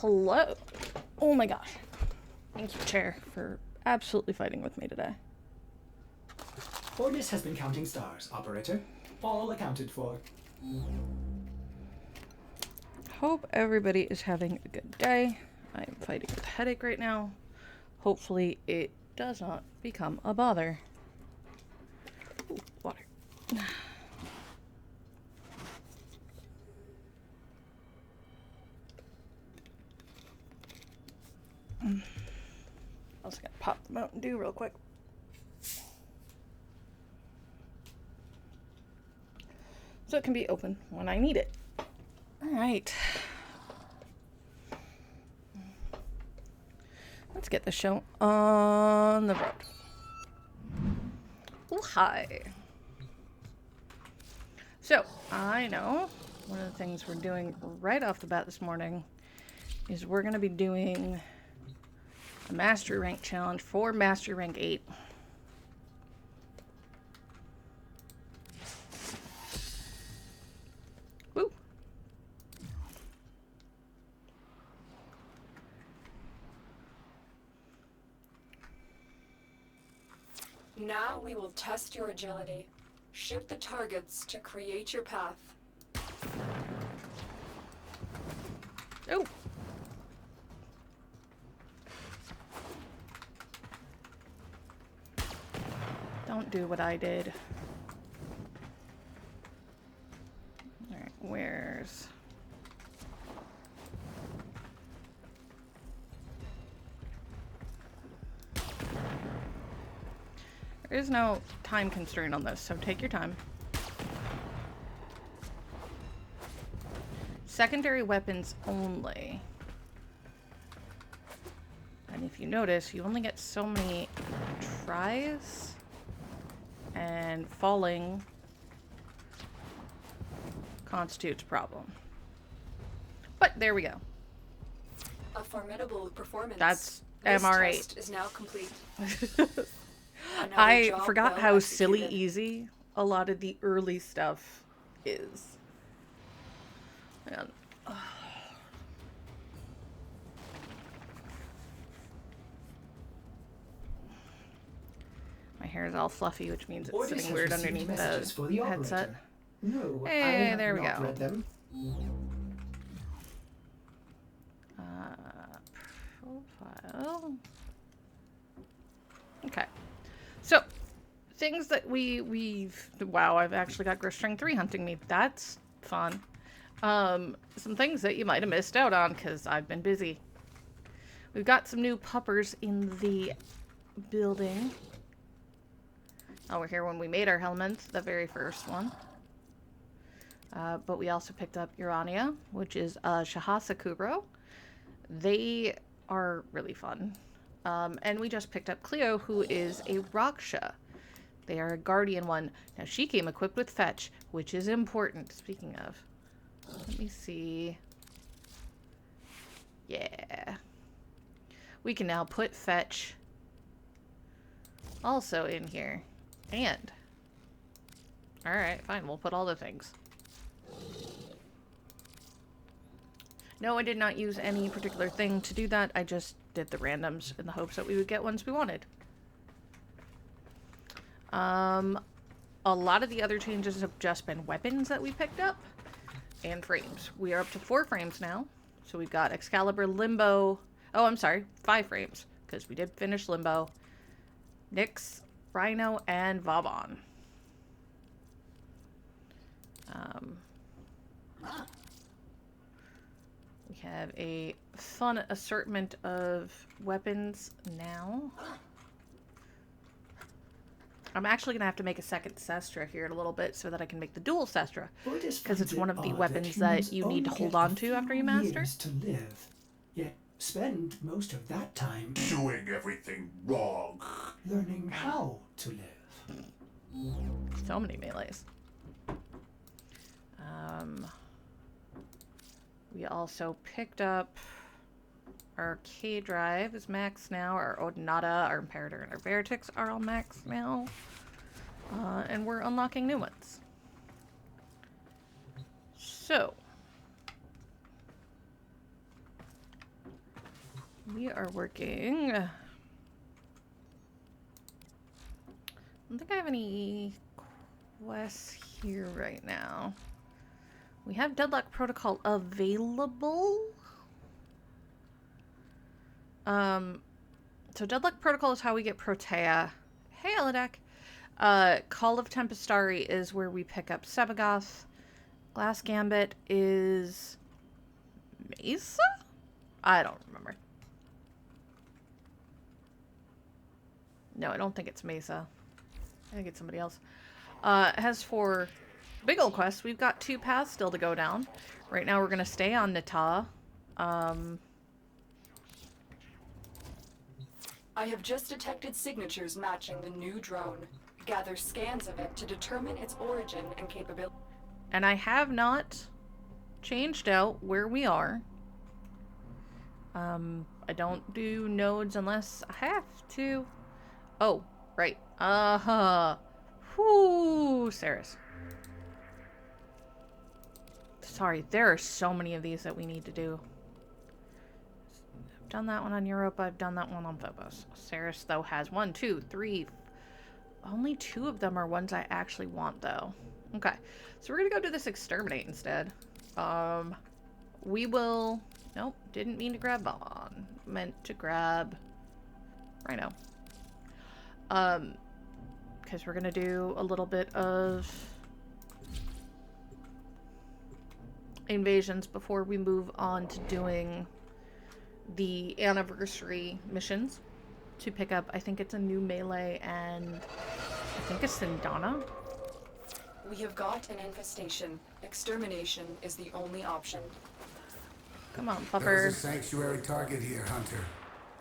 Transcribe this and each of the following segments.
Hello. Oh my gosh. Thank you, Chair, for absolutely fighting with me today. Ordis has been counting stars, Operator. All accounted for. Hope everybody is having a good day. I am fighting with a headache right now. Hopefully it does not become a bother. Ooh, water. I was gonna pop the Mountain Dew real quick. So it can be open when I need it. Alright. Let's get the show on the road. Oh, hi. So, I know one of the things we're doing right off the bat this morning is we're going to be doing a Mastery Rank challenge for Mastery Rank 8. Woo! Now we will test your agility. Shoot the targets to create your path. Oh! Don't do what I did. Alright, where's... There is no time constraint on this, so take your time. Secondary weapons only. And if you notice, you only get so many tries, and falling constitutes a problem. But there we go. A formidable performance. That's this MR8. Test is now complete. Another I job forgot well how silly executed. easy a lot of the early stuff is. Man. My hair is all fluffy, which means it's Ordis sitting has weird received underneath messages for the the headset. Operator. No, I Hey, have there we not go. read them. Profile. Okay. So, things that we've... Wow, I've actually got Gristring 3 hunting me. That's fun. Some things that you might have missed out on, because I've been busy. We've got some new puppers in the building. Oh, we're here when we made our helmets, the very first one. But we also picked up Urania, which is Shahasa Kubro. They are really fun. And we just picked up Cleo, who is a Raksha. They are a guardian one. Now, she came equipped with Fetch, which is important. Speaking of, let me see. Yeah. We can now put Fetch also in here. And. Alright, fine. We'll put all the things. No, I did not use any particular thing to do that. I just did the randoms in the hopes that we would get ones we wanted. A lot of the other changes have just been weapons that we picked up and frames. We are up to 4 frames now. So we've got Excalibur, Limbo. Oh, I'm sorry, 5 frames because we did finish Limbo, Nyx, Rhino, and Vauban. We have a fun assortment of weapons now. I'm actually going to have to make a second Sestra here in a little bit so that I can make the dual Sestra. Because it's one of the weapons that you need to hold on to after you master. Years to live, yet spend most of that time doing everything wrong. learning how to live. So many melees. We also picked up our K drive is max now. Our Odinata, our Imperator, and our Veritix are all max now. And we're unlocking new ones. So, We are working. I don't think I have any quests here right now. We have Deadlock Protocol available. So Deadlock Protocol is how we get Protea. Hey, Elodek. Call of Tempestari is where we pick up Sebagoth. Glass Gambit is Mesa? I don't remember. No, I don't think it's Mesa. I think it's somebody else. As for big old quests, we've got 2 paths still to go down. Right now we're going to stay on Nata. I have just detected signatures matching the new drone. Gather scans of it to determine its origin and capability. And I have not changed out where we are. I don't do nodes unless I have to. Oh, right. Whoo, Saris. Sorry, there are so many of these that we need to do. I've done that one on Europa. I've done that one on Phobos. Saris, though, has 1, 2, 3. Only 2 of them are ones I actually want, though. Okay, so we're gonna go do this exterminate instead. We will... Nope, didn't mean to grab Vaughn. Meant to grab Rhino. Because we're gonna do a little bit of invasions before we move on to doing the anniversary missions to pick up. I think it's a new melee and I think it's Sindana. We have got an infestation. Extermination is the only option. Come on, There's pupper. a sanctuary target here, Hunter.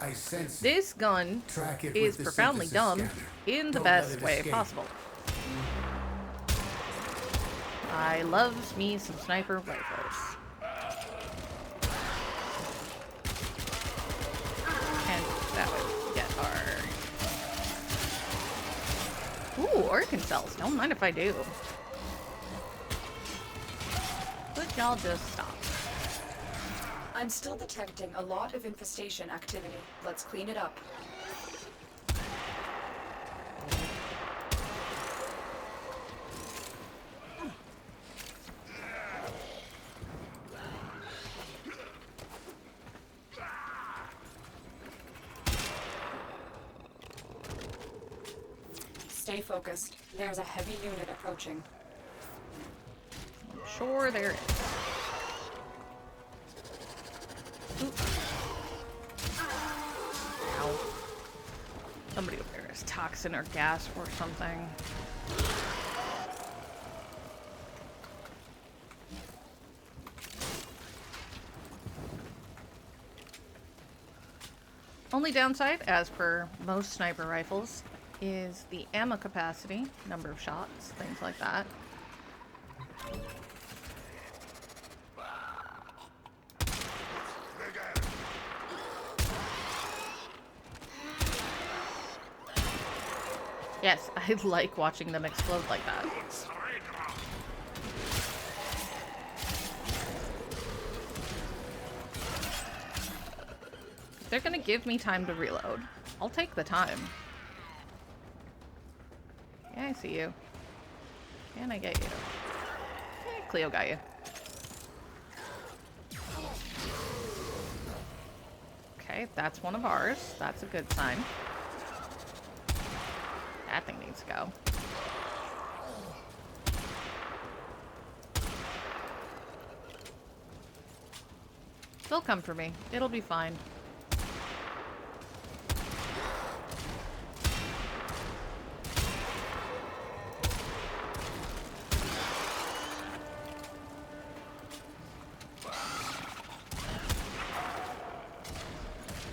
I sense it. This gun Track it is with the profoundly synthesis dumb scanner. in the Don't let best it way escape. possible. I loves me some sniper rifles. And that would get our... Ooh, organ cells. Don't mind if I do. Could y'all just stop? I'm still detecting a lot of infestation activity. Let's clean it up. Stay focused. There's a heavy unit approaching. I'm sure there is. Oop. Ow. Somebody over there has toxin or gas or something. Only downside, as per most sniper rifles, is the ammo capacity, number of shots, things like that. Yes, I like watching them explode like that. If they're gonna give me time to reload, I'll take the time. Yeah, I see you. Can I get you? Yeah, Cleo got you. Okay, that's one of ours. That's a good sign. That thing needs to go. They'll come for me. It'll be fine.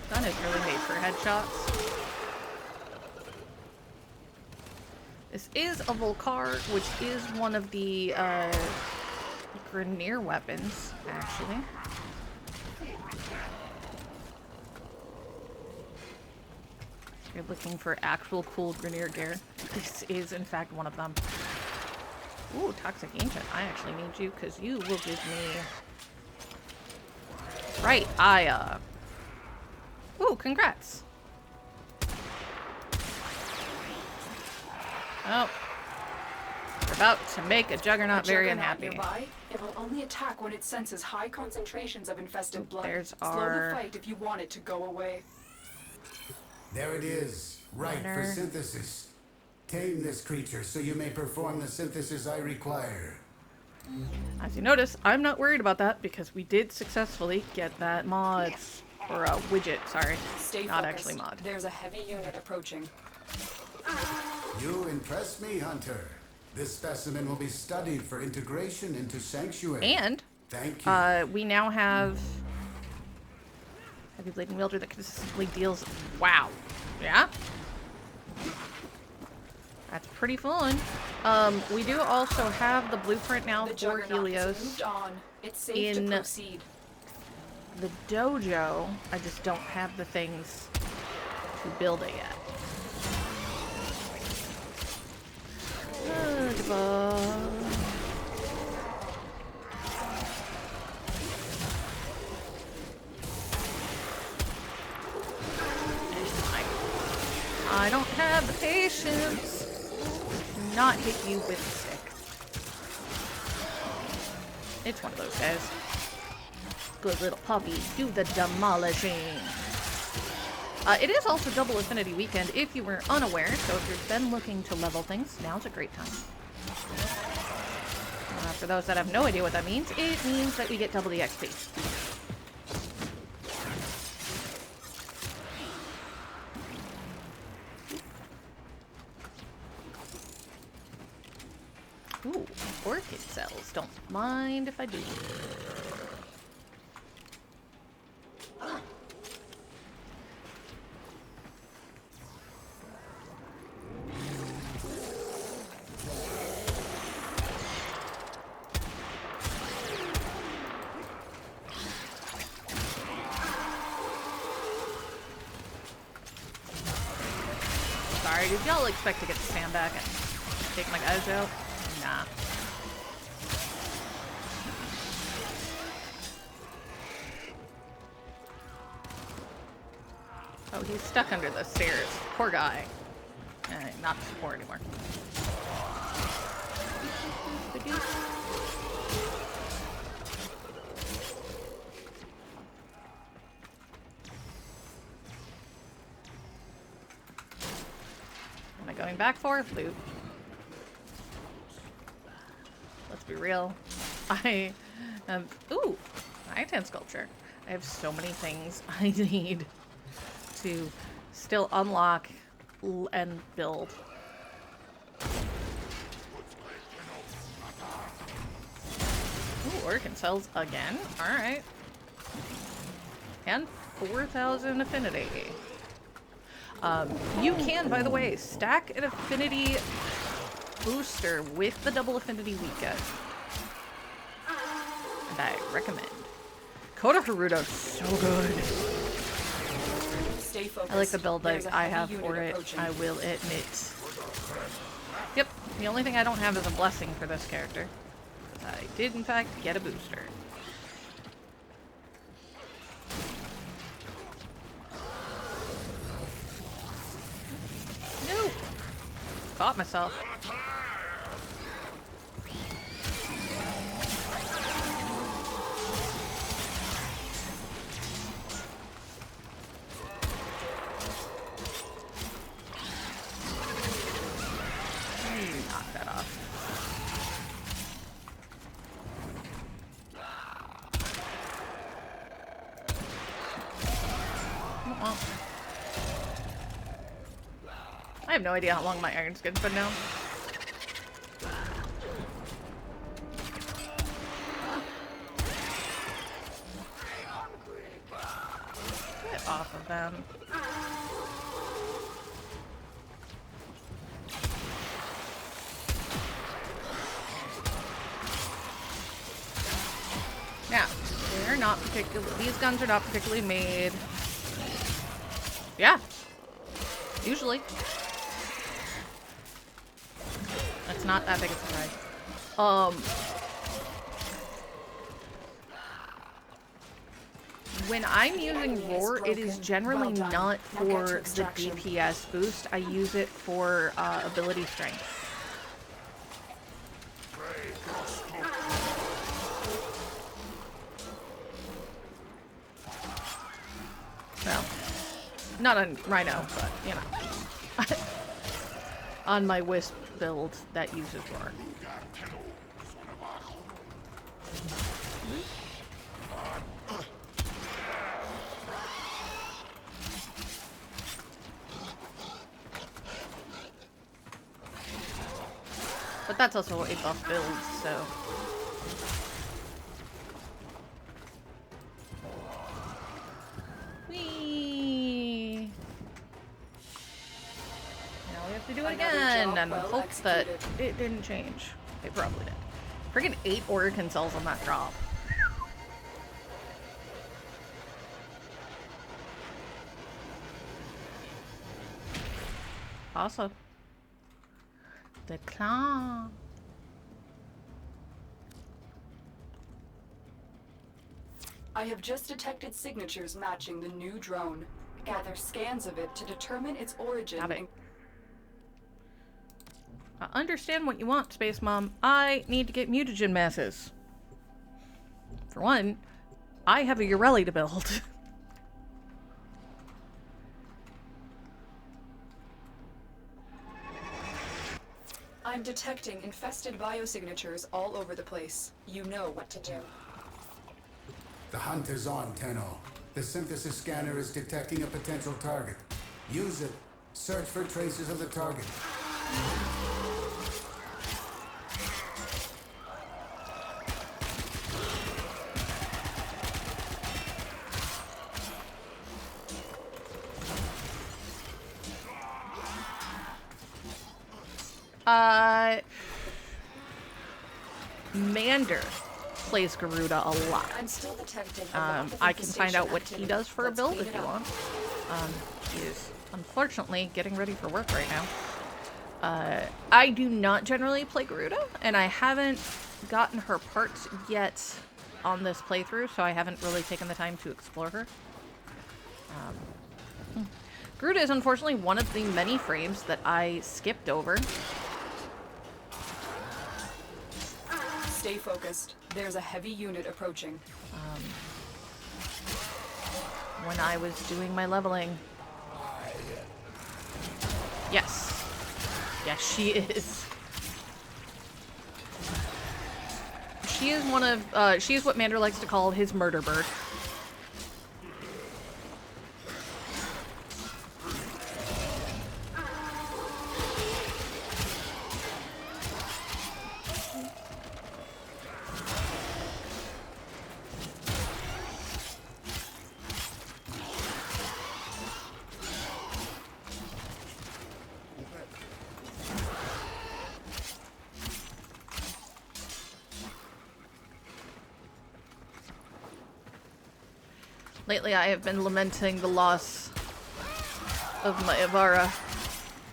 Gun is really made for headshots. This is a Volcar, which is one of the Grineer weapons, actually. If you're looking for actual cool Grineer gear, this is in fact one of them. Ooh, Toxic Ancient. I actually need you because you will give me... Right, Ooh, congrats. Oh. We're about to make a Juggernaut very unhappy. Nearby, it will only attack when it senses high concentrations of infested blood. There's Slow our- the fight if you want it to go away. There it is. Right for Runner. synthesis. Tame this creature so you may perform the synthesis I require. As you notice, I'm not worried about that because we did successfully get that mod. Or a widget, sorry. Stay Not focused. actually mod. There's a heavy unit approaching. You impress me, Hunter. This specimen will be studied for integration into Sanctuary. And Thank you. we now have heavy blading wielder that consistently deals. Wow. Yeah. That's pretty fun. We do also have the blueprint now The for Juggernaut has Helios moved on. It's safe in to proceed. the dojo. I just don't have the things to build it yet. I don't have the patience to not hit you with a stick. It's one of those guys. Good little puppy, do the demolishing. It is also double affinity weekend if you were unaware, so if you've been looking to level things, now's a great time. For those that have no idea what that means, it means that we get double the XP. Ooh, orchid cells. Don't mind if I do. Sorry, did y'all expect to get to stand back and take my guys out? Nah. Oh, he's stuck under the stairs. Poor guy. Not poor anymore. Am I going back for loot? Let's be real. I have... Ooh! I-10 sculpture. I have so many things I need to still unlock and build. Ooh, organ cells again. Alright. And 4,000 affinity. You can, by the way, stack an affinity booster with the double affinity weekend. And I recommend. Coda Haruto, so good. Stay focused. I like the build There's a I heavy have unit for it, approaching. I will admit. Yep, the only thing I don't have is a blessing for this character. I did, in fact, get a booster. No! Caught myself. Knock that off. Well, I have no idea how long my iron skin's been now. Get off of them. Now, they're not particularly, these guns are not particularly made. Yeah. Usually. That's not that big a surprise. when I'm using Roar, it is generally Well done. not Now get to for the extraction. DPS boost. I use it for ability strength. Well, not on Rhino, but, you know. On my Wisp build that uses Roar. But that's also a buff build, so... Whee! Now we have to do it Another again, job and well hope that executed. it didn't change. It probably did. Friggin' 8 Oracle cells on that drop. Awesome. The claw. I have just detected signatures matching the new drone. Gather scans of it to determine its origin. Got it. I understand what you want, Space Mom. I need to get mutagen masses. For one, I have a Urelli to build. I'm detecting infested biosignatures all over the place. You know what to do. The hunt is on, Tenno. The synthesis scanner is detecting a potential target. Use it. Search for traces of the target. Mander plays Garuda a lot. I'm still detecting a lot of I can find out what he infestation does for a activity. build Let's if clean you it want. up. He is unfortunately getting ready for work right now. I do not generally play Garuda, and I haven't gotten her parts yet on this playthrough, so I haven't really taken the time to explore her. Garuda is unfortunately one of the many frames that I skipped over. Stay focused. There's a heavy unit approaching. When I was doing my leveling. Yes. Yes, she is. She is one of, she is what Mander likes to call his murder bird. Lately, I have been lamenting the loss of my Ivara.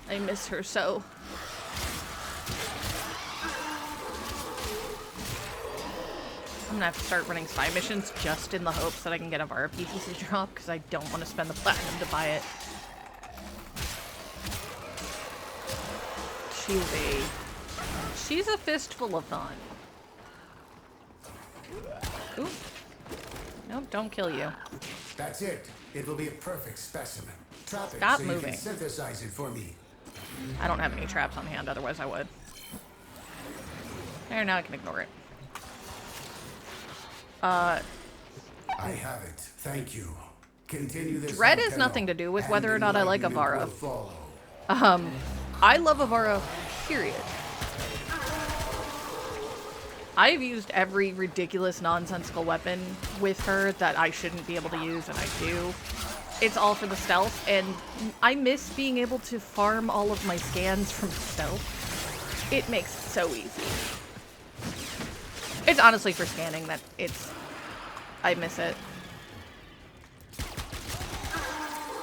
I miss her so. I'm gonna have to start running spy missions just in the hopes that I can get Ivara pieces to drop, because I don't want to spend the platinum to buy it. She's a fistful of fun. Ooh. Nope, don't kill you. That's it. It will be a perfect specimen. Trap it Stop so moving. you can synthesize it for me. I don't have any traps on hand, otherwise I would. There, now I can ignore it. I have it. Thank you. Continue this. Dread on, has Tenno, nothing to do with and whether or not I like enlightenment Ivara. will follow. I love Ivara, period. I've used every ridiculous nonsensical weapon with her that I shouldn't be able to use, and I do. It's all for the stealth, and I miss being able to farm all of my scans from stealth. It makes it so easy. It's honestly for scanning that I miss it.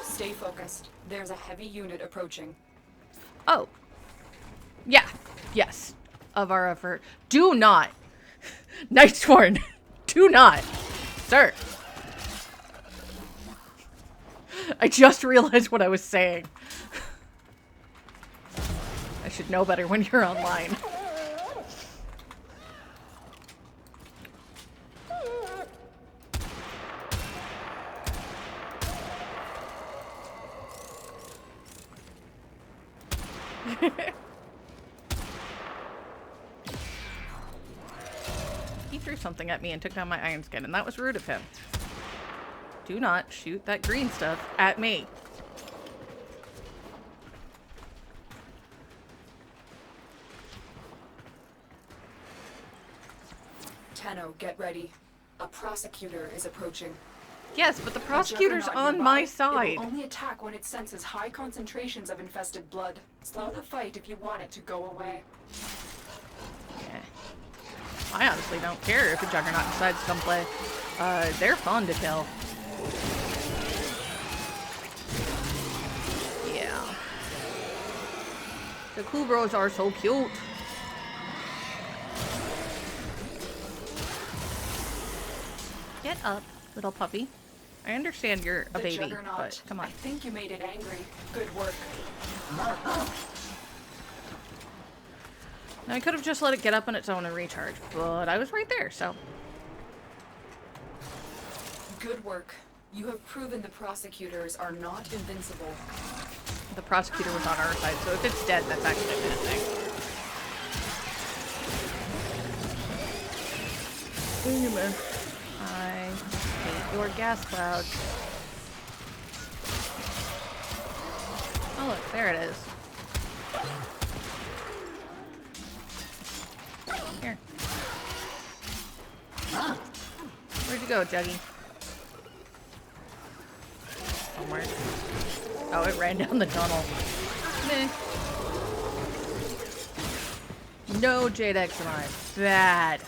Stay focused. There's a heavy unit approaching. Oh. Yeah. Yes. Ivara for... Do not! Nightsworn! Do not! Sir! I just realized what I was saying. I should know better when you're online. He threw something at me and took down my iron skin, and that was rude of him. Do not shoot that green stuff at me. Tenno, get ready. A prosecutor is approaching. Yes, but the A prosecutor's juggernaut on nearby. my It side. will only attack when it senses high concentrations of infested blood. Slow the fight if you want it to go away. Yeah. I honestly don't care if a juggernaut decides to come play. They're fun to kill. Yeah. The Kubros are so cute. Get up, little puppy. I understand you're a The baby, juggernaut. but come on. I think you made it angry. Good work. Now, I could have just let it get up on its own and recharge, but I was right there, so. Good work. You have proven the prosecutors are not invincible. The prosecutor was on our side, so if it's dead, that's actually a bad thing. Human. I hate your gas clouds. Oh, look, there it is. Here. Where'd you go, Juggy? Somewhere. Oh, it ran down the tunnel. Meh. No Jade XMI. Bad.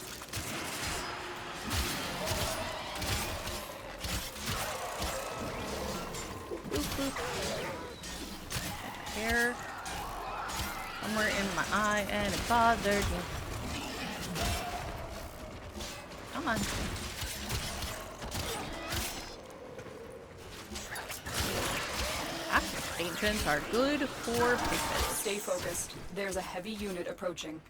Boop, boop. Hair. Somewhere in my eye, and it bothered me. Come on. Active ancients are good for pigments. Stay focused. There's a heavy unit approaching.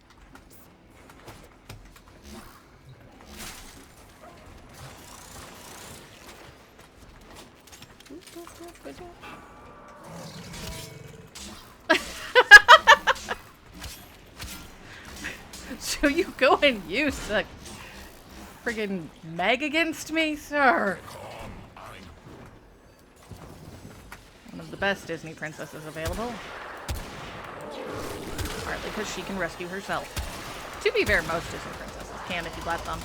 So you go and use the friggin' Meg against me, sir? One of the best Disney princesses available. Partly because she can rescue herself. To be fair, most Disney princesses can if you let them.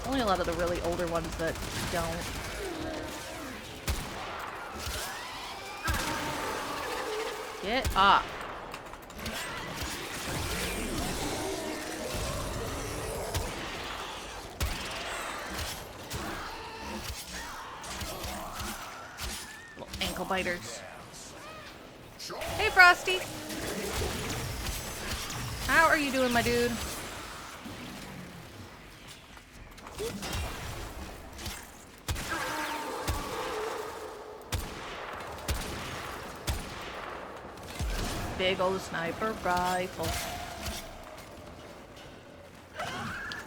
Only a lot of the really older ones that don't. Get up. Little ankle biters. Hey, Frosty. How are you doing, my dude? Big old sniper rifle.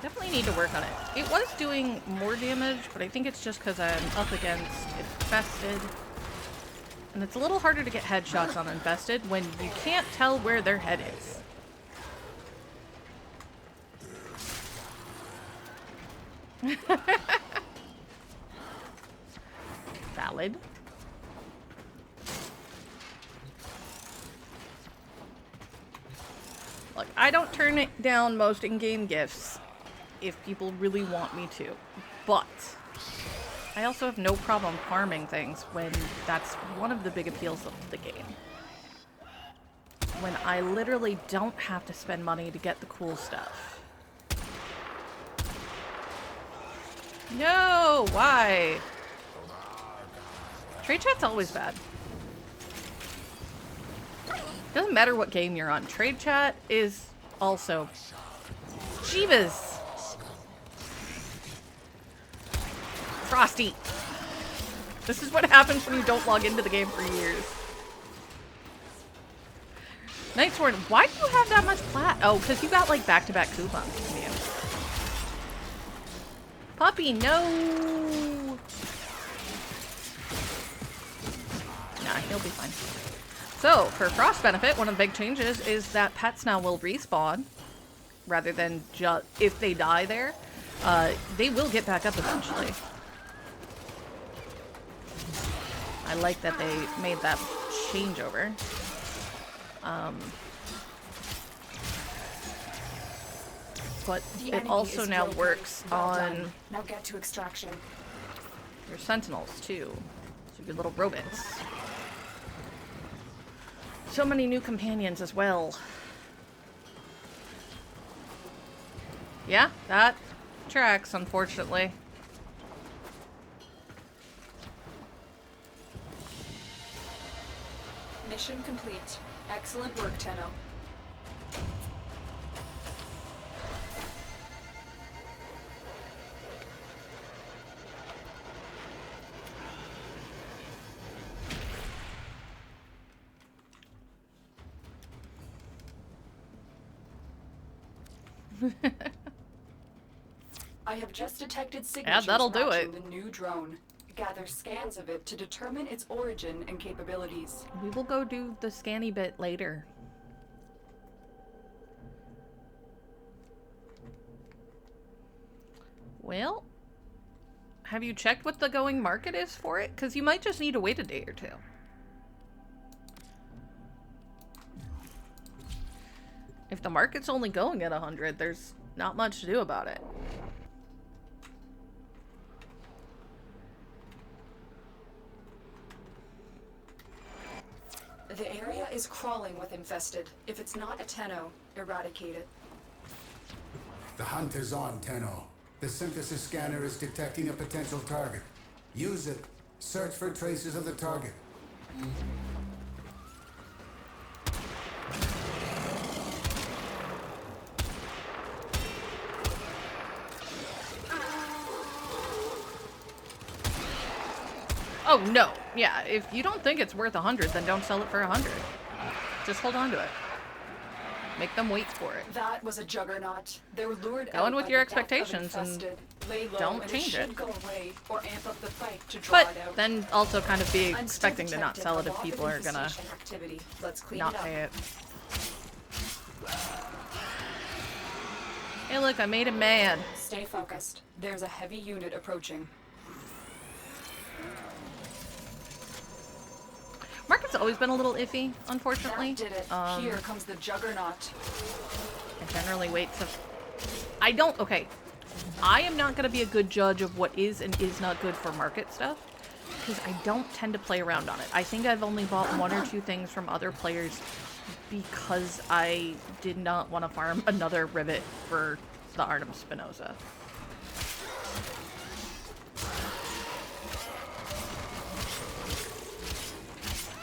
Definitely need to work on it. It was doing more damage, but I think it's just because I'm up against infested. And it's a little harder to get headshots on infested when you can't tell where their head is. Valid. Look, I don't turn it down most in-game gifts if people really want me to, but I also have no problem farming things when that's one of the big appeals of the game. When I literally don't have to spend money to get the cool stuff. No, why? Trade chat's always bad. Doesn't matter what game you're on. Trade chat is also Jeebus. Frosty. This is what happens when you don't log into the game for years. Night Sword, why do you have that much plat? Oh, because you got like back-to-back coupons. Yeah. Puppy, no! Nah, he'll be fine. So, for Frost benefit, one of the big changes is that pets now will respawn, rather than just if they die there. They will get back up eventually. I like that they made that changeover. But it also now works on Now get to extraction. your sentinels too. So your little robots. So many new companions as well. Yeah, that tracks, unfortunately. Mission complete. Excellent work, Tenno. I have just detected signatures that'll do matching it. the new drone. Gather scans of it to determine its origin and capabilities. We will go do the scanny bit later. Well, have you checked what the going market is for it? Because you might just need to wait a day or two. If the market's only going at 100, there's not much to do about it. The area is crawling with infested. If it's not a Tenno, eradicate it. The hunt is on, Tenno. The synthesis scanner is detecting a potential target. Use it. Search for traces of the target. Oh, no. Yeah, if you don't think it's worth 100, then don't sell it for 100. Just hold on to it. Make them wait for it. That was a juggernaut. They were lured Go in out with by your the death of expectations and infested. Lay low don't and change it it. should go away or amp up the fight to draw But it out. then also kind of be I'm expecting to still not sell it detecting if a lot people of are gonna infestation activity. Let's clean not it up. pay it. Hey, look, I made him mad. Stay focused. There's a heavy unit approaching. Market's always been a little iffy, unfortunately. That did it. Here comes the juggernaut. I generally wait to... I don't... Okay. I am not going to be a good judge of what is and is not good for market stuff, because I don't tend to play around on it. I think I've only bought one or two things from other players because I did not want to farm another rivet for the Artem Spinoza.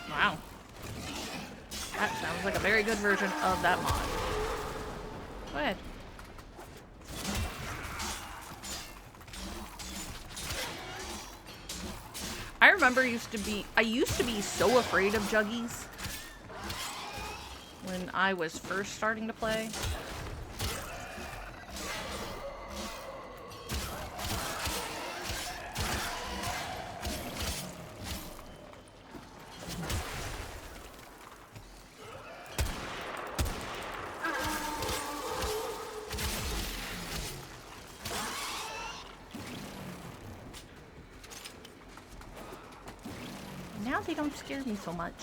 Wow. That sounds like a very good version of that mod. Go ahead. I remember I used to be so afraid of juggies when I was first starting to play. Now they don't scare me so much.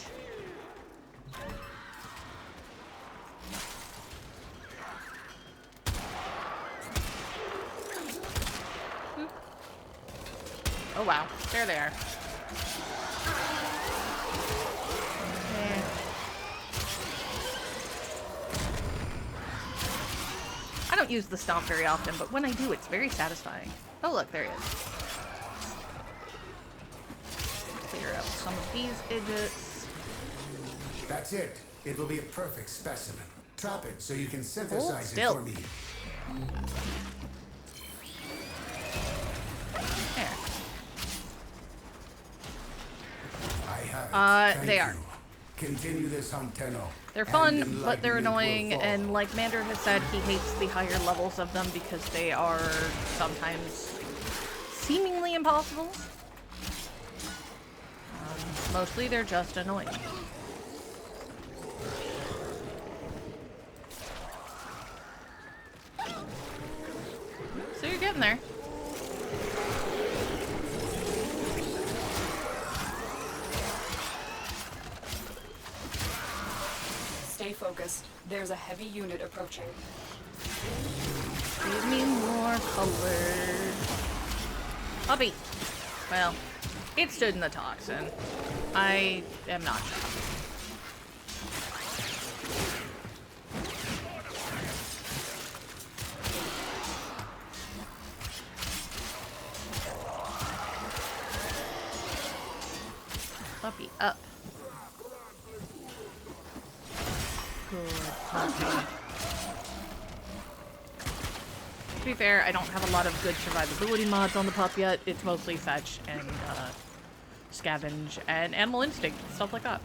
Oh wow, there they are. Okay. I don't use the stomp very often, but when I do, it's very satisfying. Oh look, there he is. Clear up some of these idiots. That's it. It will be a perfect specimen. Trap it so you can synthesize it still. for me. There. They are. Continue this hunt, Tenno. They're and fun, but they're enlightenment will annoying, follow. and like Mander has said, he hates the higher levels of them because they are sometimes seemingly impossible. Mostly they're just annoying. So you're getting there. Stay focused. There's a heavy unit approaching. Give me more color. Puppy. Well, it stood in the toxin. I am not shocked. Puppy up. Good puppy. To be fair, I don't have a lot of good survivability mods on the pup yet. It's mostly fetch and scavenge and animal instinct, stuff like that.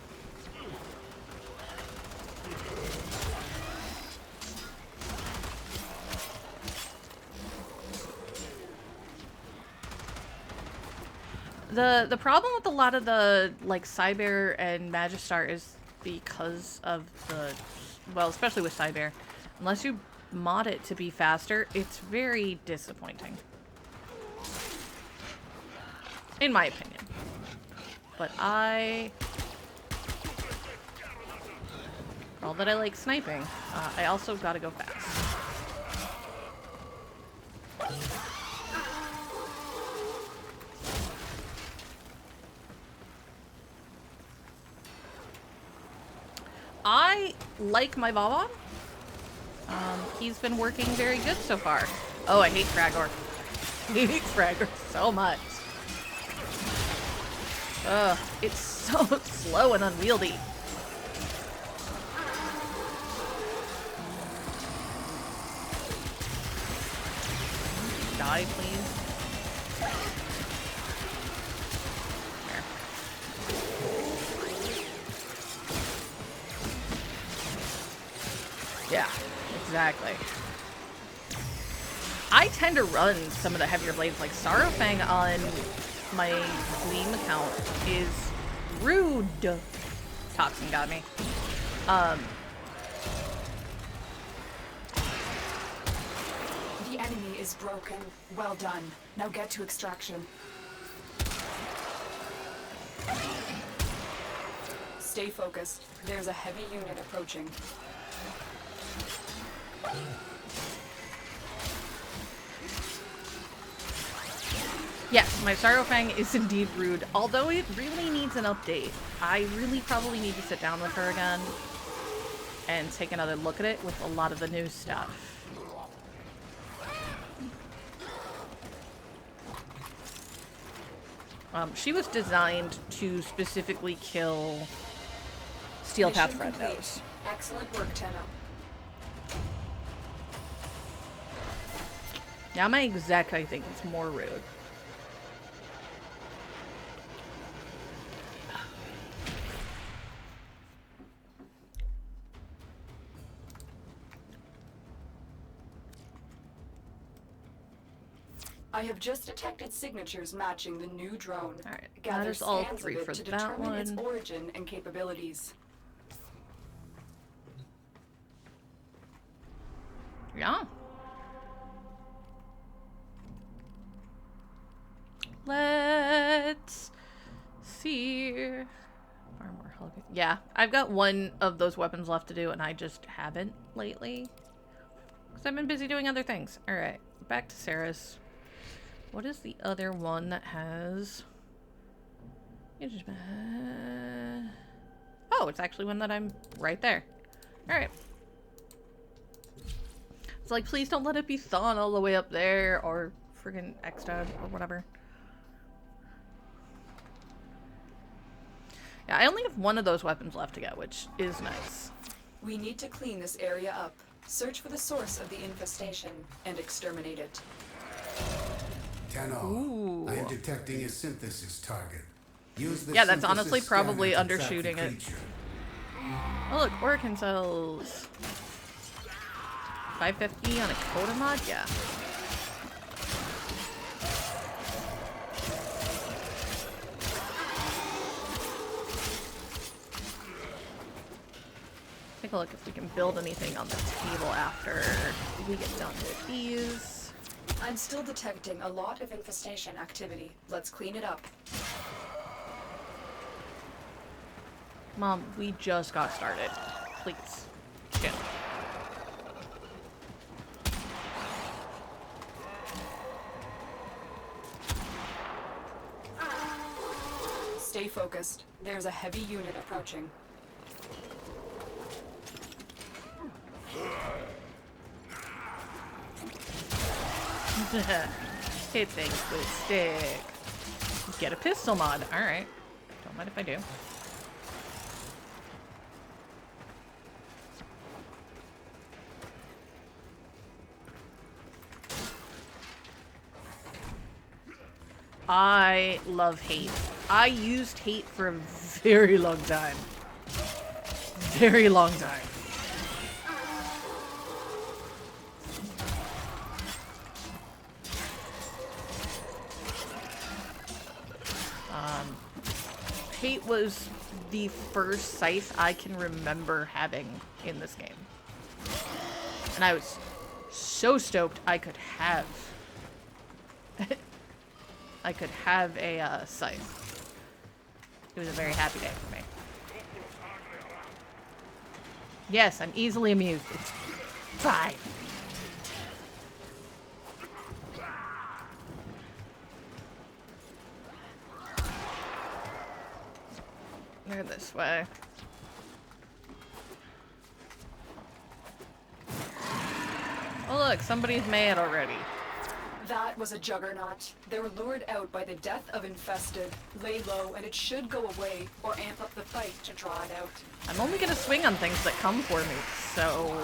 The problem with a lot of the like Cyber and Magistar is because of the, well, especially with Cyber, unless you mod it to be faster, it's very disappointing. In my opinion. But for all that I like sniping, I also gotta go fast. I like my Vavon. He's been working very good so far. Oh, I hate Fragor. I hate Fragor so much. Ugh, it's so slow and unwieldy. Die, please. There. Yeah, exactly. I tend to run some of the heavier blades, like Sorrowfang on my Gleam account is rude. Toxin got me. The enemy is broken. Well done. Now get to extraction. Stay focused. There's a heavy unit approaching. Yes, my Sorrowfang is indeed rude, although it really needs an update. I really probably need to sit down with her again and take another look at it with a lot of the new stuff. She was designed to specifically kill Steel Path Mission complete. Friendos. Excellent work, Tenno. Now my exec, I think, is more rude. I have just detected signatures matching the new drone. Alright, Gather there's all scans three of it for to that determine its one. origin and capabilities. Yeah. Let's see. Armor Hulk. Yeah, I've got one of those weapons left to do, and I just haven't lately. Because I've been busy doing other things. Alright, back to Sarah's. What is the other one that has... Oh, it's actually one that I'm right there. Alright. It's like, please don't let it be Thawne all the way up there, or friggin' Extad, or whatever. Yeah, I only have one of those weapons left to get, which is nice. We need to clean this area up, search for the source of the infestation, and exterminate it. Tenno, I am detecting a synthesis target. Use the Yeah, that's synthesis honestly scanner probably to track the undershooting it. creature. Oh look, organ cells. 550 on a coda mod? Yeah. Take a look if we can build anything on the table after we get done with these. I'm still detecting a lot of infestation activity. Let's clean it up. Mom, we just got started. Please. Chill. Stay focused. There's a heavy unit approaching. Hit things with a stick. Get a pistol mod. Alright. Don't mind if I do. I love hate. I used hate for a very long time. Very long time. Hate was the first scythe I can remember having in this game. And I was so stoked I could have a scythe. It was a very happy day for me. Yes, I'm easily amused. It's fine. They're this way. Oh look, somebody's mad already. That was a juggernaut. They were lured out by the death of infested. Lay low and it should go away, or amp up the fight to draw it out. I'm only gonna swing on things that come for me, so...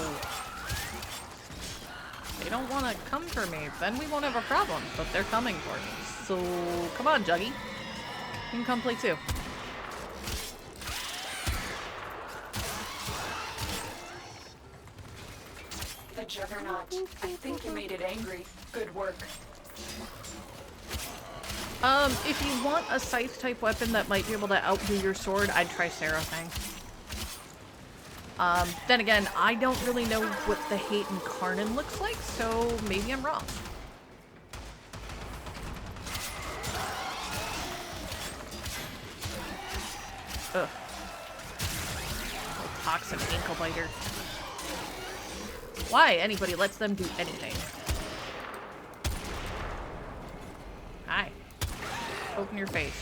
They don't want to come for me, then we won't have a problem, but they're coming for me. So, come on, Juggy. You can come play too. The juggernaut. I think you made it angry. Good work. If you want a scythe-type weapon that might be able to outdo your sword, I'd try Seraphang. Then again, I don't really know what the Hate Incarnate looks like, so maybe I'm wrong. Ugh. Oh, toxic ankle biter. Why anybody lets them do anything? Hi. Open your face.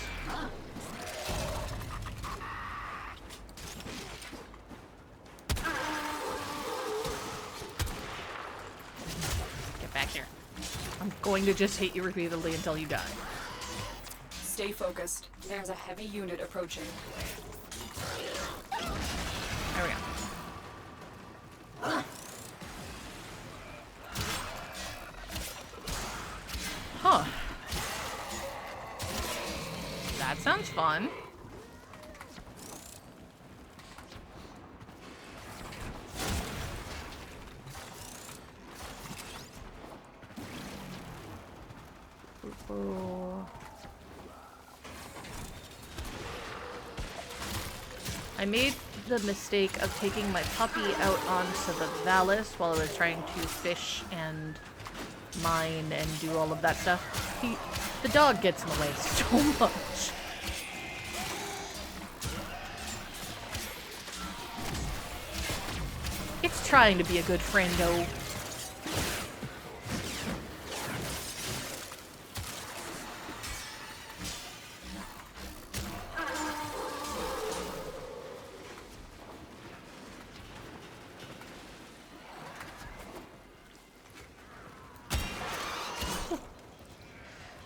Get back here. I'm going to just hit you repeatedly until you die. Stay focused. There's a heavy unit approaching. There we go. Huh. That sounds fun. Ooh. I made the mistake of taking my puppy out onto the Valis while I was trying to fish and mine and do all of that stuff. The dog gets in the way so much. It's trying to be a good friendo.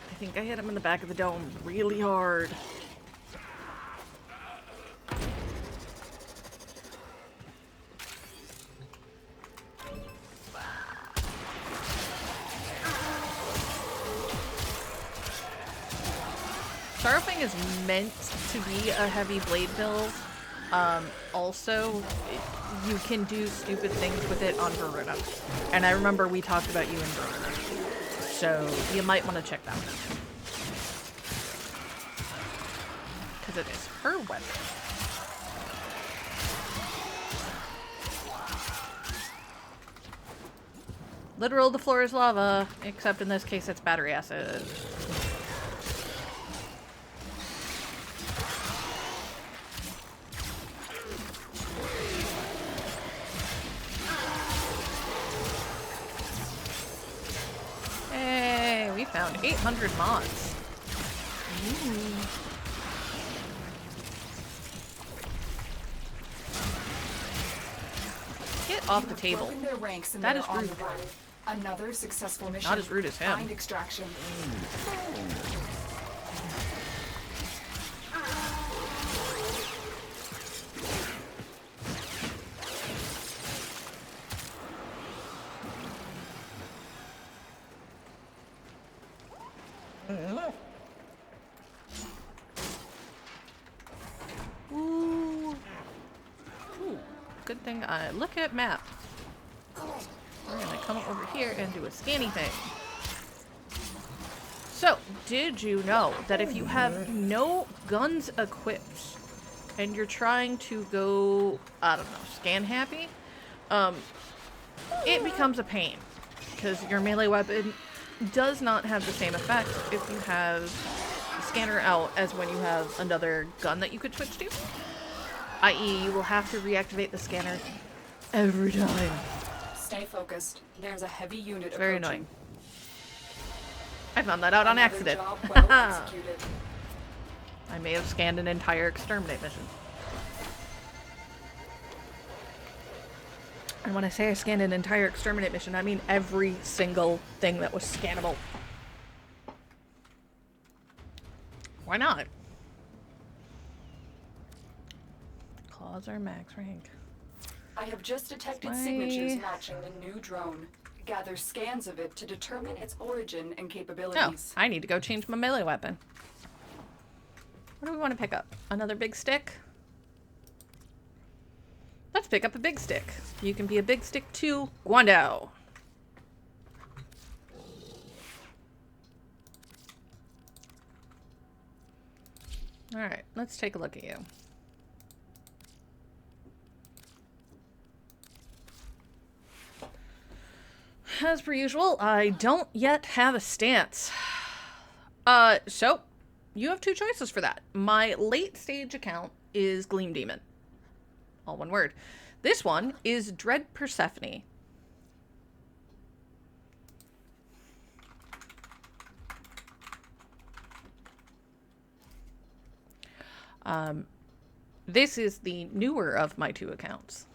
I think I hit him in the back of the dome really hard. Sorrowfang is meant to be a heavy blade build. Also, you can do stupid things with it on Verona. And I remember we talked about you in Verona. So, you might want to check that one. Because it is her weapon. Literal, the floor is lava, except in this case it's battery acid. Hey, we found 800 mods. Ooh. Get off the table. Their ranks and That they're is on rude. the run. Another successful mission. Not as rude as him. Find extraction. Ooh. Ooh. Good thing I look at map. We're gonna come over here and do a scanny thing. So, did you know that if you have no guns equipped and you're trying to go, I don't know, scan happy, it becomes a pain because your melee weapon does not have the same effect if you have the scanner out as when you have another gun that you could switch to. I.e., you will have to reactivate the scanner every time. Stay focused. There's a heavy unit Very approaching. annoying. I found that out on Another accident. job well executed. I may have scanned an entire exterminate mission. And when I say I scanned an entire exterminate mission, I mean every single thing that was scannable. Why not? Claws are max rank. I have just detected Why? signatures matching the new drone. Gather scans of it to determine its origin and Oh, capabilities. I need to go change my melee weapon. What do we want to pick up? Another big stick? Let's pick up a big stick. You can be a big stick too, Guandao. Alright, let's take a look at you. As per usual, I don't yet have a stance. So, you have two choices for that. My late stage account is Gleam Demon. All one word. This one is Dread Persephone. This is the newer of my two accounts.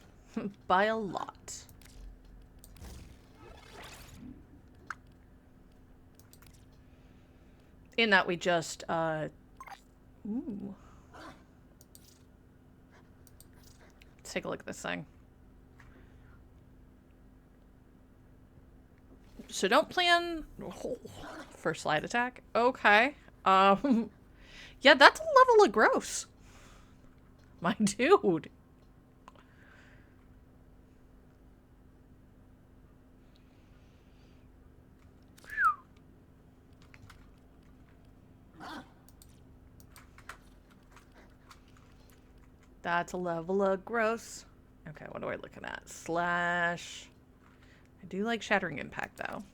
By a lot. In that we just, ooh. Let's take a look at this thing. So don't plan for slide attack. Okay. Yeah, that's a level of gross. My dude. That's a level of gross. Okay, what am I looking at? Slash. I do like Shattering Impact, though.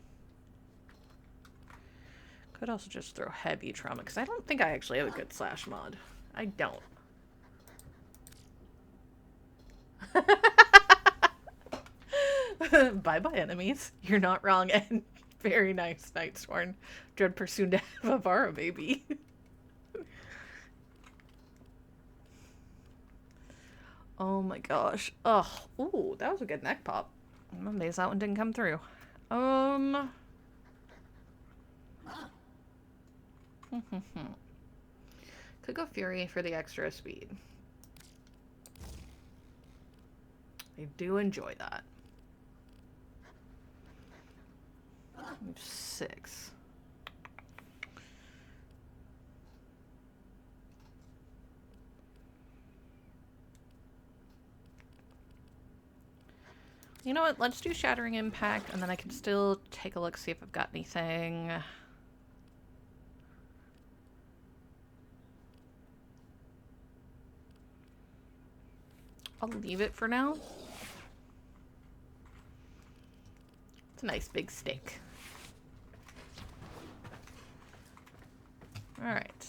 Could also just throw Heavy Trauma, because I don't think I actually have a good slash mod. I don't. Bye-bye, enemies. You're not wrong, and very nice, Nightsworn. Dread Pursued to Vavara, baby. Oh my gosh. Ugh. Ooh, that was a good neck pop. I'm amazed that one didn't come through. Could go Fury for the extra speed. I do enjoy that. 6. You know what? Let's do Shattering Impact, and then I can still take a look, see if I've got anything. I'll leave it for now. It's a nice big stick. Alright.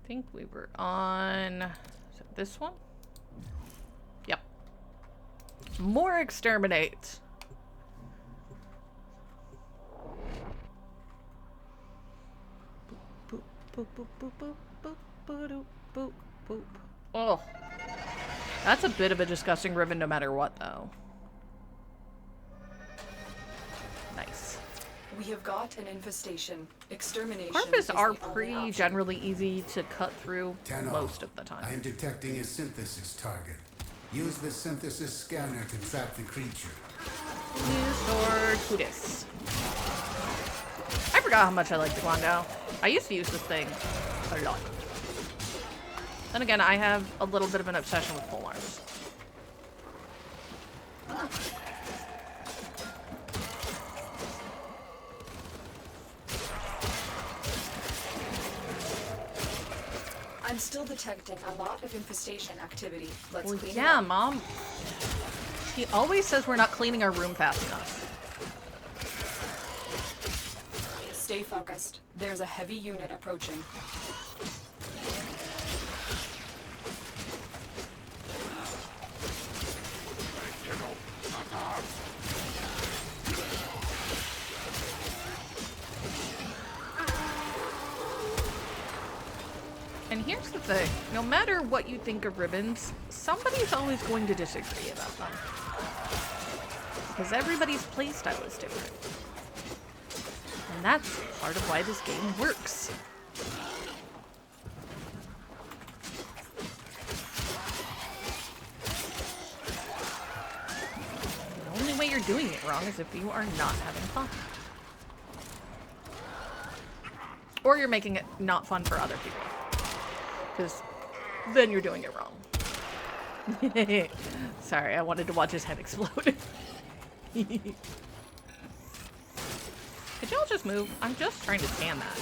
I think we were on... Is it this one? Yep. More Exterminate. Boop, boop, boop, boop, boop, boop, boop, boop, boop. Oh. That's a bit of a disgusting ribbon no matter what, though. Nice. We have got an infestation. Extermination. Harvests is are the only pretty option. generally easy to cut through Tenno, most of the I time. am detecting a synthesis target. Use the synthesis scanner to trap the creature. Use or Tudis. I forgot how much I like Taekwondo. I used to use this thing a lot. Then again, I have a little bit of an obsession with pole arms. I'm still detecting a lot of infestation activity. Let's Well, clean it yeah, up. Mom. He always says we're not cleaning our room fast enough. Stay focused. There's a heavy unit approaching. And here's the thing. No matter what you think of ribbons, somebody's always going to disagree about them. Because everybody's playstyle is different. And that's part of why this game works. The only way you're doing it wrong is if you are not having fun. Or you're making it not fun for other people. Because then you're doing it wrong. Sorry, I wanted to watch his head explode. Could y'all just move? I'm just trying to scan that.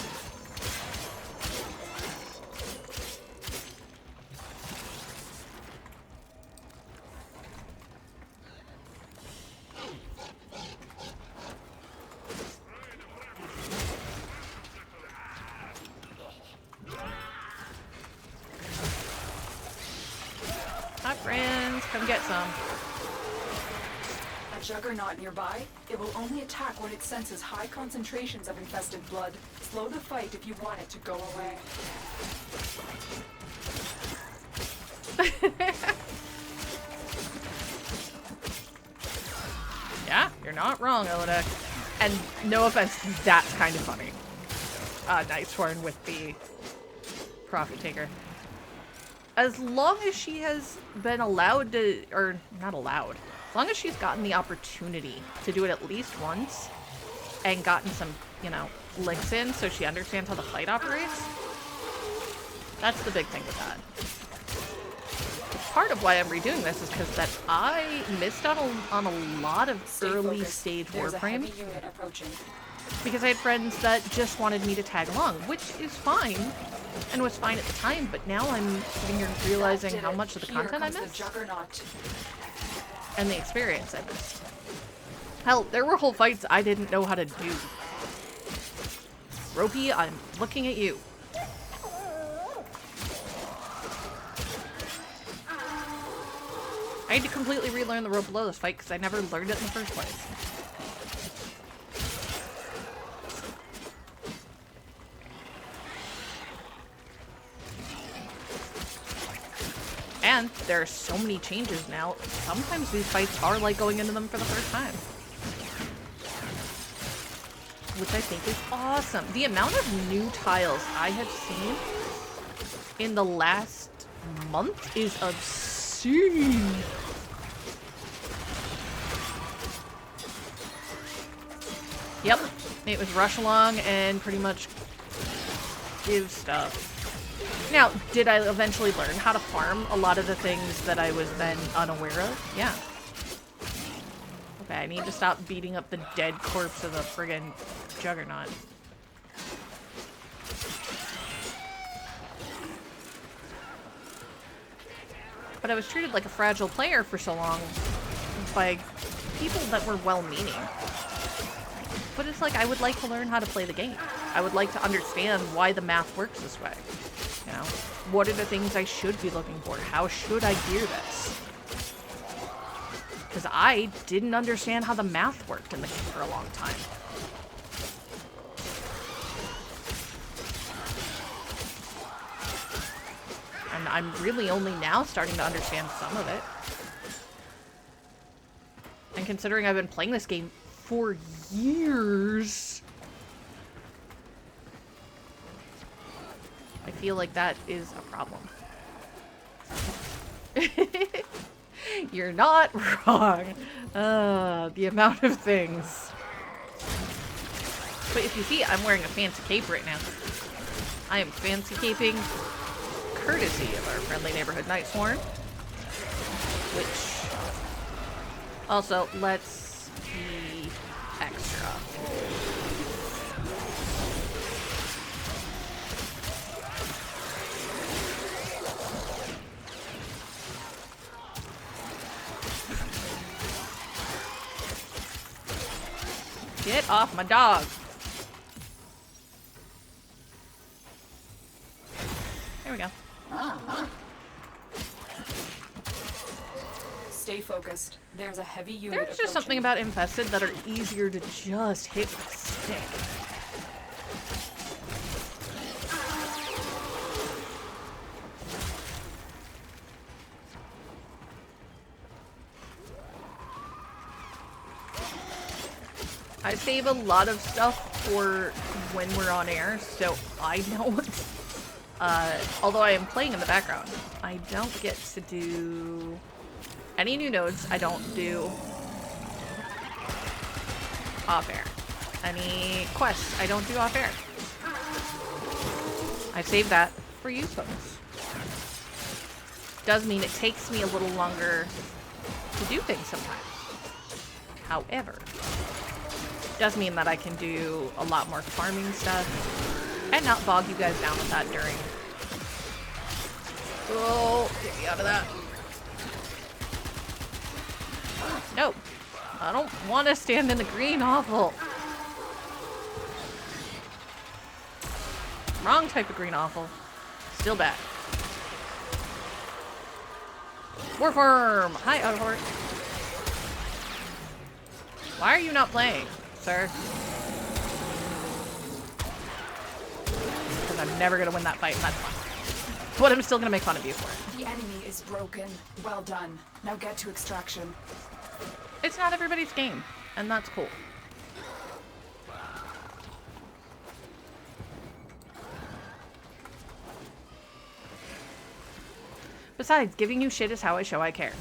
Hi, friends. Come get some. A juggernaut nearby? It will only attack when it senses high concentrations of infested blood. Slow the fight if you want it to go away. Yeah, you're not wrong, Elodek. And no offense, that's kind of funny. Night Sworn with the Profit Taker. As long as she has been allowed to, or not allowed, as long as she's gotten the opportunity to do it at least once and gotten some, you know, licks in so she understands how the fight operates, that's the big thing with that. Part of why I'm redoing this is because that I missed out on a lot of Stay early focused. stage There's a Warframe heavy unit approaching. because I had friends that just wanted me to tag along, which is fine and was fine at the time, but now I'm sitting here realizing That did how it. much of the Here content I comes the missed juggernaut. and the experience I missed. Hell, there were whole fights I didn't know how to do. Ropey, I'm looking at you. I had to completely relearn the rope below this fight because I never learned it in the first place. And there are so many changes now. Sometimes these fights are like going into them for the first time. Which I think is awesome. The amount of new tiles I have seen in the last month is obscene. Yep, it was rush along and pretty much give stuff. Now, did I eventually learn how to farm a lot of the things that I was then unaware of? Yeah. Okay, I need to stop beating up the dead corpse of the friggin' juggernaut. But I was treated like a fragile player for so long by people that were well-meaning. But it's like, I would like to learn how to play the game. I would like to understand why the math works this way. You know, what are the things I should be looking for? How should I gear this? Because I didn't understand how the math worked in the game for a long time. And I'm really only now starting to understand some of it. And considering I've been playing this game for years, I feel like that is a problem. You're not wrong. The amount of things. But if you see, I'm wearing a fancy cape right now. I am fancy caping courtesy of our friendly neighborhood Night Sworn. Which also lets be extra. Get off my dog. There we go. Stay focused. There's a heavy unit There's just something approaching. about infested that are easier to just hit with a stick. I save a lot of stuff for when we're on air, so I know what's... although I am playing in the background, I don't get to do any new nodes. I don't do off air. Any quests, I don't do off air. I save that for you folks. Does mean it takes me a little longer to do things sometimes. However, does mean that I can do a lot more farming stuff and not bog you guys down with that during. Oh, get me out of that. No, I don't want to stand in the green offal. Wrong type of green offal. Still bad. Warform! Hi, Outhort. Why are you not playing, sir? Because I'm never going to win that fight, and that's fine. But I'm still going to make fun of you for it. The enemy is broken. Well done. Now get to extraction. It's not everybody's game, and that's cool. Besides, giving you shit is how I show I care.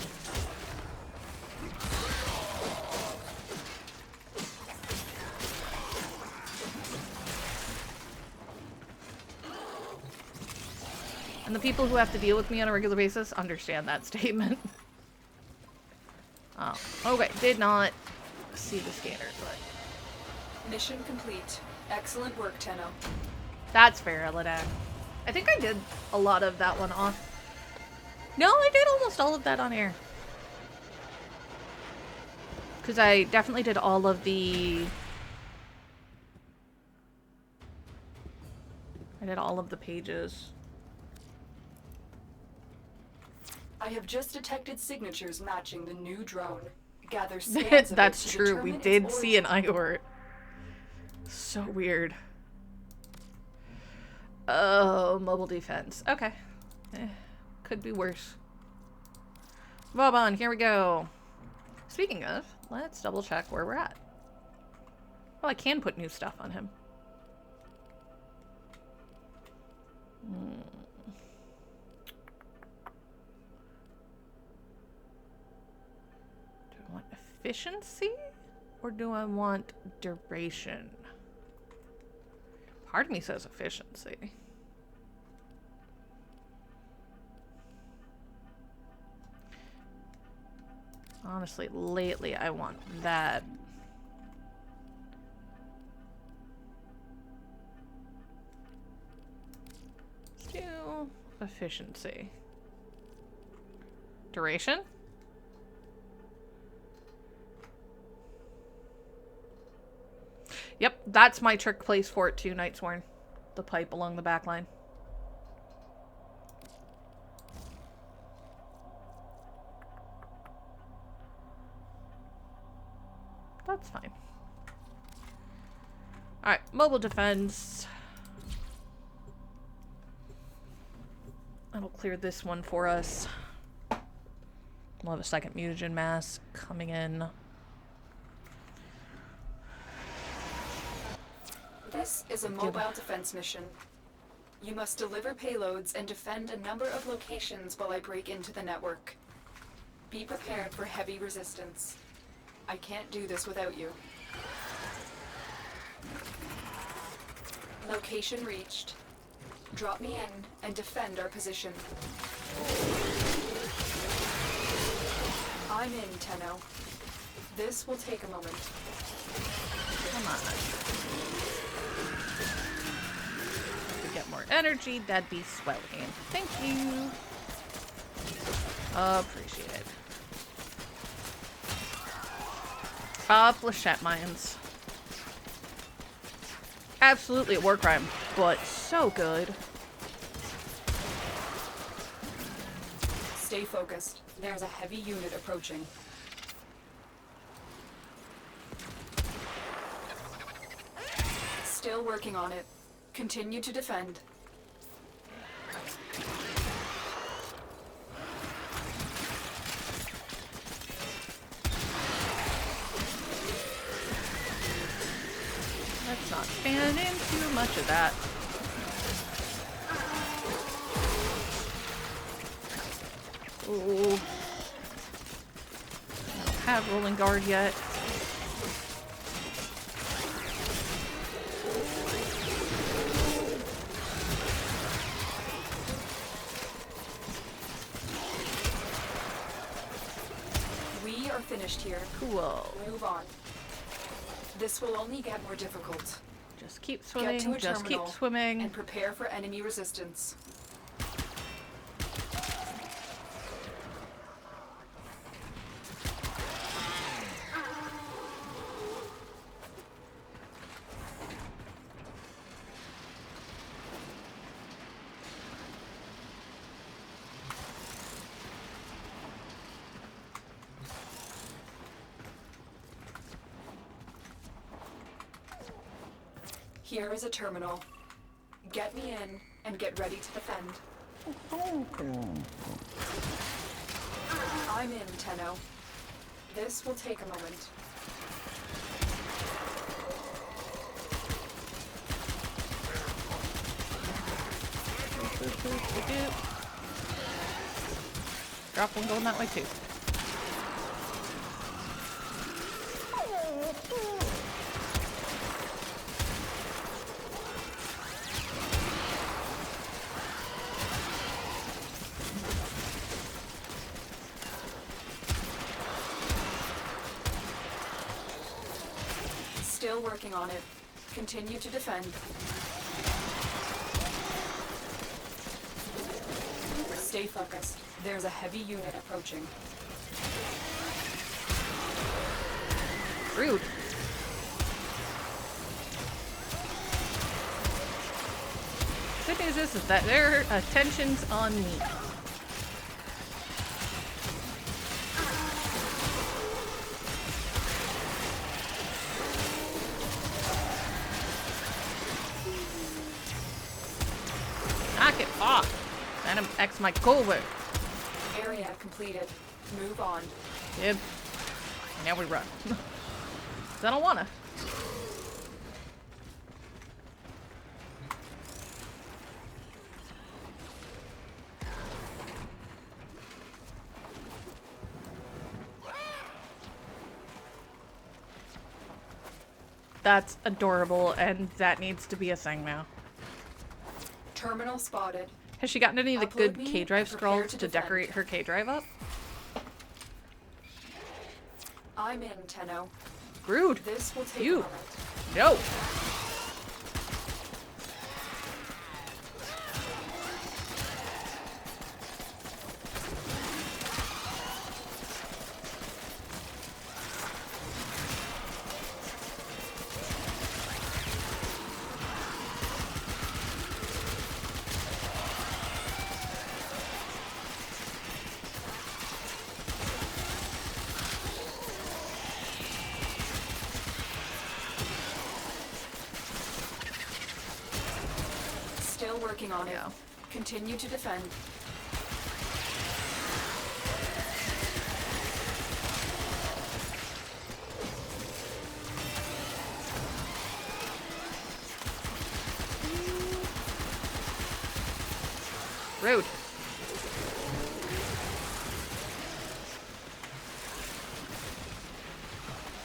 And the people who have to deal with me on a regular basis understand that statement. Oh, okay. Did not see the scanner, but... Mission complete. Excellent work, Tenno. That's fair, Elidak. I think I did a lot of that one off. No, I did almost all of that on air. Because I definitely did all of the... I did all of the pages. I have just detected signatures matching the new drone. Gather scans of That's it to true. We determine did its see an origin. IORT. So weird. Oh, mobile defense. Okay. Could be worse. Vauban, here we go. Speaking of, let's double check where we're at. Well, I can put new stuff on him. Do I want efficiency? Or do I want duration? Part of me says efficiency. Honestly, lately I want that. Skill, efficiency. Duration? Yep, that's my trick place for it too, Nightsworn. The pipe along the back line. That's fine. Alright, mobile defense. That'll clear this one for us. We'll have a second mutagen mass coming in. This is a mobile defense mission. You must deliver payloads and defend a number of locations while I break into the network. Be prepared for heavy resistance. I can't do this without you. Location reached. Drop me in and defend our position. I'm in, Tenno. This will take a moment. Come on. If we get more energy, that'd be swelling. Thank you. Appreciate it. Flechette mines. Absolutely a war crime, but so good. Stay focused. There's a heavy unit approaching. Still working on it. Continue to defend. Let's not fan in too much of that. Ooh. I don't have rolling guard yet. We are finished here. Cool. Move on. This will only get more difficult. Just keep Get swimming, to a just keep terminal swimming. and prepare for enemy resistance. Here is a terminal. Get me in and get ready to defend. I'm in, Tenno. This will take a moment. Drop one going that way too. Still working on it. Continue to defend. Stay focused. There's a heavy unit approaching. Rude. Good news is that their attention's on me. Knock it off. Let him X my cover. Area completed. Move on. Yep. Now we run. 'Cause I don't wanna. That's adorable, and that needs to be a thing now. Terminal spotted. Has she gotten any of the Upload good me K-Drive and prepare scrolls to to defend. decorate her K-Drive up? I'm in, Tenno. Rude. This will take a You. moment. No. Still working on it. Yeah. Continue to defend. Rude.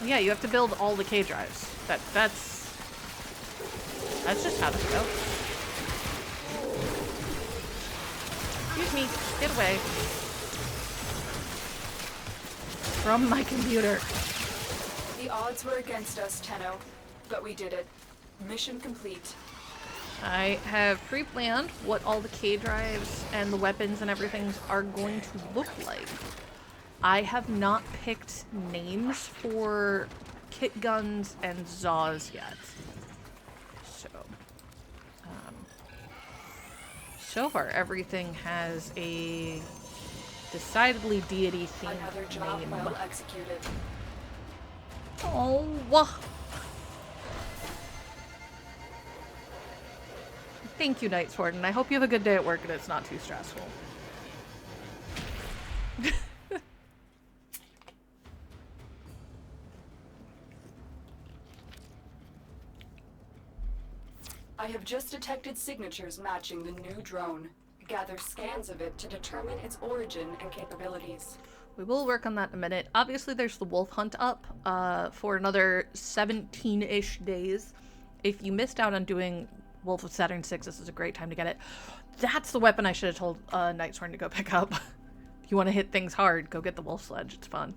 Yeah, you have to build all the K drives. That's just how to go. Excuse me. Get away. From my computer. The odds were against us, Tenno, but we did it. Mission complete. I have pre-planned what all the K drives and the weapons and everything are going to look like. I have not picked names for kit guns and Zaws yet. So far everything has a decidedly deity-themed Another job name. well executed. Oh. Thank you, Night Sword, and I hope you have a good day at work and it's not too stressful. I have just detected signatures matching the new drone. Gather scans of it to determine its origin and capabilities. We will work on that in a minute. Obviously, there's the wolf hunt up for another 17-ish days. If you missed out on doing Wolf of Saturn 6, this is a great time to get it. That's the weapon I should have told Nightsworn to go pick up. If you want to hit things hard, go get the wolf sledge. It's fun.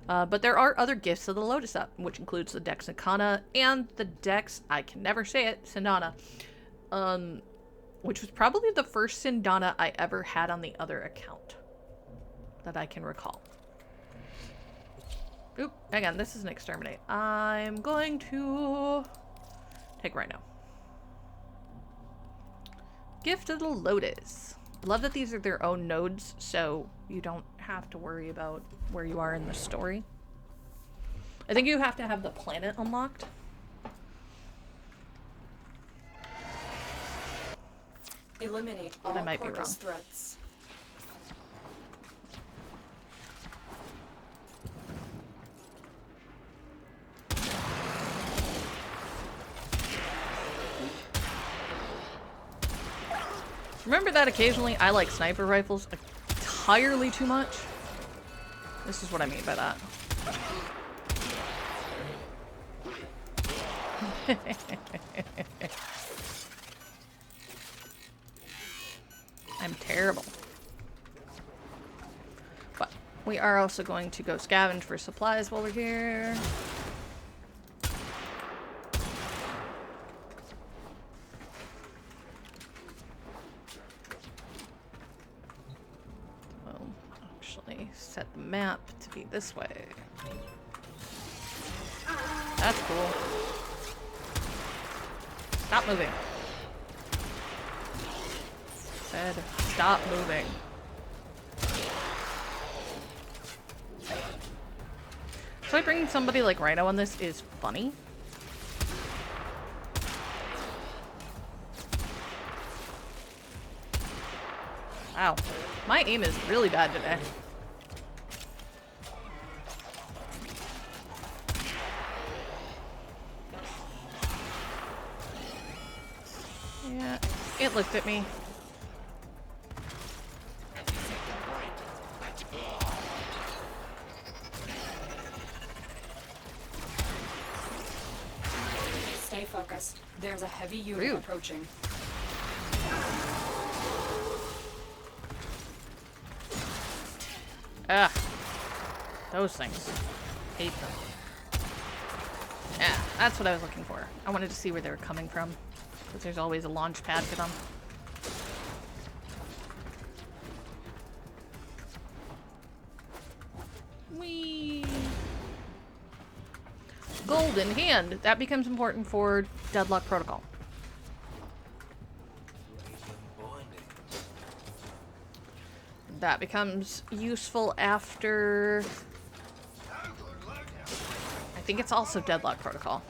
But there are other gifts of the Lotus up, which includes the Dex Nikana and the Dex, I can never say it, Sindana. Which was probably the first Sindana I ever had on the other account that I can recall. Oop, again, this is an exterminate. I'm going to take Rhino. Gift of the Lotus. Love that these are their own nodes, so you don't have to worry about where you are in the story. I think you have to have the planet unlocked. Eliminate But all I might be Corvus wrong. threats. Remember that occasionally I like sniper rifles entirely too much? This is what I mean by that. I'm terrible. But we are also going to go scavenge for supplies while we're here. Well, actually set the map to be this way. That's cool. Stop moving. Said, stop moving. So bringing somebody like Rhino on this is funny. Wow. My aim is really bad today. Yeah, it looked at me. Stay focused. There's a heavy unit Rude. approaching. Ah, those things. Hate them. Yeah, that's what I was looking for. I wanted to see where they were coming from. Because there's always a launch pad for them. Whee! Golden hand. That becomes important for Deadlock Protocol. That becomes useful after... I think it's also Deadlock Protocol.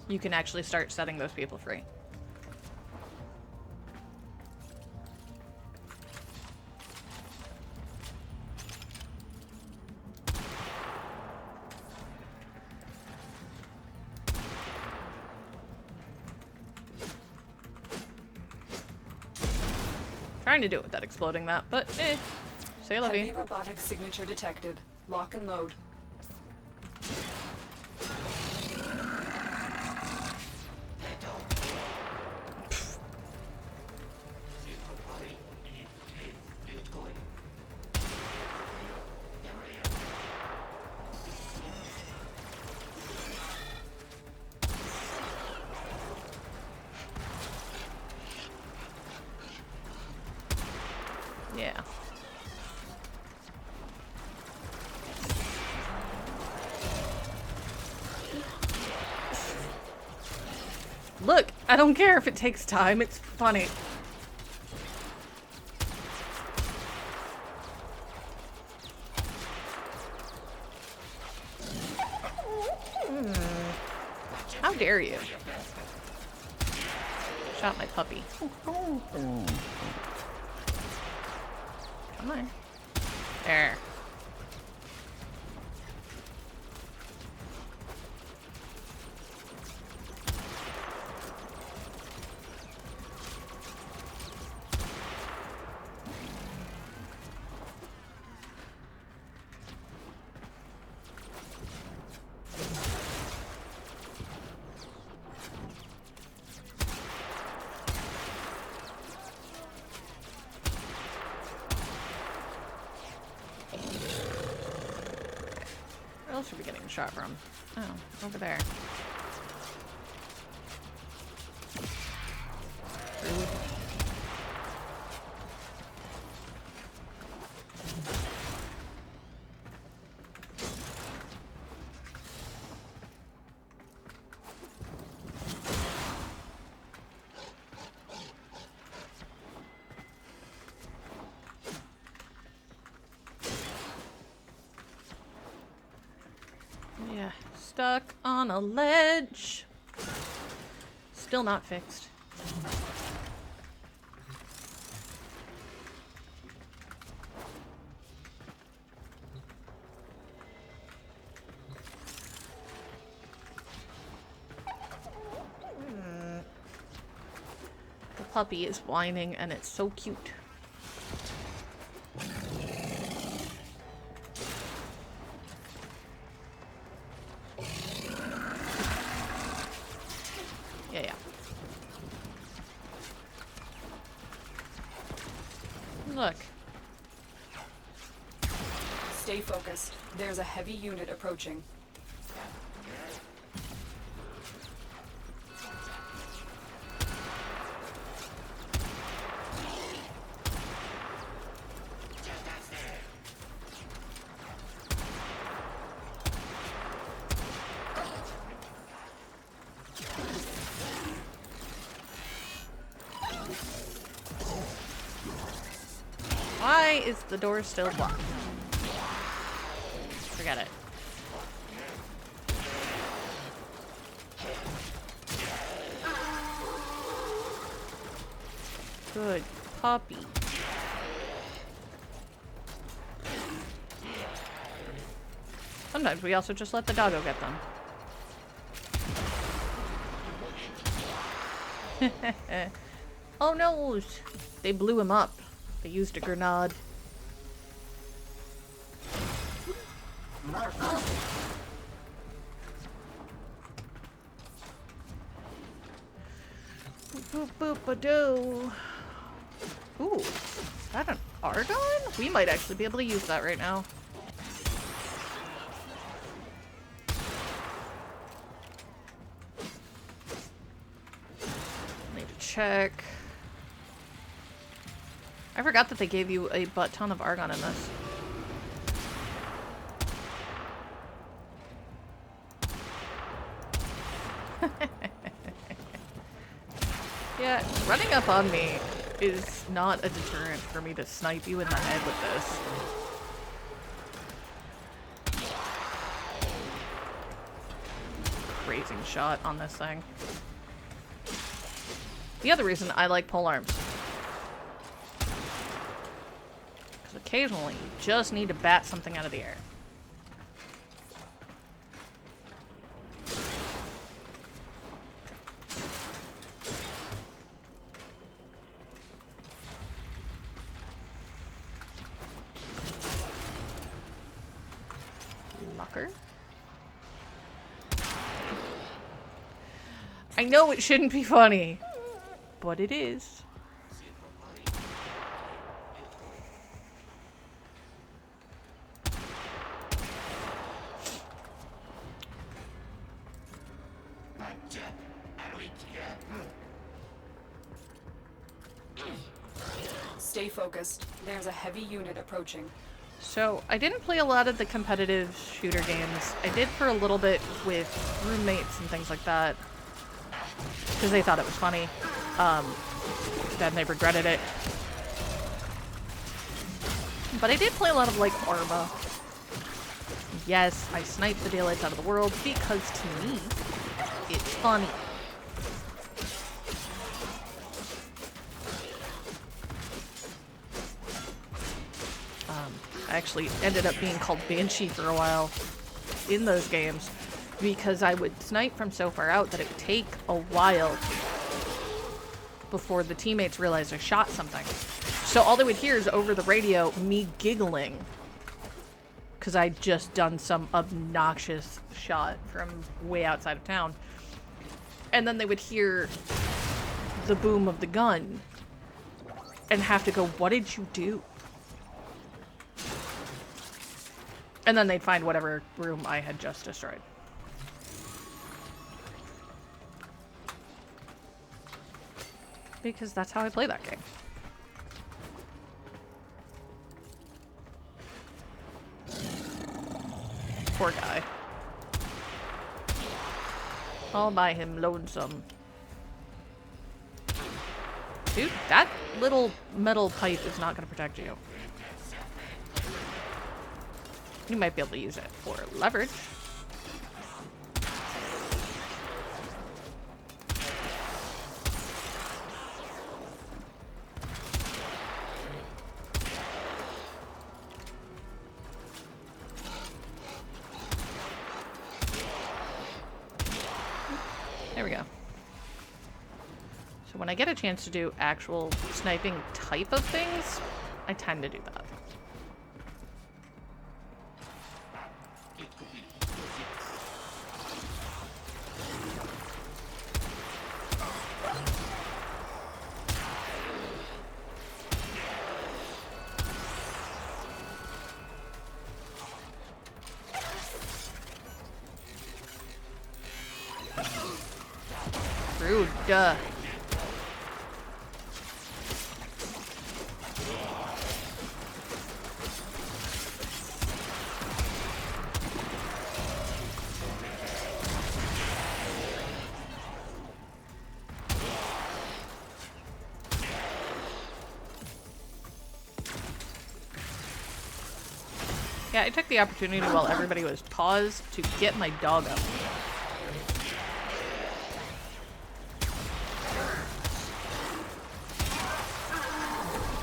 You can actually start setting those people free. Trying to do it without exploding that, but say la vie. Heavy robotic signature detected. Lock and load. Yeah. Look, I don't care if it takes time, it's funny. How dare you? Shot my puppy. Come on. There. Where else are we getting shot from? Oh, over there. Rude. Yeah, stuck on a ledge. Still not fixed. The puppy is whining and it's so cute. Yeah. Look. Stay focused. There's a heavy unit approaching. Why is the door still blocked? Forget it. Good puppy. Sometimes we also just let the doggo get them. Oh no! They blew him up. They used a grenade. Boop boop a doo. Ooh, is that an argon? We might actually be able to use that right now. check. I forgot that they gave you a butt ton of argon in this. Yeah, running up on me is not a deterrent for me to snipe you in the head with this. Crazing shot on this thing. The other reason I like polearms. Because occasionally you just need to bat something out of the air. I know it shouldn't be funny, but it is. Stay focused. There's a heavy unit approaching. So, I didn't play a lot of the competitive shooter games. I did for a little bit with roommates and things like that. Because they thought it was funny. Then they regretted it. But I did play a lot of, like, Arma. Yes, I sniped the daylights out of the world because, to me, it's funny. I actually ended up being called Banshee for a while in those games because I would snipe from so far out that it would take a while before the teammates realized I shot something. So all they would hear is over the radio me giggling because I'd just done some obnoxious shot from way outside of town. And then they would hear the boom of the gun and have to go, "What did you do?" And then they'd find whatever room I had just destroyed. Because that's how I play that game. Poor guy. All by him lonesome. Dude, that little metal pipe is not going to protect you. You might be able to use it for leverage. There we go. So when I get a chance to do actual sniping type of things, I tend to do that. Rude, duh. Yeah, I took the opportunity while everybody was paused to get my dog up.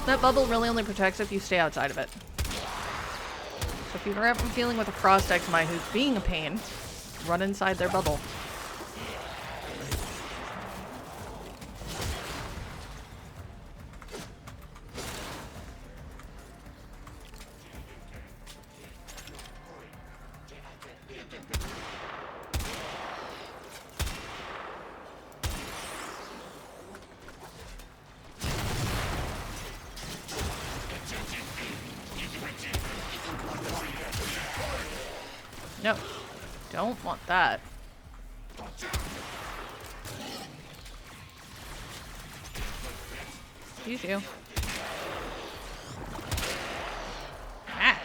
That bubble really only protects if you stay outside of it. So if you're ever dealing with a frost eczema who's being a pain, run inside their bubble. No, don't want that. Excuse you. Ah.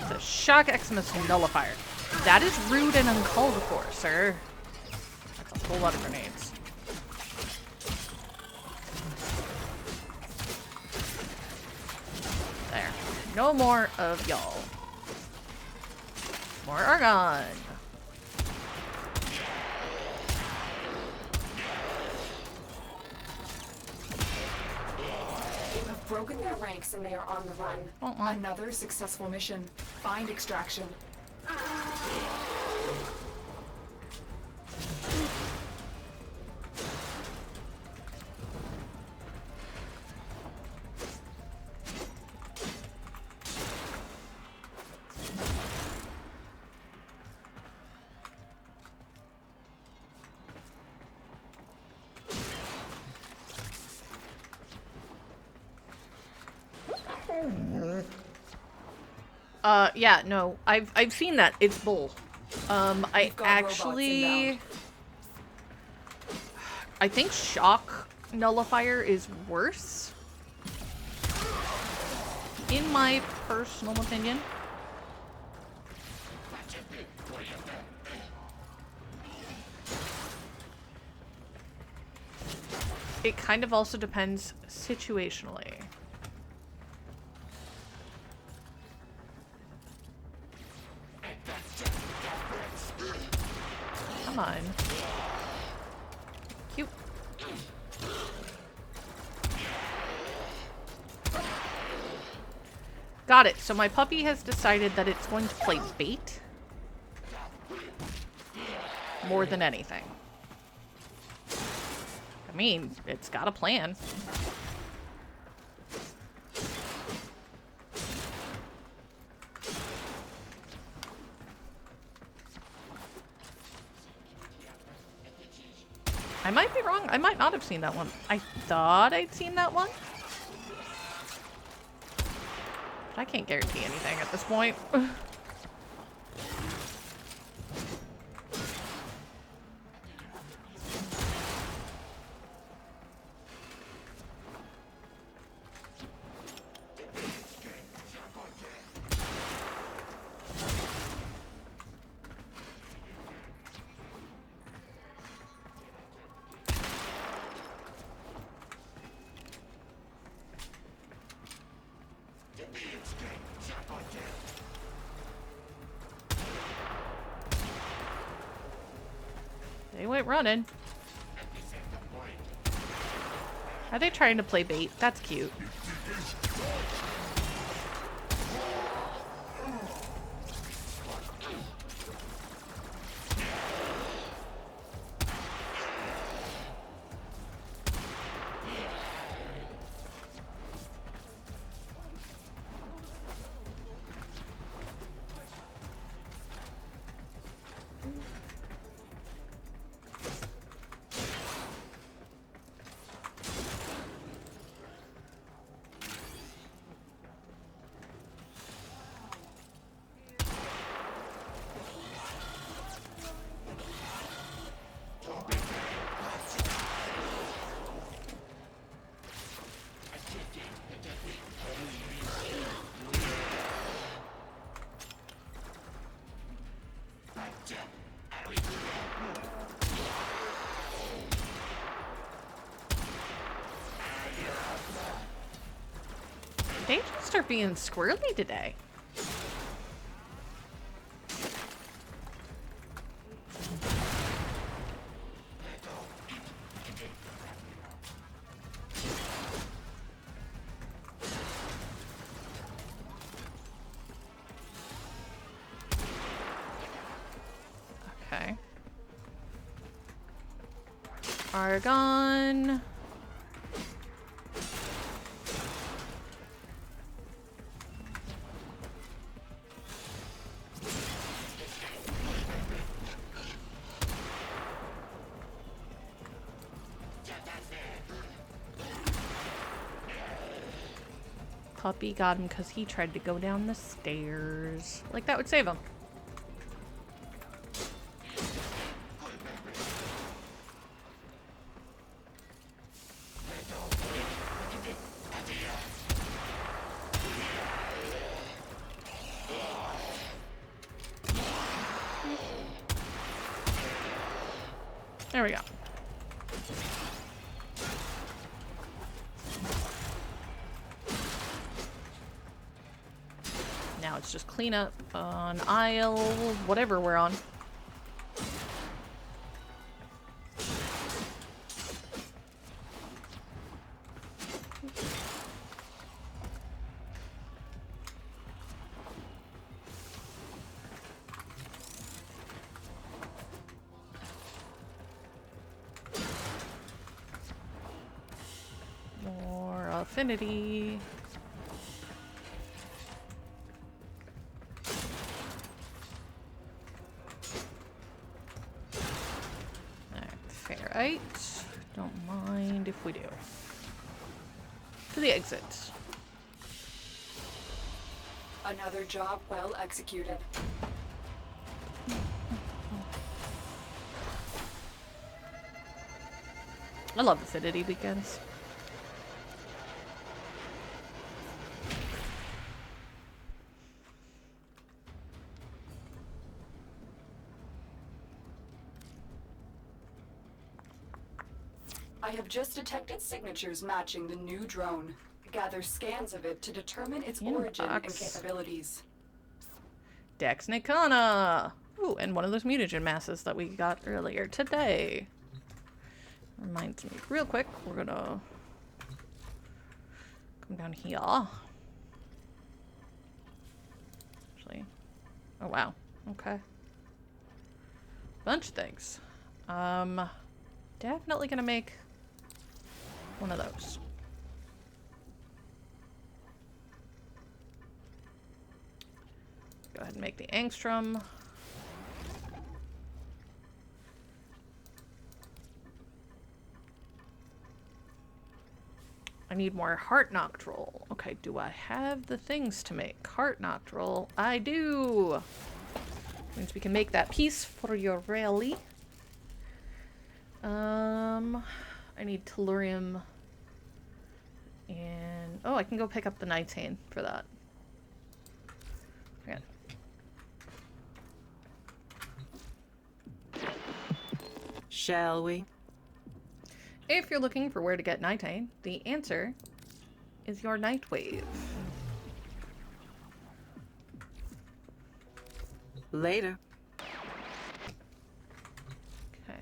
The Shock Xmas Nullifier. That is rude and uncalled for, sir. That's a whole lot of grenades. There. No more of y'all. More Argon. You have broken their ranks and they are on the run. Another successful mission. Find extraction. Yeah, no, I've seen that. It's bull. I actually, I think Shock Nullifier is worse, in my personal opinion. It kind of also depends situationally. Come on. Cute. Got it. So my puppy has decided that it's going to play bait more than anything. I mean, it's got a plan. I might be wrong. I might not have seen that one. I thought I'd seen that one. But I can't guarantee anything at this point. They went running. Are they trying to play bait? That's cute. They just start being squirrely today. Okay. Argon. puppy got him because he tried to go down the stairs. Like, that would save him. There we go. Now it's just clean up on aisle, whatever we're on. More affinity. Right. Don't mind if we do. To the exit. Another job well executed. I love affinity weekends. I have just detected signatures matching the new drone. Gather scans of it to determine its origin and capabilities. Dex Nikana! Ooh, and one of those mutagen masses that we got earlier today. Reminds me, real quick, we're gonna come down here. Actually, oh wow, okay. Bunch of things. Definitely gonna make one of those. Go ahead and make the angstrom. I need more heart noctral. Okay, do I have the things to make heart noctral? I do. Means we can make that piece for your rally. I need tellurium and oh, I can go pick up the nitane for that. Okay. Shall we? If you're looking for where to get nitane, the answer is your Nightwave. Later. Okay.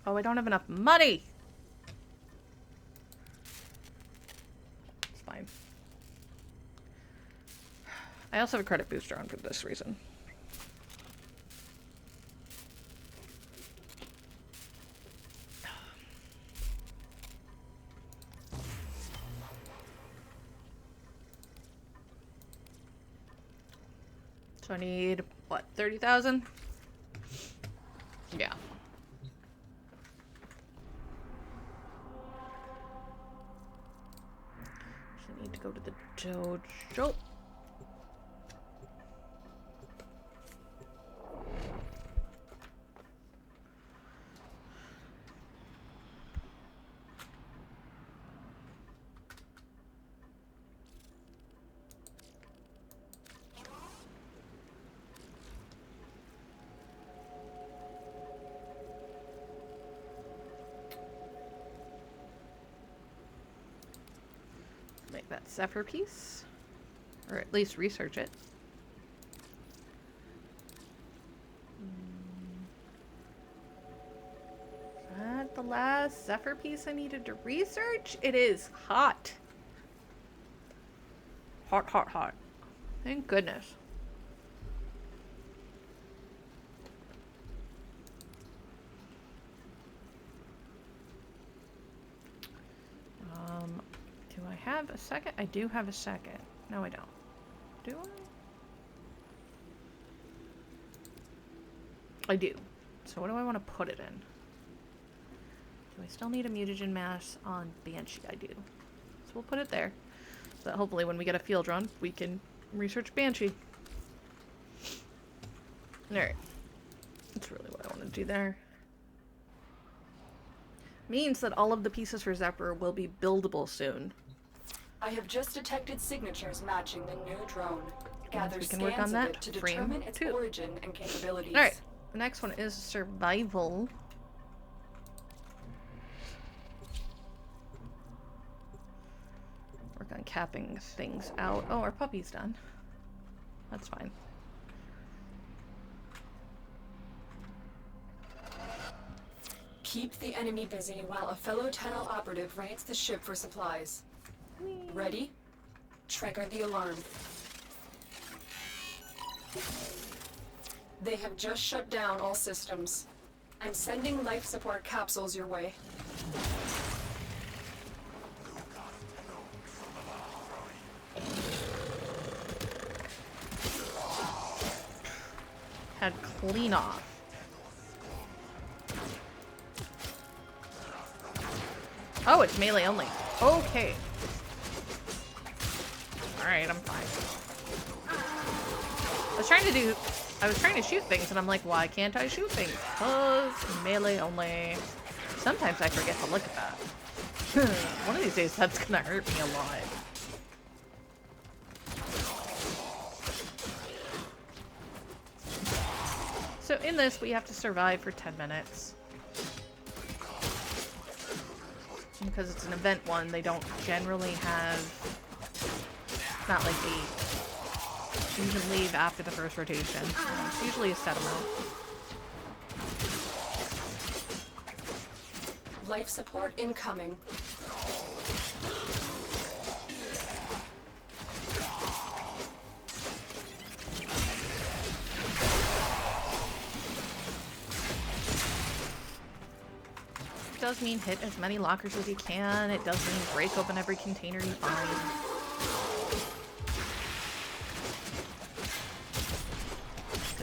Oh, I don't have enough money! It's fine. I also have a credit booster on for this reason. So I need, what, 30,000? Yeah. So I need to go to the dojo. Make that Zephyr piece, or at least research it. Is that the last Zephyr piece I needed to research? It is hot. Hot, hot, hot. Thank goodness. Do I have a second? I do have a second. No, I don't. Do I? I do. So what do I want to put it in? Do I still need a mutagen mass on Banshee? I do. So we'll put it there. So that hopefully when we get a field run, we can research Banshee. Alright. That's really what I want to do there. Means that all of the pieces for Zephyr will be buildable soon. I have just detected signatures matching the new drone. Gather we can work scans on of that it to frame determine its too. origin and capabilities. Alright. The next one is survival. Work on capping things out. Oh, our puppy's done. That's fine. Keep the enemy busy while a fellow Tunnel operative raids the ship for supplies. Ready? Trigger the alarm. They have just shut down all systems. I'm sending life support capsules your way. Had clean off. Oh, it's melee only. Okay. Alright, I'm fine. I was trying to shoot things, and I'm like, why can't I shoot things? Because melee only. Sometimes I forget to look at that. One of these days, that's gonna hurt me a lot. So in this, we have to survive for 10 minutes. Because it's an event one, they don't generally have... It's not like they... You can leave after the first rotation. It's usually a set amount. Life support incoming. It does mean hit as many lockers as you can. It does mean break open every container you find.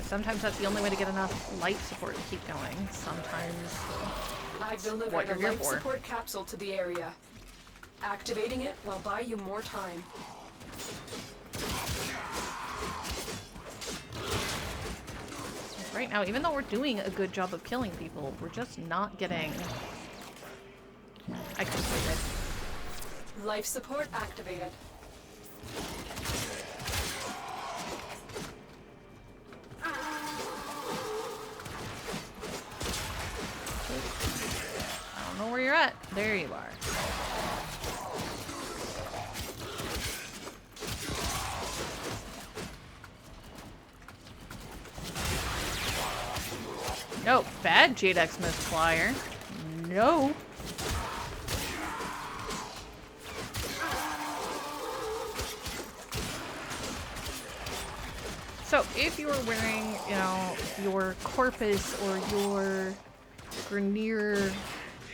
Sometimes that's the only way to get enough life support to keep going. Sometimes I've delivered what a you're here life for. support capsule to the area. Activating it will buy you more time. Right now, even though we're doing a good job of killing people, we're just not getting... I completed. Life support activated. I don't know where you're at. There you are. No, bad Jadex misflyer. No. So if you were wearing, you know, your Corpus or your Grenier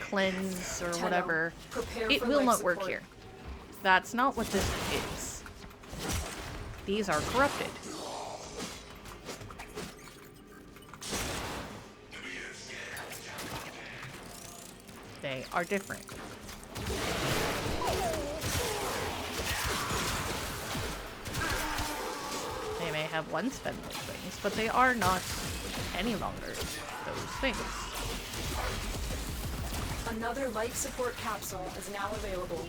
Cleanse or whatever, Prepare it for will life not work support. here. That's not what this is. These are corrupted. They are different. They may have once been those things, but they are not any longer those things. Another life support capsule is now available.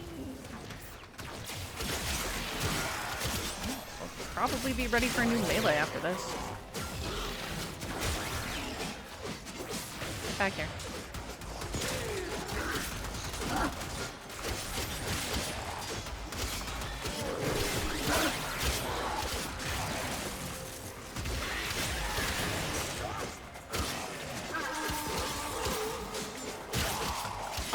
We'll probably be ready for a new melee after this. Back here.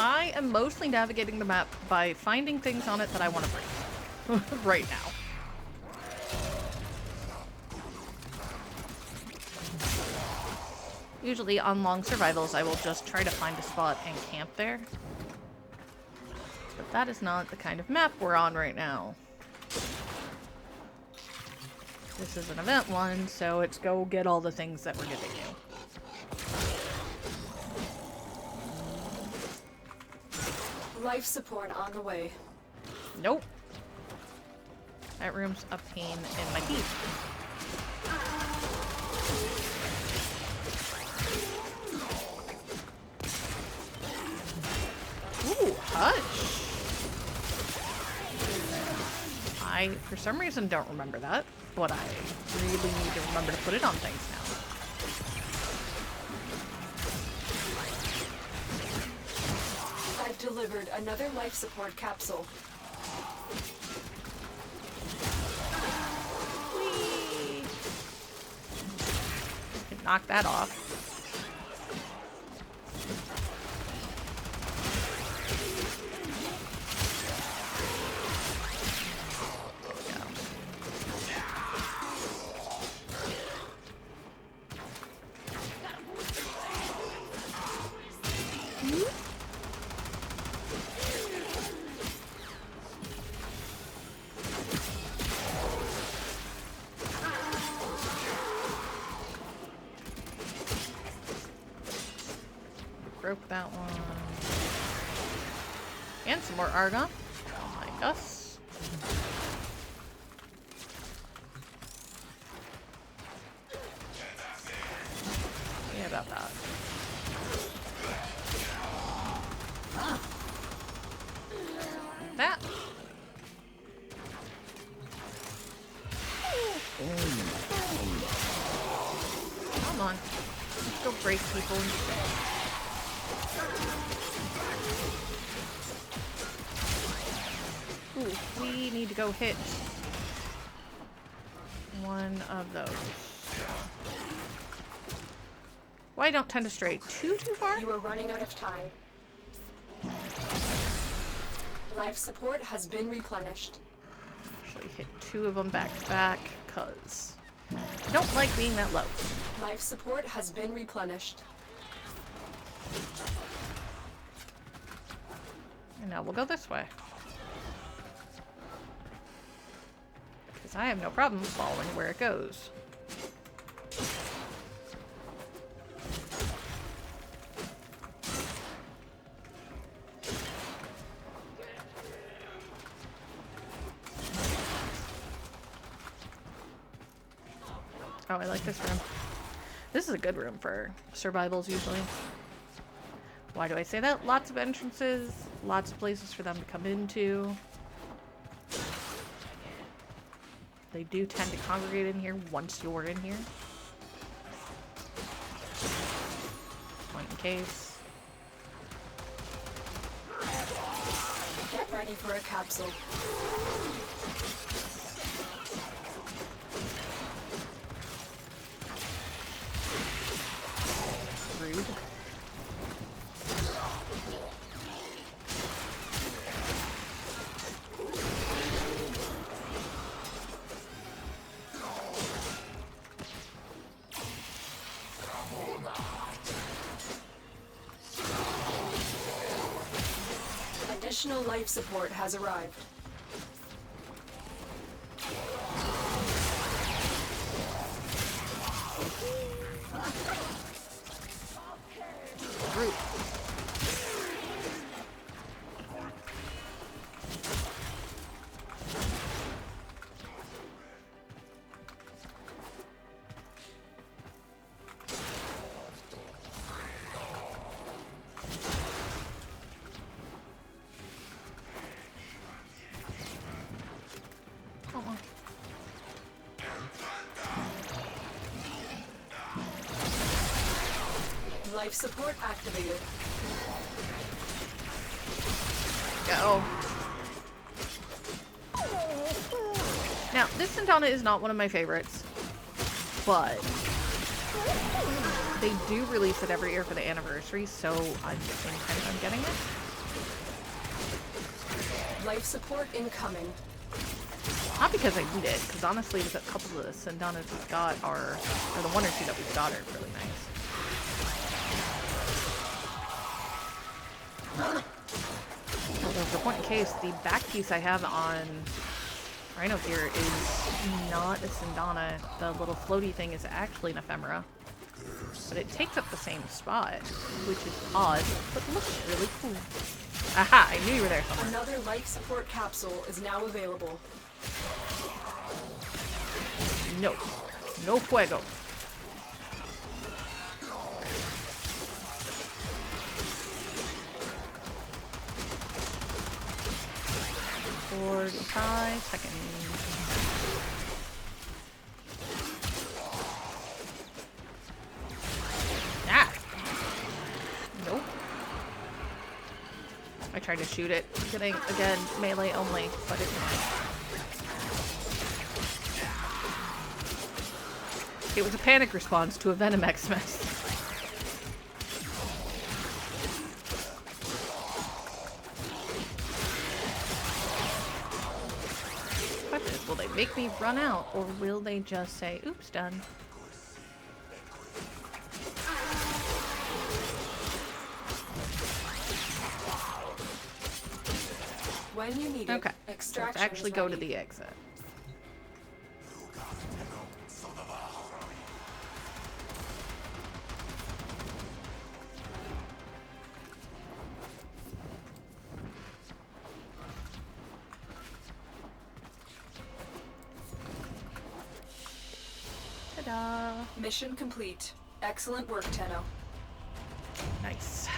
I am mostly navigating the map by finding things on it that I want to break. Right now. Usually on long survivals, I will just try to find a spot and camp there. But that is not the kind of map we're on right now. This is an event one, so it's go get all the things that we're giving you. Life support on the way. Nope. That room's a pain in my teeth. Ooh, hush. I, for some reason, don't remember that, but I really need to remember to put it on things now. I've delivered another life support capsule. Whee! Can knock that off. Broke that one. And some more argon. Like us. Yeah, about that. That. Come on. Let's go break people instead. Ooh, we need to go hit one of those. Why don't tend to stray too far? You are running out of time. Life support has been replenished. Actually hit two of them back to back, cause I don't like being that low. Life support has been replenished. And now we'll go this way. Because I have no problem following where it goes. Oh, I like this room. This is a good room for survivals usually. Why do I say that? Lots of entrances, lots of places for them to come into. They do tend to congregate in here once you're in here. Point in case. Get ready for a capsule. Rude. Additional life support has arrived. Rude. Come on. Life support activated. Go. Now, this Santana is not one of my favorites, but they do release it every year for the anniversary, so I'm guessing I'm getting it. Life support incoming. Not because I need it, because honestly, a couple of the Santanas we've got are, or the one or two that we've got are really nice. Although, for point in case, the back piece I have on Rhino here is not a Sandana. The little floaty thing is actually an ephemera. But it takes up the same spot, which is odd, but looks really cool. Aha! I knew you were there somewhere. Another life support capsule is now available. No. No fuego. Five seconds. Ah! Nope. I tried to shoot it. Getting, again, melee only, but it's fine. It was a panic response to a Venom Xmas. Question is, will they make me run out, or will they just say, oops, done? When you need Okay, it, let's extraction actually is go to ready. the exit. Ta-da! Mission complete. Excellent work, Tenno. Nice.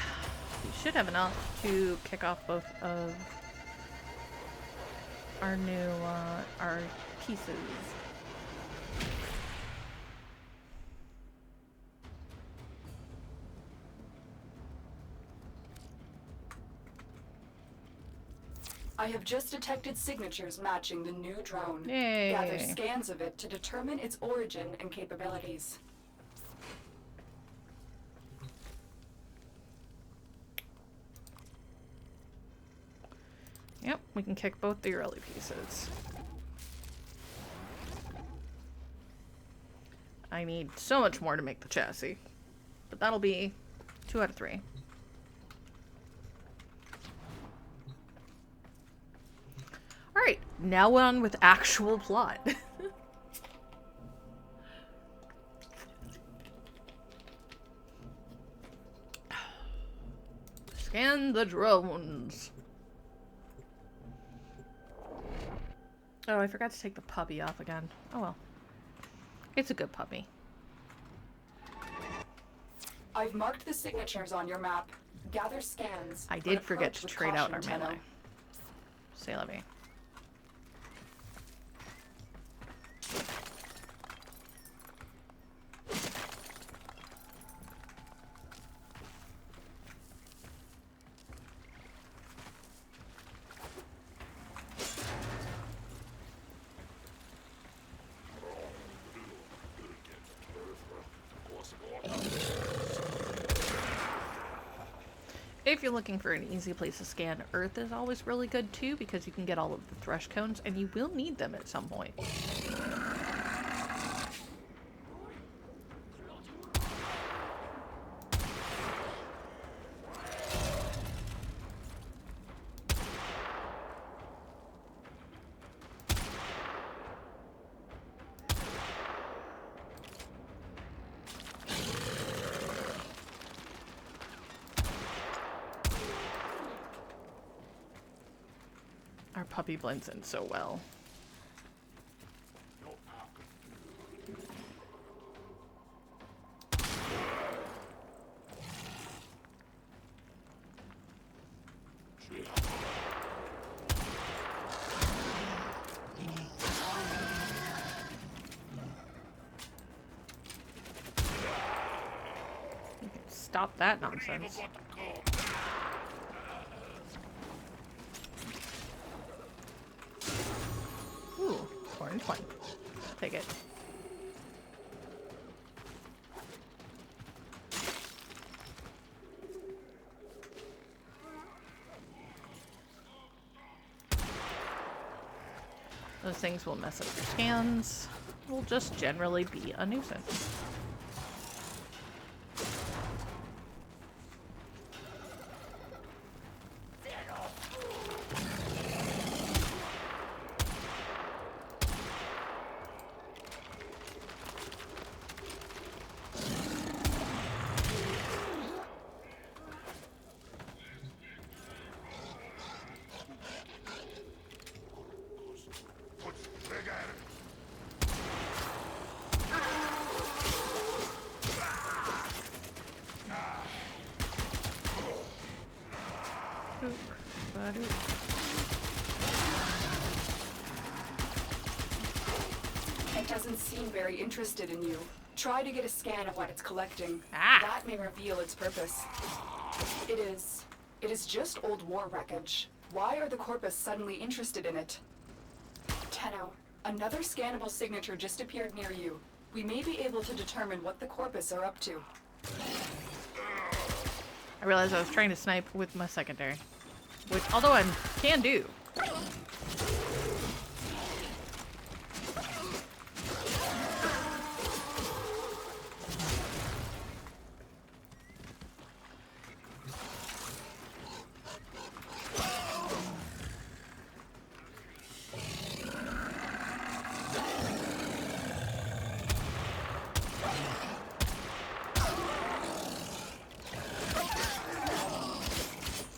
We should have enough to kick off both of our new, our pieces. I have just detected signatures matching the new drone. Yay. Gather scans of it to determine its origin and capabilities. Yep, we can kick both the early pieces. I need so much more to make the chassis. But that'll be 2 out of 3. Alright, now on with actual plot. Scan the drones. Oh, I forgot to take the puppy off again. Oh well. It's a good puppy. I've marked the signatures on your map. Gather scans. I but did forget approach to with trade out our caution, Tenno. melee. Say la vie. If you're looking for an easy place to scan, Earth is always really good too, because you can get all of the thresh cones, and you will need them at some point. Our puppy blends in so well. You can stop that nonsense. Ooh, orange one. Take it. Those things will mess up your scans. Will just generally be a nuisance. doesn't seem very interested in you. Try to get a scan of what it's collecting. Ah. That may reveal its purpose. It is just old war wreckage. Why are the Corpus suddenly interested in it? Tenno, another scannable signature just appeared near you. We may be able to determine what the Corpus are up to. I realized I was trying to snipe with my secondary, which, although I can do.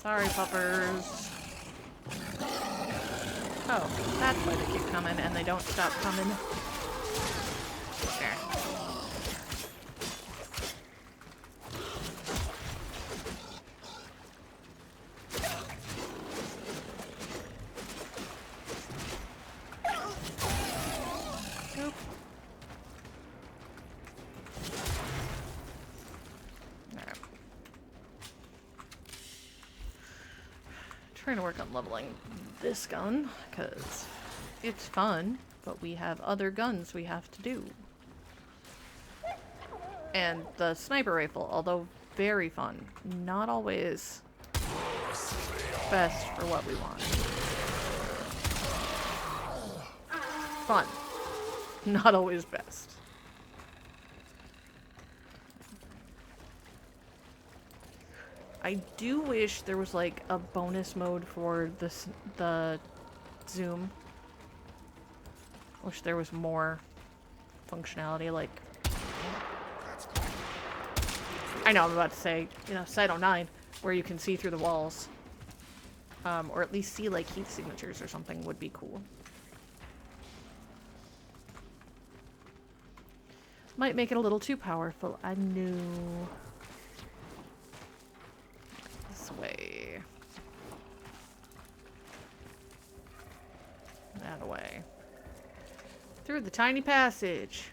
Sorry, puppers. Oh, that's why they keep coming and they don't stop coming. There. Nope. Alright. Trying to work on leveling this gun, because it's fun, but we have other guns we have to do. And the sniper rifle, although very fun, not always best for what we want. Fun, not always best. I do wish there was like a bonus mode for the zoom. Wish there was more functionality, like I know I'm about to say, you know, Site 09, where you can see through the walls. Or at least see like heat signatures or something would be cool. Might make it a little too powerful, I know. This way. That away. Through the tiny passage.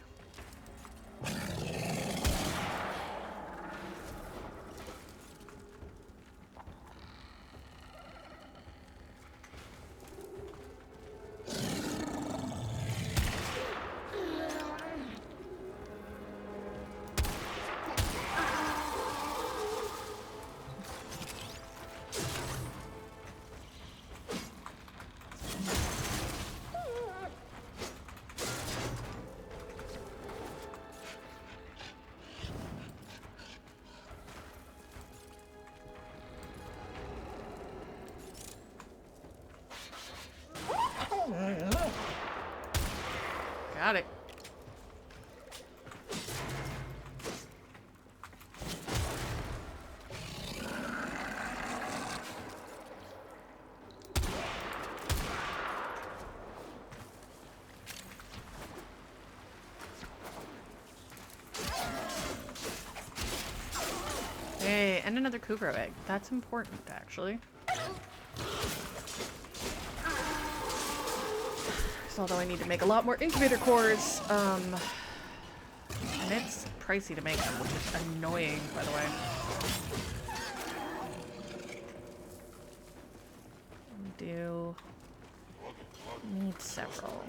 Got it. Hey, and another Kugro egg. That's important, actually. Although I need to make a lot more incubator cores, and it's pricey to make them, which is annoying, by the way. Do need several.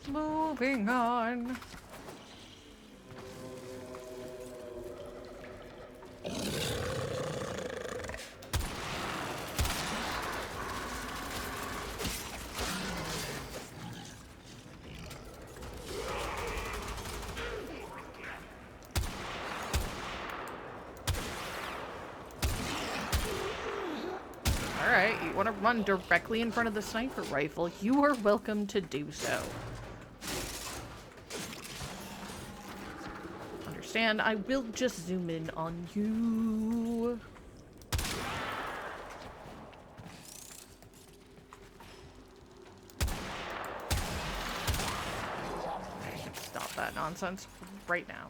Moving on. Alright, you want to run directly in front of the sniper rifle? You are welcome to do so. Understand, I will just zoom in on you. that nonsense right now.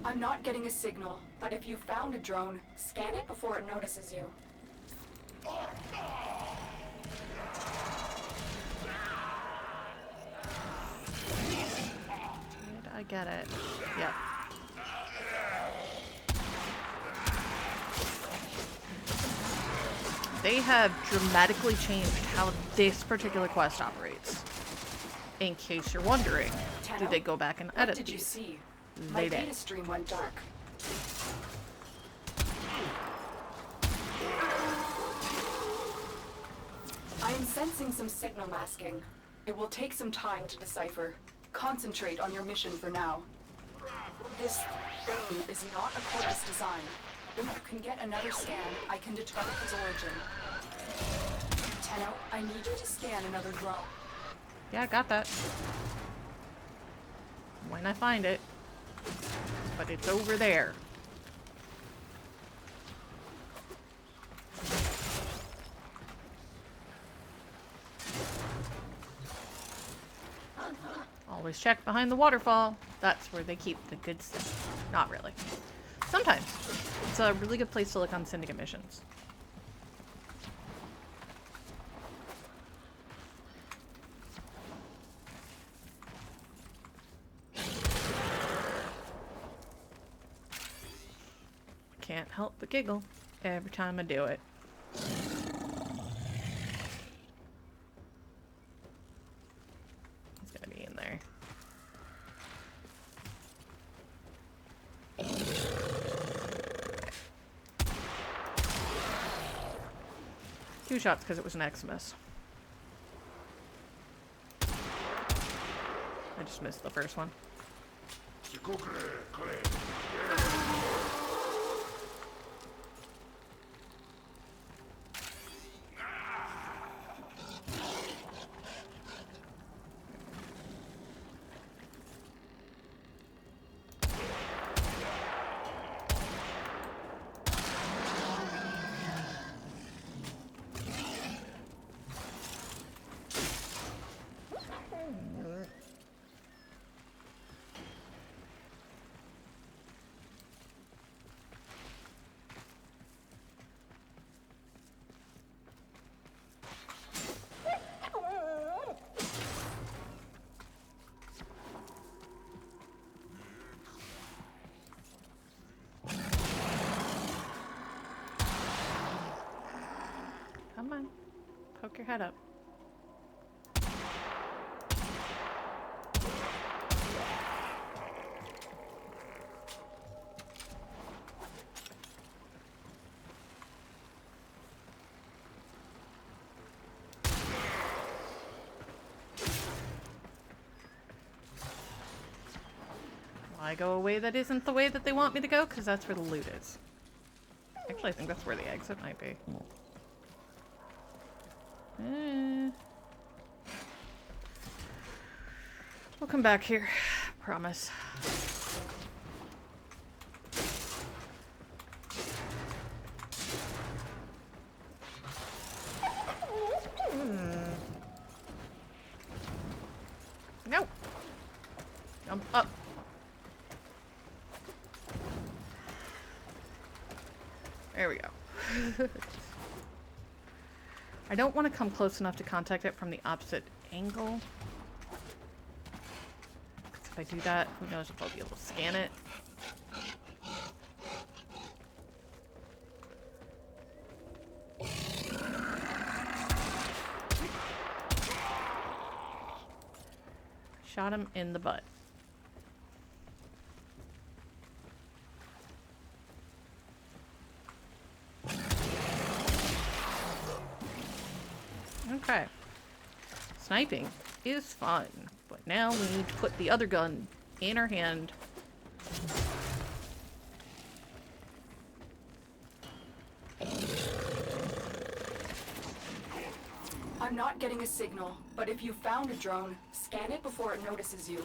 I'm not getting a signal, but if you found a drone, scan it before it notices you. Did I get it? Yep. They have dramatically changed how this particular quest operates. In case you're wondering, did they go back and edit What did you these? see? They My did. data stream went dark. I am sensing some signal masking. It will take some time to decipher. Concentrate on your mission for now. This thing is not a Corvus design. If you can get another scan, I can determine its origin. Tenno, I need you to scan another drone. Yeah, I got that. When I find it. But it's over there. Always check behind the waterfall. That's where they keep the good stuff. Not really. Sometimes. It's a really good place to look on Syndicate missions. Can't help but giggle every time I do it. It's gonna be in there. Two shots because it was an Xmas. I just missed the first one. Come on. Poke your head up. I go a way that isn't the way that they want me to go, because that's where the loot is. Actually, I think that's where the exit might be. We'll come back here. Promise. No. Jump up. There we go. I don't want to come close enough to contact it from the opposite angle. If I do that, who knows if I'll be able to scan it. Shot him in the butt. Okay. Sniping is fun, but now we need to put the other gun in our hand. I'm not getting a signal, but if you found a drone, scan it before it notices you.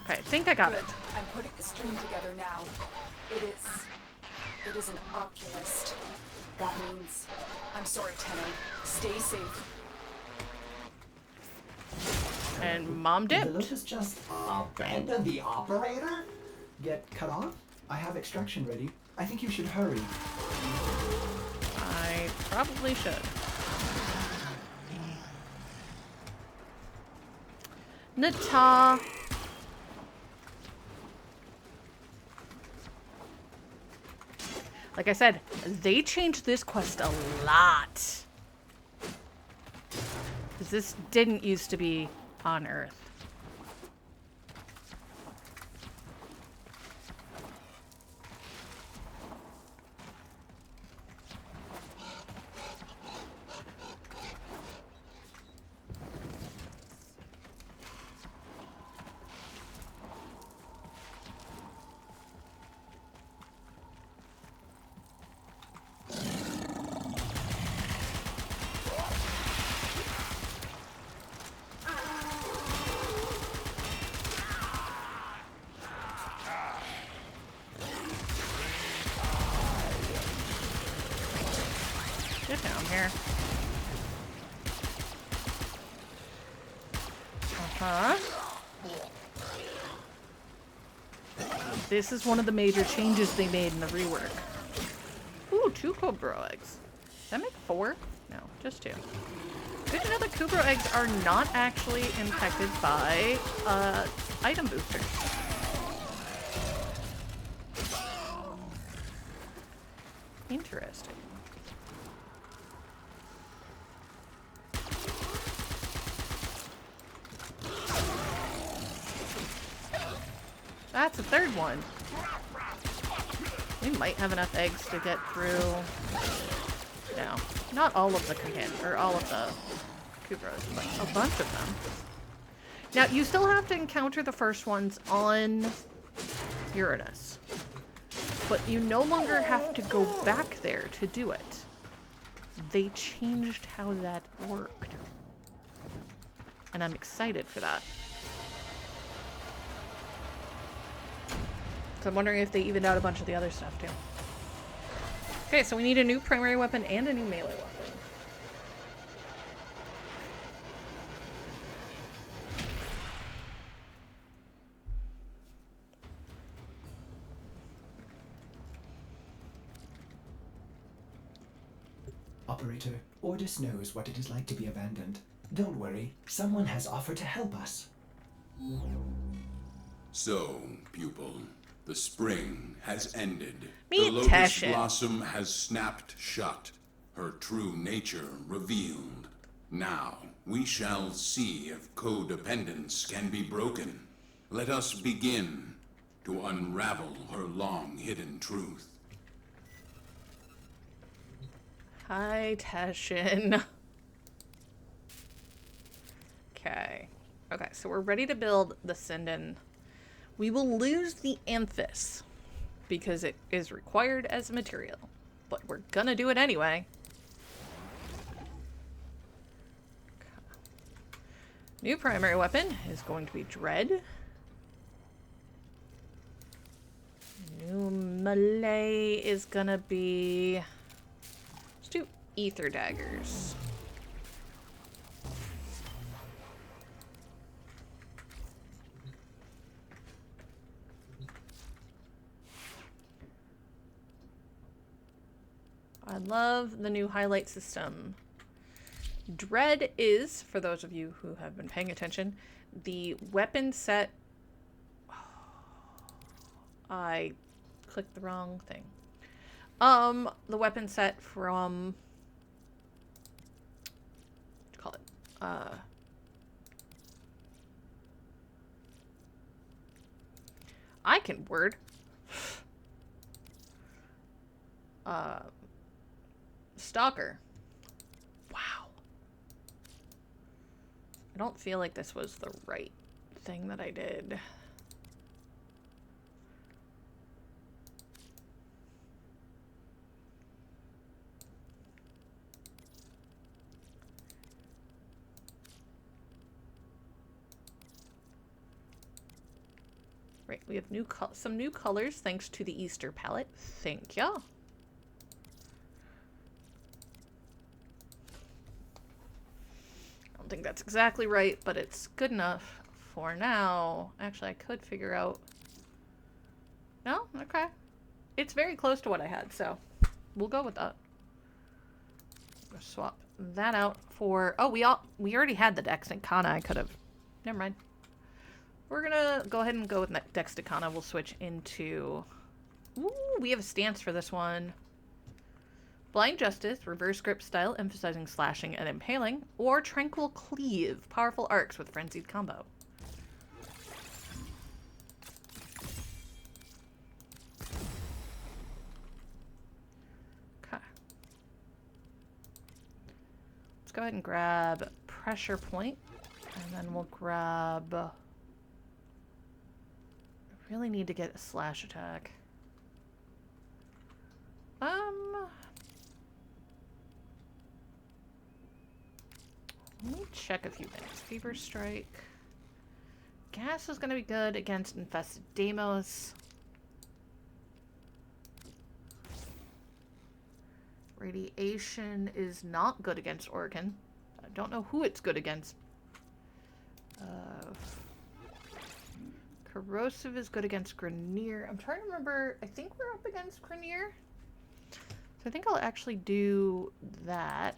Okay, I think I got Good. it. I'm putting the stream together now. It is an oculist. That means, I'm sorry, Tenno. Stay safe. And Mom Did the dipped. Lotus just abandon the operator? Get cut off? I have extraction ready. I think you should hurry. I probably should. Nata. Like I said, they changed this quest a lot. Because this didn't used to be on Earth. Get down here. Uh-huh. This is one of the major changes they made in the rework. Ooh, 2 Cobra eggs. Does that make 4? No, just 2. Good to know that Cobra eggs are not actually impacted by item boosters. Interesting. That's the 3rd one. We might have enough eggs to get through. No, not all of the or all of the Kubros, but a bunch of them. Now, you still have to encounter the first ones on Uranus, but you no longer have to go back there to do it. They changed how that worked, and I'm excited for that. So I'm wondering if they evened out a bunch of the other stuff too. Okay, so we need a new primary weapon and a new melee weapon. Operator, Ordis knows what it is like to be abandoned. Don't worry, someone has offered to help us. So, pupil, the spring has ended. Meet The lotus Tashin. blossom has snapped shut, her true nature revealed. Now, we shall see if codependence can be broken. Let us begin to unravel her long-hidden truth. Hi, Tashin. Okay. Okay, so we're ready to build the Sinden. We will lose the Amphis because it is required as a material, but we're gonna do it anyway. Okay. New primary weapon is going to be Dread. New melee is gonna be... Let's do Ether Daggers. I love the new highlight system. Dread is, for those of you who have been paying attention, the weapon set... I clicked the wrong thing. The weapon set from... What do you call it? I can word. Stalker. Wow. I don't feel like this was the right thing that I did. Right, we have some new colors thanks to the Easter palette. Thank ya. I don't think that's exactly right, but it's good enough for now. Actually, I could figure out... No? Okay. It's very close to what I had, so we'll go with that. Swap that out for... Oh, we already had the Dexicana. I could have... Never mind. We're gonna go ahead and go with Dexicana. We'll switch into... Ooh, we have a stance for this one. Blind Justice, reverse grip style, emphasizing slashing and impaling, or Tranquil Cleave, powerful arcs with frenzied combo. Okay. Let's go ahead and grab Pressure Point, and then we'll grab... I really need to get a slash attack. Let me check a few things. Fever Strike. Gas is going to be good against Infested Deimos. Radiation is not good against Organ. I don't know who it's good against. Corrosive is good against Grenier. I'm trying to remember. I think we're up against Grenier. So I think I'll actually do that.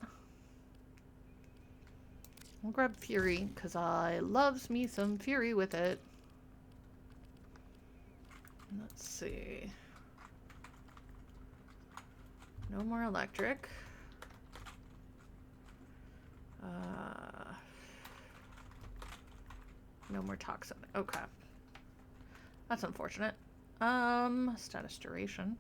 We'll grab Fury, because I loves me some Fury with it. Let's see. No more electric. No more toxin. Okay. That's unfortunate. Status duration.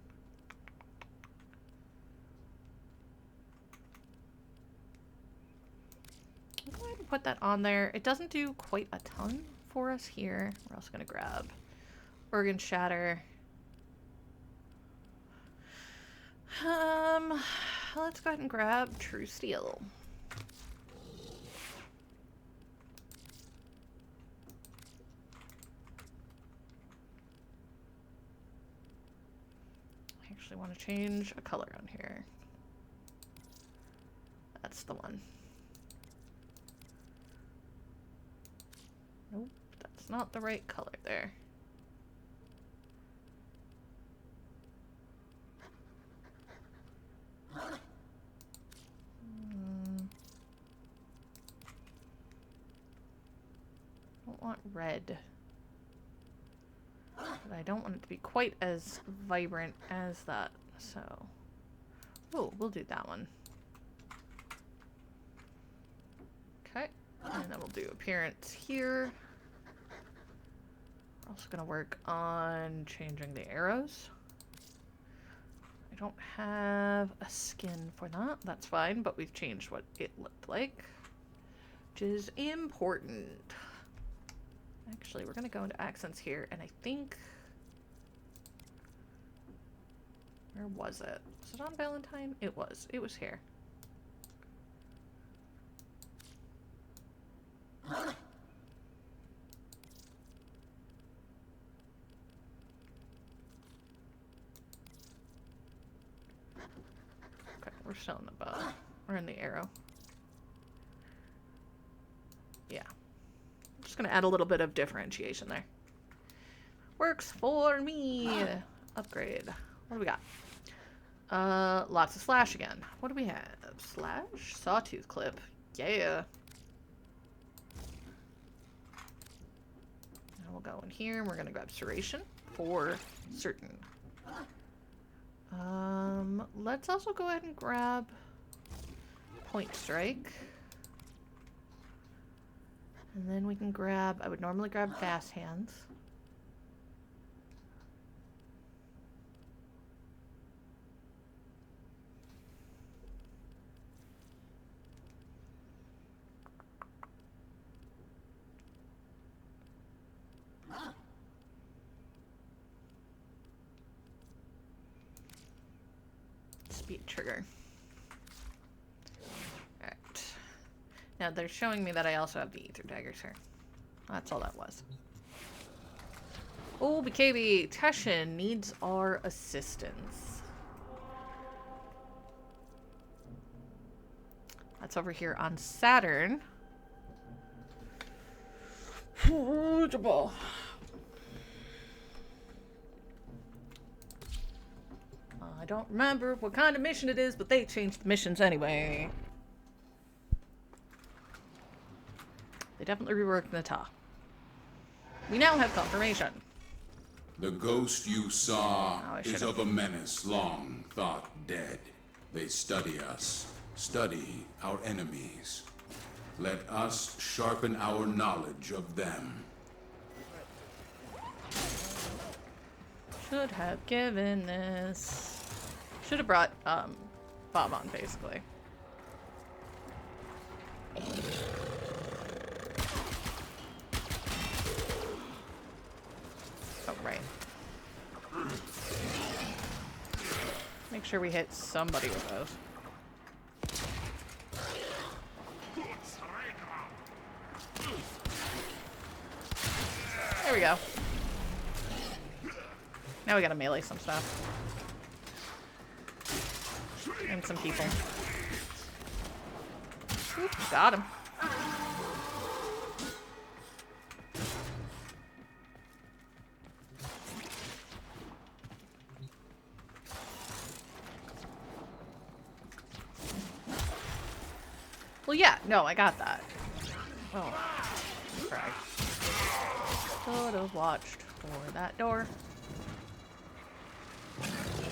I'll go ahead and put that on there. It doesn't do quite a ton for us here. We're also gonna grab Organ Shatter. Let's go ahead and grab True Steel. I actually want to change a color on here. That's the one. Nope, that's not the right color there. Don't want red. But I don't want it to be quite as vibrant as that, so... Oh, we'll do that one. Okay, and then we'll do appearance here. We're also going to work on changing the arrows. I don't have a skin for that. That's fine, but we've changed what it looked like, which is important. Actually, we're going to go into accents here, and I think... Where was it? Was it on Valentine? It was. It was here. Okay, we're still in the bow. We're in the arrow. Yeah. Just gonna add a little bit of differentiation there. Works for me. Upgrade. What do we got? Lots of slash again. What do we have? Slash? Sawtooth clip. Yeah. And we'll go in here and we're gonna grab Serration for certain. Let's also go ahead and grab Point Strike. And then we can grab, I would normally grab Fast Hands. Speed trigger. Alright. Now they're showing me that I also have the Ether Daggers here. That's all that was. Oh, BKB, Teshin needs our assistance. That's over here on Saturn. I don't remember what kind of mission it is, but they changed the missions anyway. They definitely reworked Nata. We now have confirmation. The ghost you saw Oh, I is should've- of a menace long thought dead. They study us, study our enemies. Let us sharpen our knowledge of them. Should have given this. Should have brought Bob on, basically. Oh, right. Make sure we hit somebody with those. There we go. Now we gotta melee some stuff. And some people. Oop, got him. Well, yeah, no, I got that. Oh, crap. Should have watched for that door.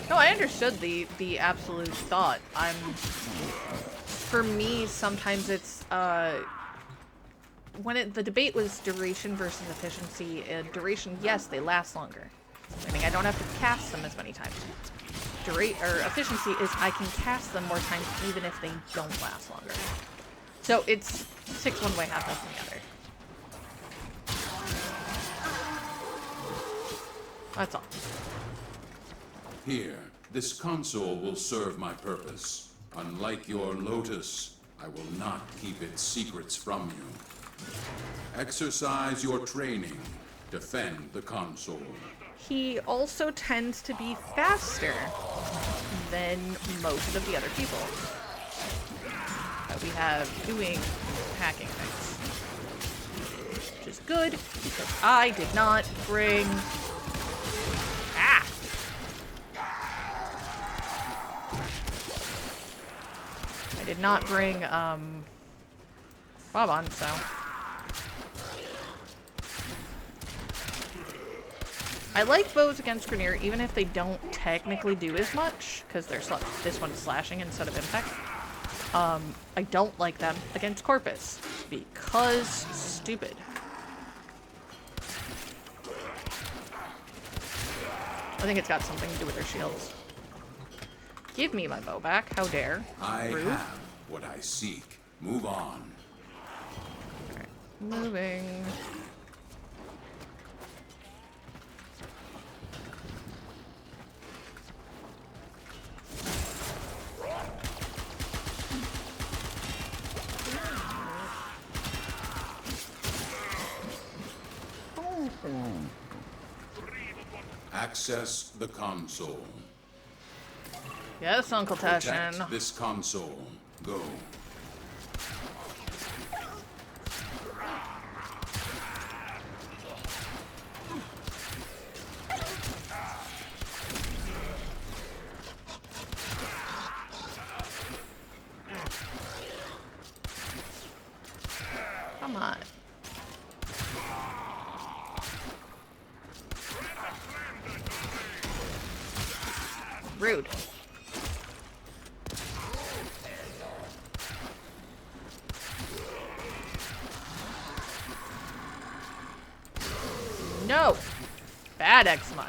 No, I understood the absolute thought. For me, sometimes it's, the debate was duration versus efficiency. Duration, yes, they last longer. Meaning I don't have to cast them as many times. Efficiency is I can cast them more times even if they don't last longer. So it's 6 one way, half dozen the other. That's all. Here, this console will serve my purpose. Unlike your Lotus, I will not keep its secrets from you. Exercise your training. Defend the console. He also tends to be faster than most of the other people that we have doing hacking things. Which is good, because I did not bring... Ah! I did not bring, Bob on, so... I like bows against Grenier, even if they don't technically do as much, because this one's slashing instead of impact. I don't like them against Corpus, because stupid. I think it's got something to do with their shields. Give me my bow back, how dare. I Rude. have what I seek. Move on. Alright, moving. Access the console. Yes, Uncle Tashin. Protect this console. Go. Come on. Rude. No! Bad Eczema.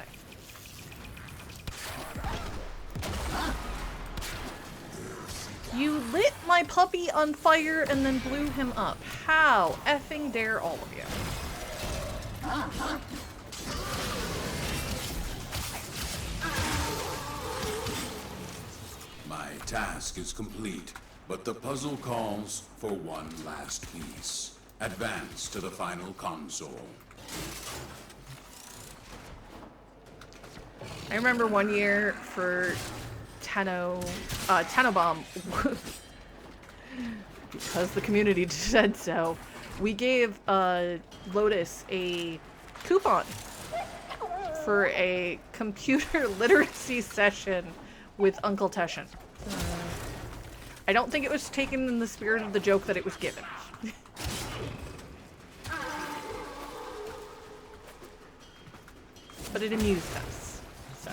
You lit my puppy on fire and then blew him up. How effing dare all of you? My task is complete, but the puzzle calls for one last piece. Advance to the final console. I remember one year for Tennobomb, because the community said so, we gave Lotus a coupon for a computer literacy session with Uncle Teshin. I don't think it was taken in the spirit of the joke that it was given. But it amused us, so.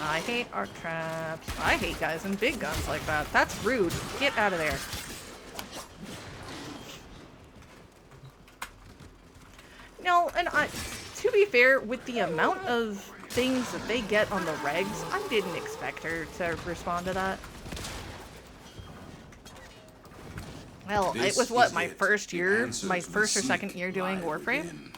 I hate arc traps. I hate guys in big guns like that. That's rude. Get out of there. No, and to be fair, with the amount of things that they get on the regs, I didn't expect her to respond to that. Well, it was what, my first year, my first or second year doing Warframe?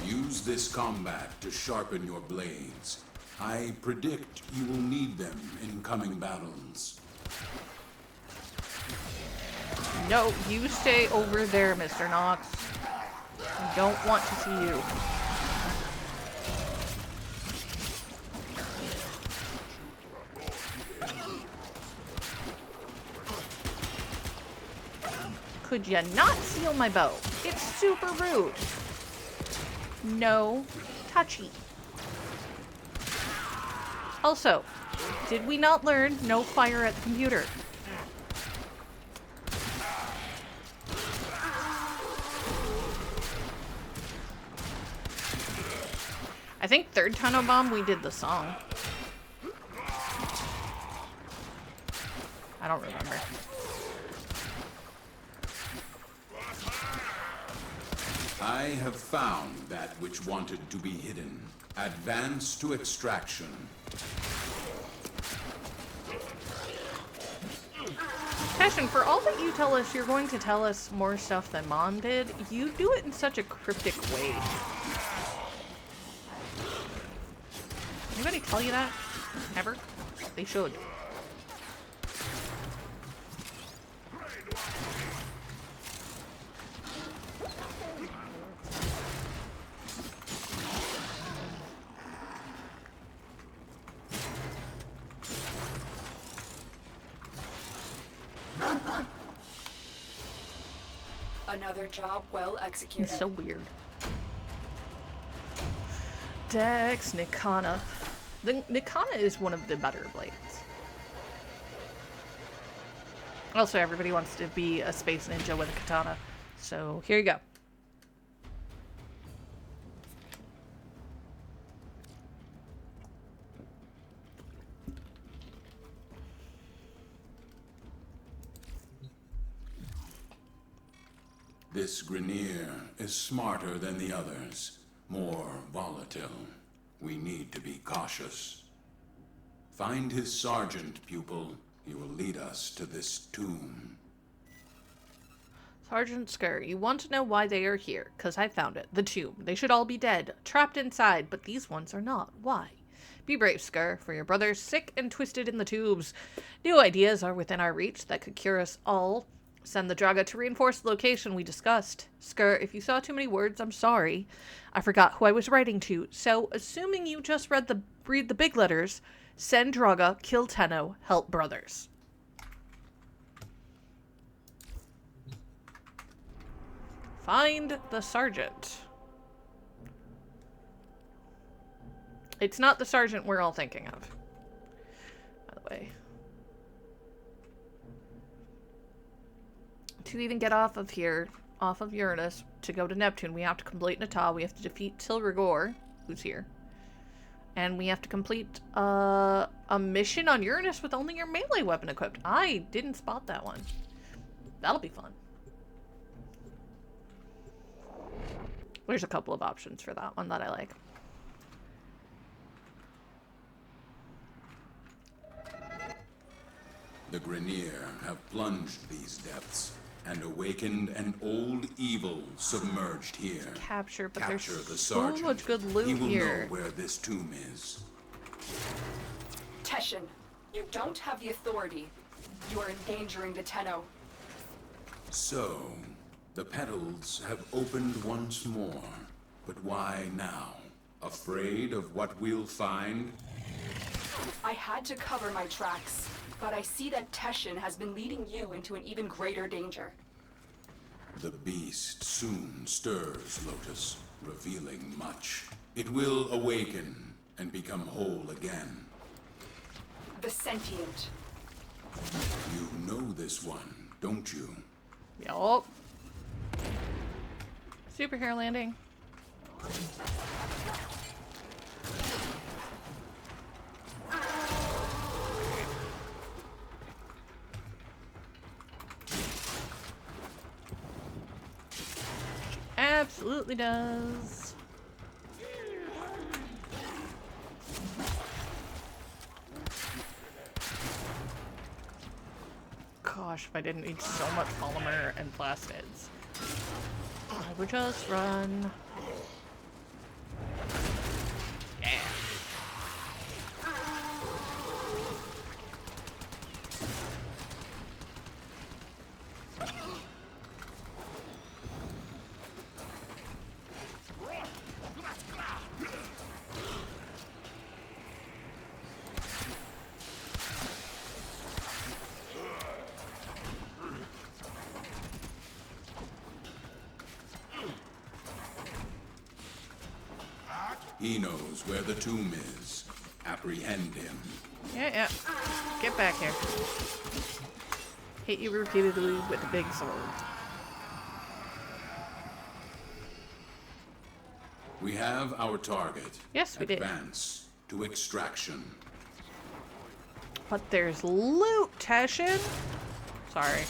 Use this combat to sharpen your blades. I predict you will need them in coming battles. No, you stay over there, Mr. Knox. I don't want to see you. Could you not seal my bow? It's super rude. No touchy. Also, did we not learn no fire at the computer? I think third Tunnel Bomb we did the song. I don't remember. I have found that which wanted to be hidden. Advance to extraction. Teshin, for all that you tell us, you're going to tell us more stuff than Mom did. You do it in such a cryptic way. Anybody tell you that? Ever? They should. Another job well executed. It's so weird. Dex Nikana. The Nikana is one of the better blades. Also, everybody wants to be a space ninja with a katana. So, here you go. This Grineer is smarter than the others, more volatile. We need to be cautious. Find his sergeant, pupil. He will lead us to this tomb. Sergeant Skur, you want to know why they are here? 'Cause I found it. The tomb. They should all be dead, trapped inside, but these ones are not. Why? Be brave, Skur, for your brother's sick and twisted in the tubes. New ideas are within our reach that could cure us all. Send the Draga to reinforce the location we discussed. Skur, if you saw too many words, I'm sorry. I forgot who I was writing to, so assuming you just read the big letters, send Draga, kill Tenno, help brothers. Find the sergeant. It's not the sergeant we're all thinking of, by the way. To even get off of here, off of Uranus, to go to Neptune, we have to complete Nata, we have to defeat Tilrigor, who's here. And we have to complete a mission on Uranus with only your melee weapon equipped. I didn't spot that one. That'll be fun. There's a couple of options for that one that I like. The Grineer have plunged these depths and awakened an old evil submerged here. Capture, but Capture there's the so sergeant. much good loot He will here. know where this tomb is. Teshin, you don't have the authority. You are endangering the Tenno. So, The petals have opened once more. But why now? Afraid of what we'll find? I had to cover my tracks, but I see that Teshin has been leading you into an even greater danger. The beast soon stirs, Lotus, revealing much. It will awaken and become whole again. The sentient. You know this one, don't you? Yup. Superhero landing. Absolutely does. Gosh, if I didn't need so much polymer and plastids, I would just run. Yeah. He knows where the tomb is. Apprehend him. Yeah. Get back here. Hit you repeatedly with a big sword. We have our target. Yes, we did. Advance to extraction. But there's loot, Teshin. Sorry.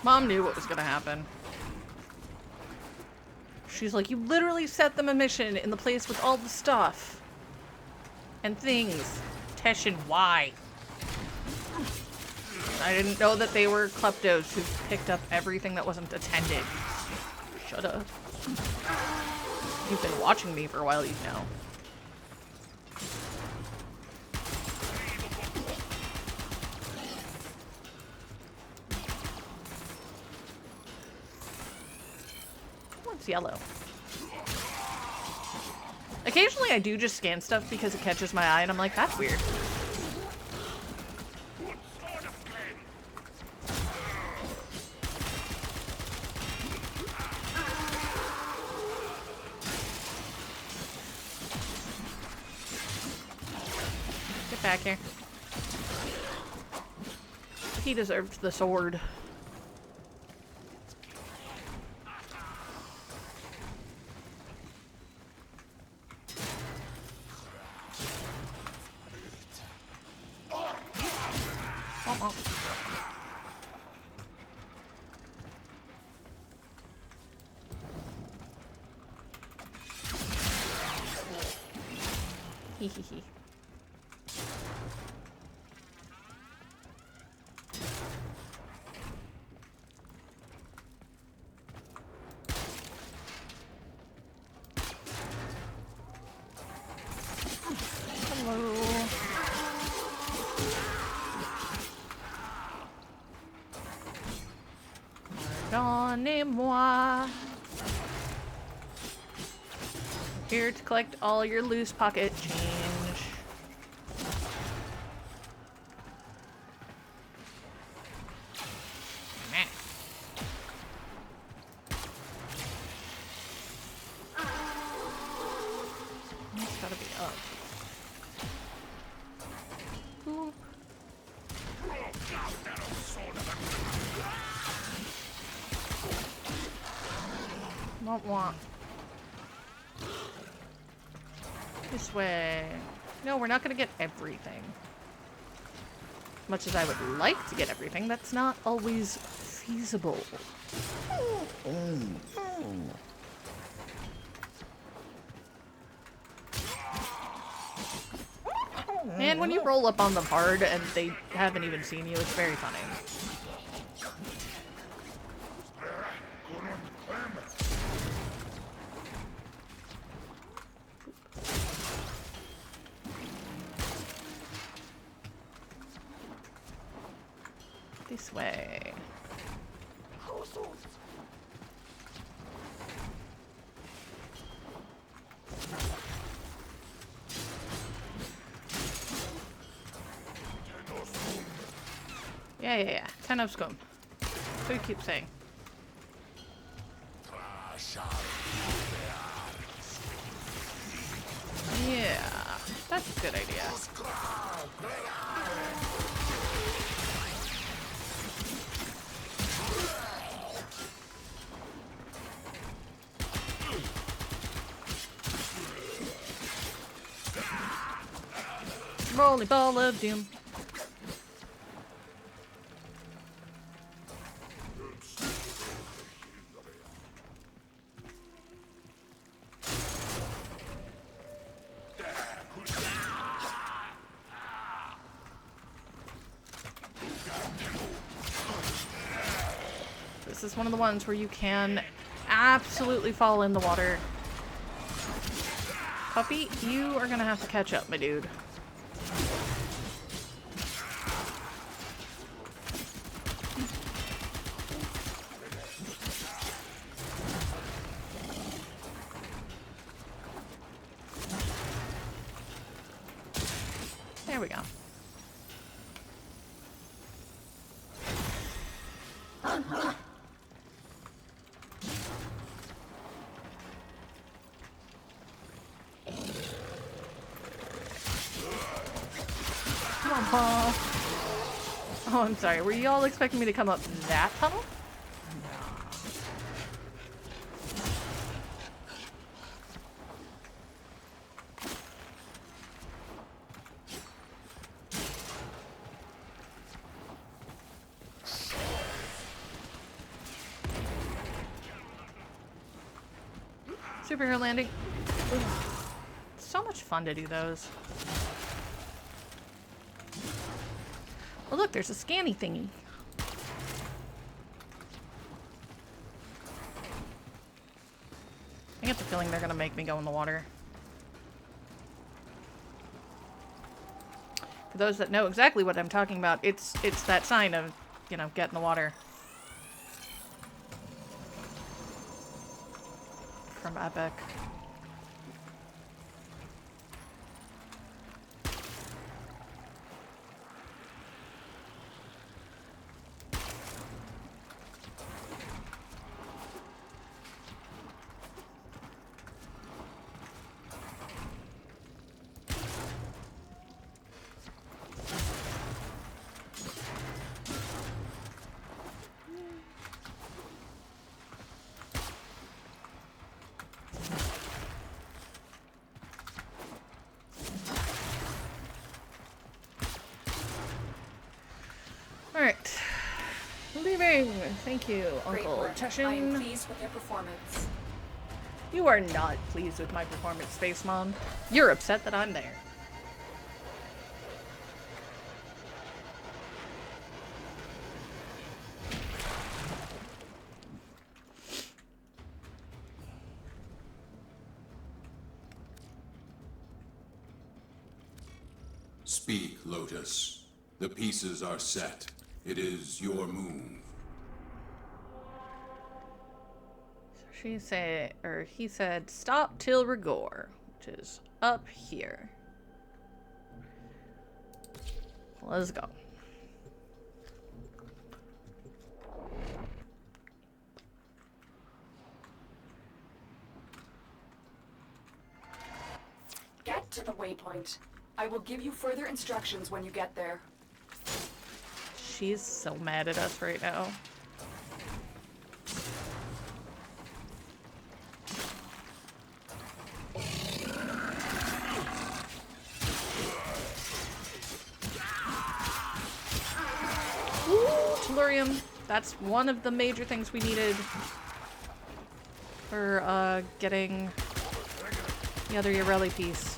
Mom knew what was gonna happen. She's like, you literally set them a mission in the place with all the stuff. And things. Teshin, why? I didn't know that they were kleptos who picked up everything that wasn't attended. Shut up. You've been watching me for a while, you know. What's yellow? Occasionally I do just scan stuff because it catches my eye and I'm like, that's weird. Get back here. He deserved the sword. Hehehe. Hello. Pardonnez-moi. Here to collect all your loose pocket change. Meh. It's gotta be up. Boop. Want. This way. No, we're not gonna get everything. Much as I would like to get everything, that's not always feasible. And when you roll up on them hard and they haven't even seen you, it's very funny. This way. Yeah. Ten of scum. So you keep saying. Yeah, that's a good idea. Rolly ball of doom. This is one of the ones where you can absolutely fall in the water. Puppy, you are gonna have to catch up, my dude. There we go. Come on, Paul. Oh, I'm sorry. Were you all expecting me to come up that tunnel? Superhero landing. Ugh. So much fun to do those. Oh look, there's a scanny thingy. I get the feeling they're gonna make me go in the water. For those that know exactly what I'm talking about, it's that sign of, you know, get in the water. From Epic. Alright. Leaving. Thank you, Great Uncle work. I am Cheshin. pleased with your performance. You are not pleased with my performance, Space Mom. You're upset that I'm there. Speak, Lotus. The pieces are set. It is your move. She said, or he said, stop till Rigor, which is up here. Let's go. Get to the waypoint. I will give you further instructions when you get there. She's so mad at us right now. Ooh, Tellurium. That's one of the major things we needed for getting the other Yareli piece.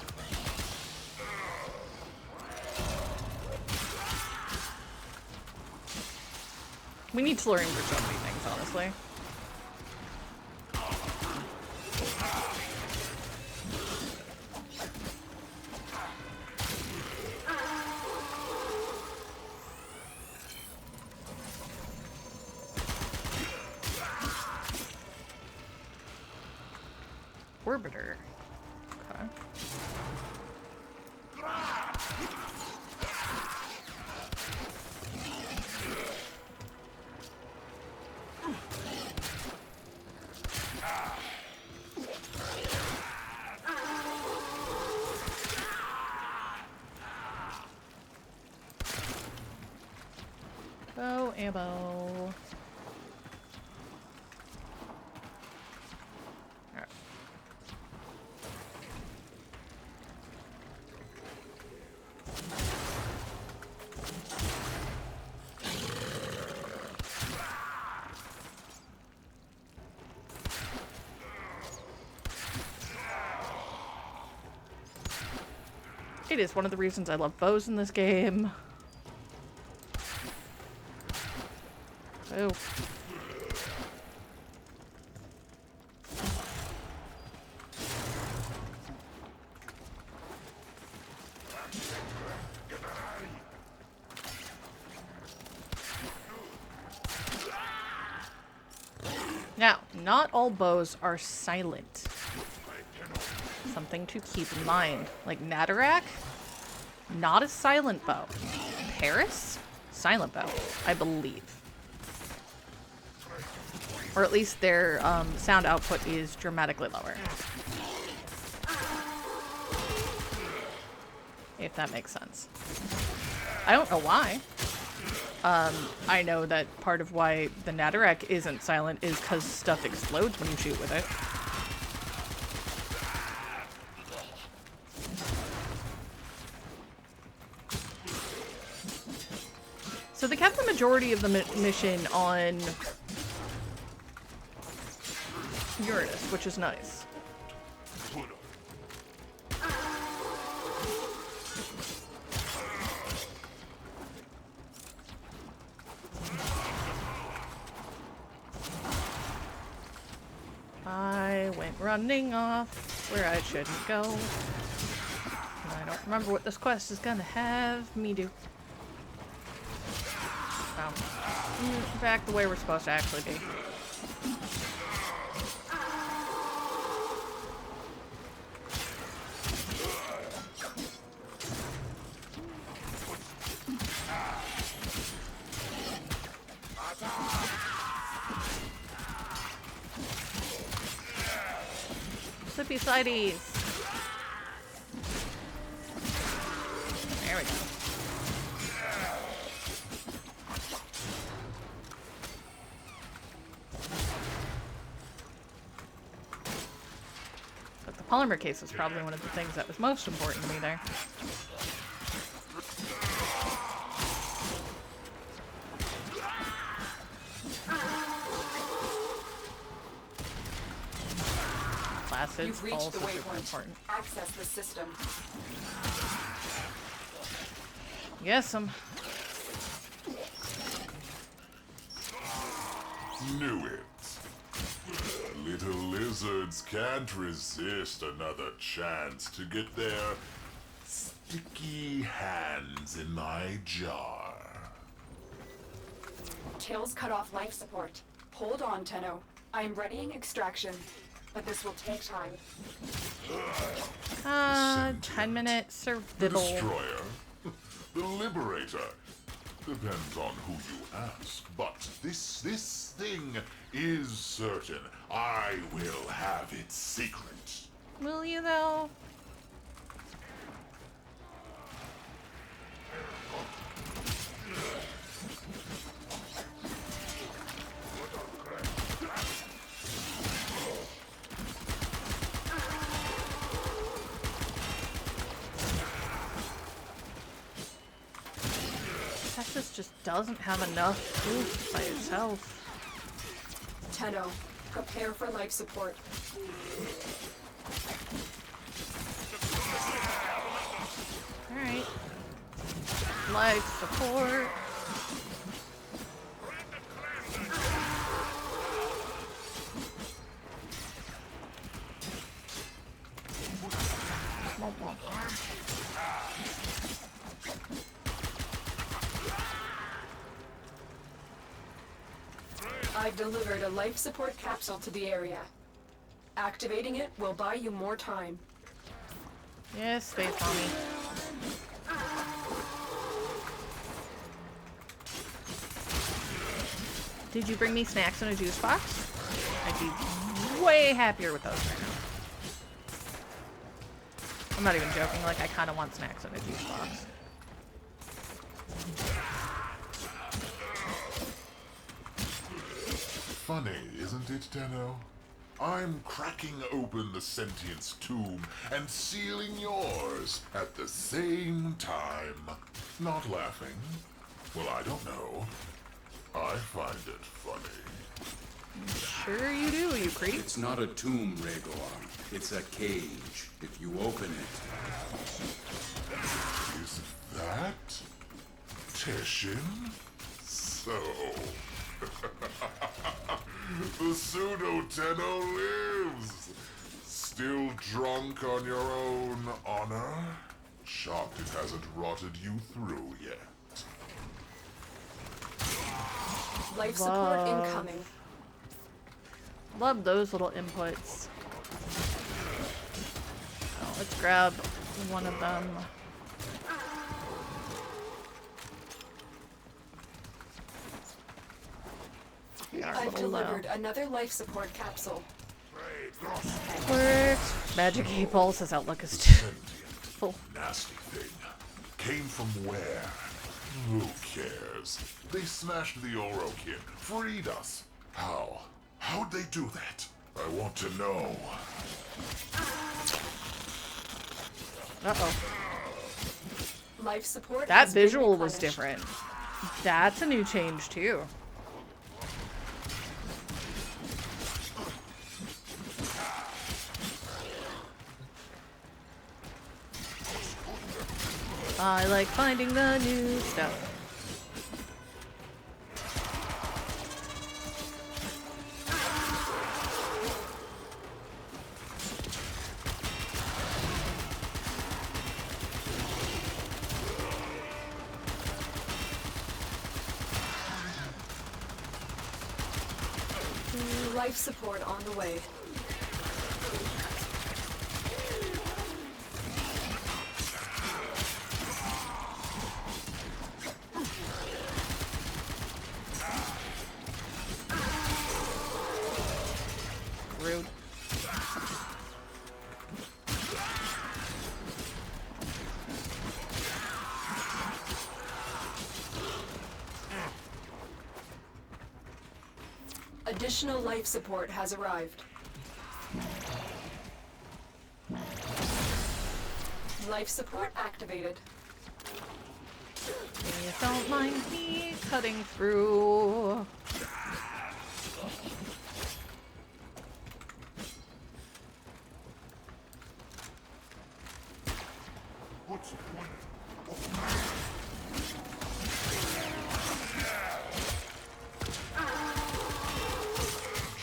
We need Tellurium for so many things, honestly. orbiter. Okay. Bow ammo. Alright. It is one of the reasons I love bows in this game. Oh. Now, not all bows are silent. Something to keep in mind. Like Natarak, not a silent bow. Paris, silent bow, I believe. Or at least their sound output is dramatically lower. If that makes sense. I don't know why. I know that part of why the Natarak isn't silent is because stuff explodes when you shoot with it. So they kept the majority of the mission on Uranus, which is nice. I went running off where I shouldn't go. And I don't remember what this quest is gonna have me do. Wow. Back the way we're supposed to actually be. Slippy slideys. There we go. But the polymer case was probably one of the things that was most important to me there. Acids You've reached also the super waypoint. important. Access the system. Yes, Knew it. Little lizards can't resist another chance to get their sticky hands in my jar. Tails cut off life support. Hold on, Tenno. I am readying extraction, but this will take time. 10-minute The survival. destroyer, the liberator. Depends on who you ask, but this thing is certain. I will have its secret. Will you though? Texas just doesn't have enough food by itself. Tenno, prepare for life support. Alright. Life support. I've delivered a life support capsule to the area. Activating it will buy you more time. Yes, Space Mommy. Did you bring me snacks in a juice box? I'd be way happier with those right now. I'm not even joking, like, I kind of want snacks in a juice box. Funny, isn't it, Tenno? I'm cracking open the sentience tomb and sealing yours at the same time. Not laughing. Well, I don't know. I find it funny. Sure you do, you creep. It's not a tomb, Rhaegar. It's a cage. If you open it... Is that Teshin? So... the pseudo-Tenno lives! Still drunk on your own honor? Shocked it hasn't rotted you through yet. Life support incoming. Love those little inputs. Oh, let's grab one of them. I've delivered another life support capsule. Works. Magic 8 Ball says Outlook is too full. Nasty thing. Came from where? Who cares? They smashed the Orokin, freed us. How? How'd they do that? I want to know. Uh-oh. Life support. That has been visual was replenished. different. That's a new change, too. I like finding the new stuff. Life support on the way. Rude. Additional life support has arrived. Life support activated. Please don't mind me cutting through. What's the point?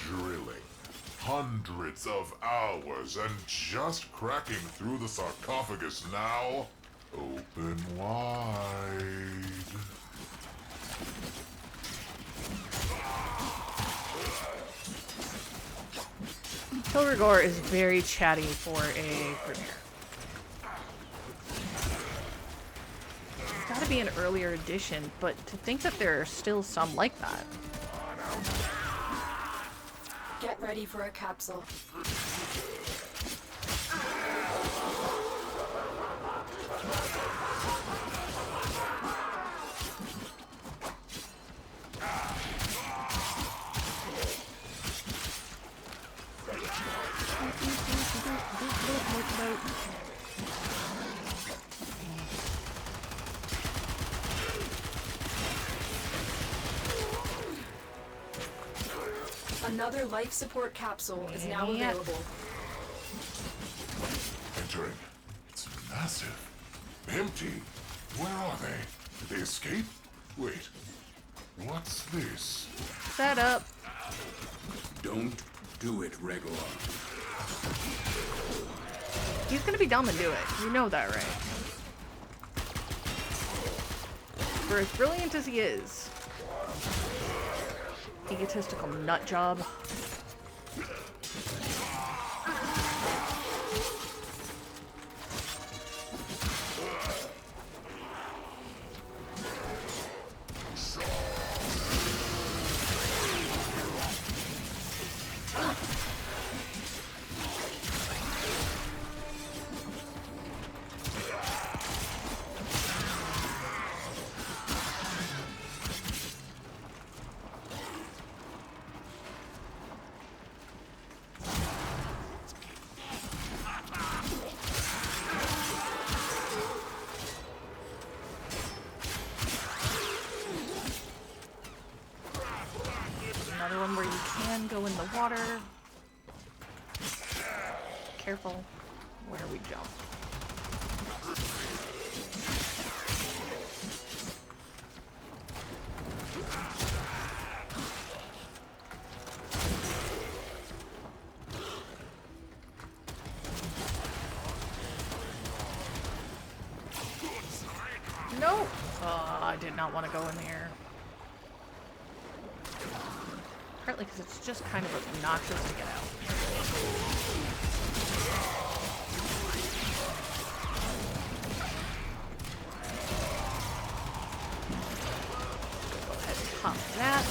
Drilling. Hundreds of hours and just cracking through the sarcophagus now? Open wide. Kilrigor is very chatty for a premiere. It's gotta be an earlier edition, but to think that there are still some like that. Get ready for a capsule. Another life support capsule is now Yeah. available. Entering. It's massive. Empty. Where are they? Did they escape? Wait. What's this? Set up. Don't do it, Rhaegar. He's gonna be dumb and do it. You know that, right? For as brilliant as he is, egotistical nut job. water. Careful where we jump. No! Oh, I did not want to go in there. Partly because it's just kind of obnoxious to get out. Go ahead and pop that.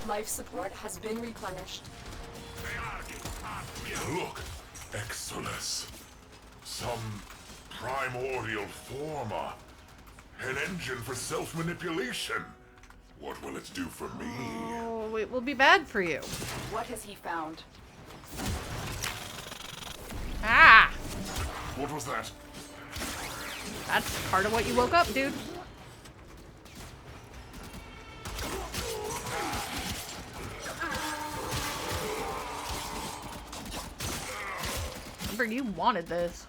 Life support has been replenished. Look, Exodus. Some primordial former. An engine for self-manipulation. What will it do for me? Oh, it will be bad for you. What has he found? Ah! What was that? That's part of what you woke up, dude. Remember, you wanted this.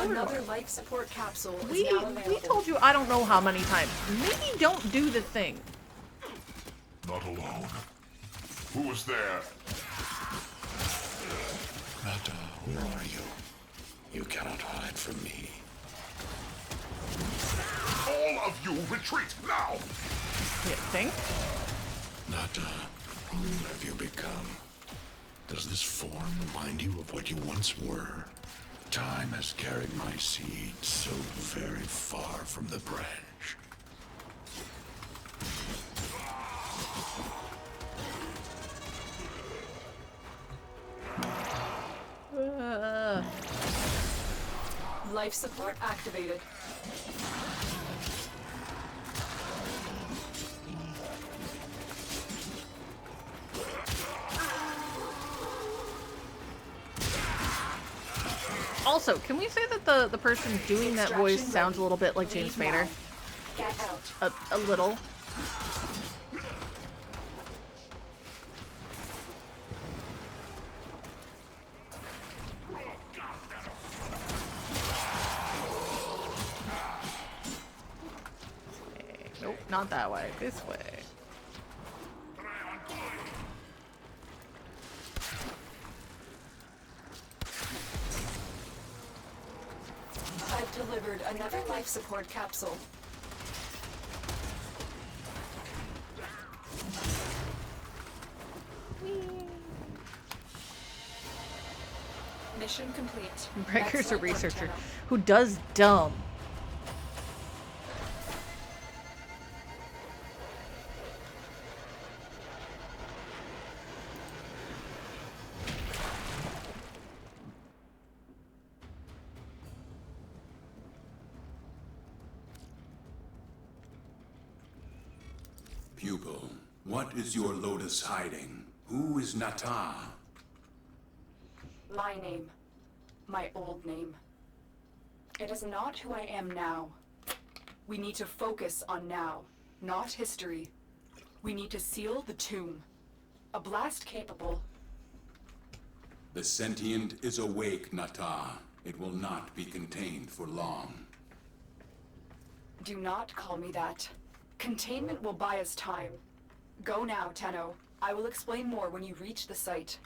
Another life support capsule is We now available. told you I don't know how many times. Maybe don't do the thing. Not alone. Who was there? Nata, where are you? You cannot hide from me. All of you retreat now! You think? Nata, who have you become? Does this form remind you of what you once were? Time has carried my seed so very far from the branch. Life support activated. Also, can we say that the person doing that voice sounds a little bit like James Spader? Get out. A little. Okay, nope, not that way. This way. I've delivered another life support capsule. Mission complete. Breaker's a Excellent work, researcher Tenno. who does dumb. Pupil, what is your lotus hiding? Who is Nata? My name. My old name. It is not who I am now. We need to focus on now, not history. We need to seal the tomb. A blast capable. The sentient is awake, Nata. It will not be contained for long. Do not call me that. Containment will buy us time. Go now, Tenno. I will explain more when you reach the site.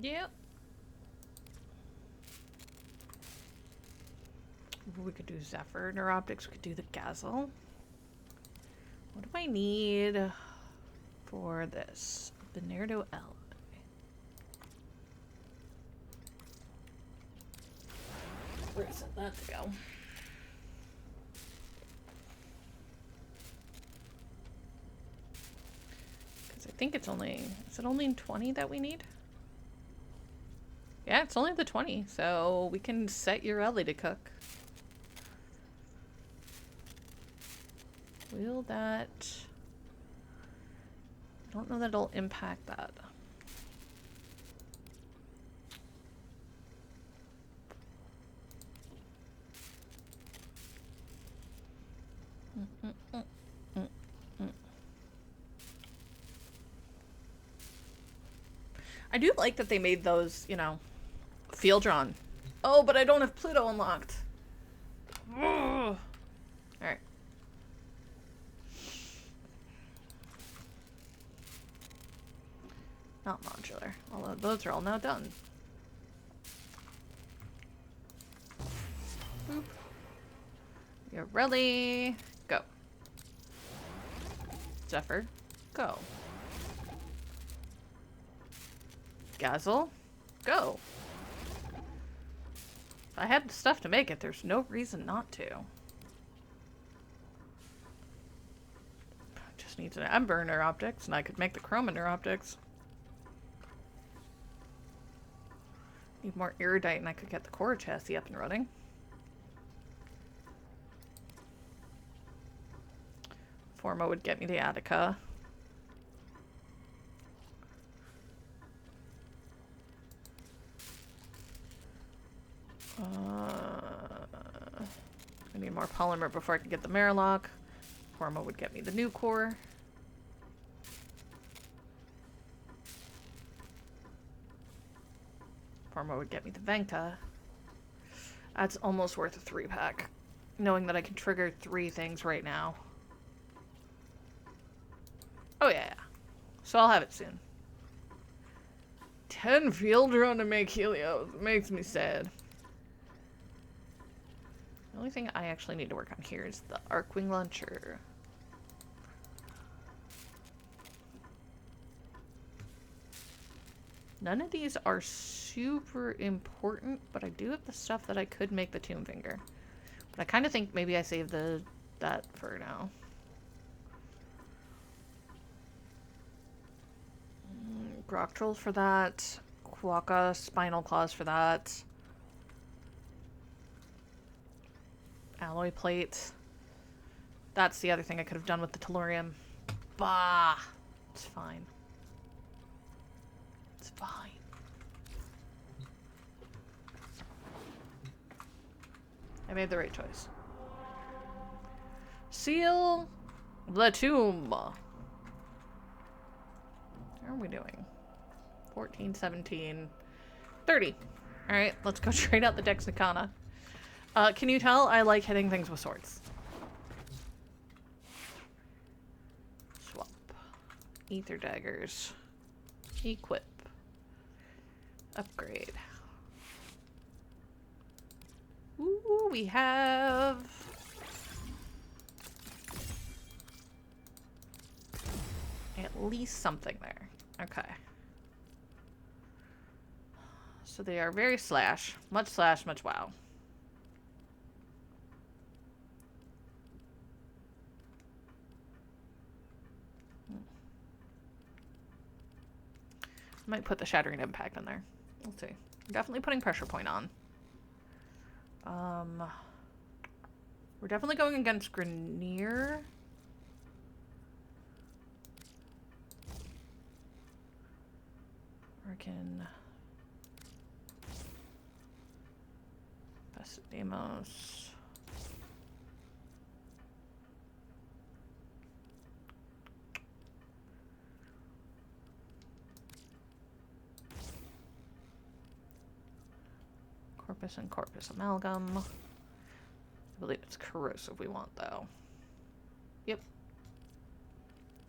Yep. We could do Zephyr Neuroptics. We could do the Gazelle. What do I need for this? Bernardo L. Where is it? Let's go. Because I think it's only... Is it only 20 that we need? Yeah, it's only the 20, so we can set your Ellie to cook. Will that... I don't know that it'll impact that. I do like that they made those, you know, field drawn. Oh, but I don't have Pluto unlocked. Alright. Not modular. Although those are all now done. Boop. You're ready. Go. Zephyr. Go. Gazel. Go. If I had the stuff to make it, there's no reason not to. Just needs an Ember inner optics, and I could make the Chrome inner optics. Need more Iridite, and I could get the core chassis up and running. Forma would get me the Attica. I need more polymer before I can get the Marilock. Forma would get me the new core. Forma would get me the Venka. That's almost worth a 3-pack. Knowing that I can trigger 3 things right now. Oh yeah. So I'll have it soon. 10 field drone to make Helios. It makes me sad. The only thing I actually need to work on here is the Arcwing Launcher. None of these are super important, but I do have the stuff that I could make the Tomb Finger. But I kind of think maybe I save that for now. Grok Trolls for that. Quokka Spinal Claws for that. Alloy Plate. That's the other thing I could have done with the Tellurium. Bah! It's fine. It's fine. I made the right choice. Seal the tomb. How are we doing? 14, 17, 30. Alright, let's go trade out the Dexnicana. Can you tell I like hitting things with swords? Swap. Ether daggers. Equip. Upgrade. Ooh, we have... at least something there. Okay. So they are very slash, much wow. Might put the Shattering Impact in there. We'll see. Definitely putting Pressure Point on. We're definitely going against Grenier. Freaking Demos. Corpus and Corpus Amalgam. I believe it's corrosive we want, though. Yep.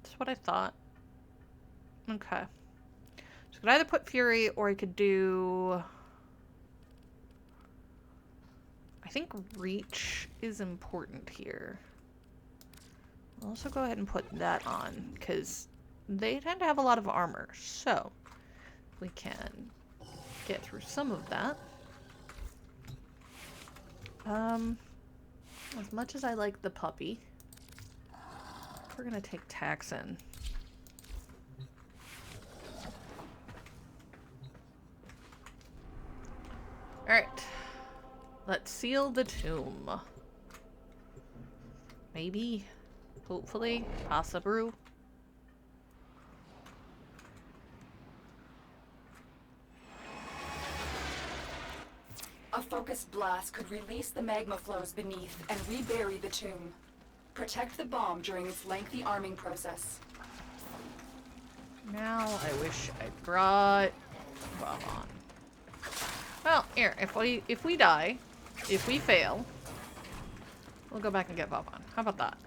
That's what I thought. Okay. So I could either put Fury, or I could do... I think Reach is important here. I'll also go ahead and put that on, because they tend to have a lot of armor. So, we can get through some of that. As much as I like the puppy, we're gonna take Taxon. Alright. Let's seal the tomb. Maybe. Hopefully. Possibly. A focused blast could release the magma flows beneath and rebury the tomb. Protect the bomb during its lengthy arming process. Now I wish I brought Bob on. Well, here, if we die, if we fail, we'll go back and get Bob on. How about that?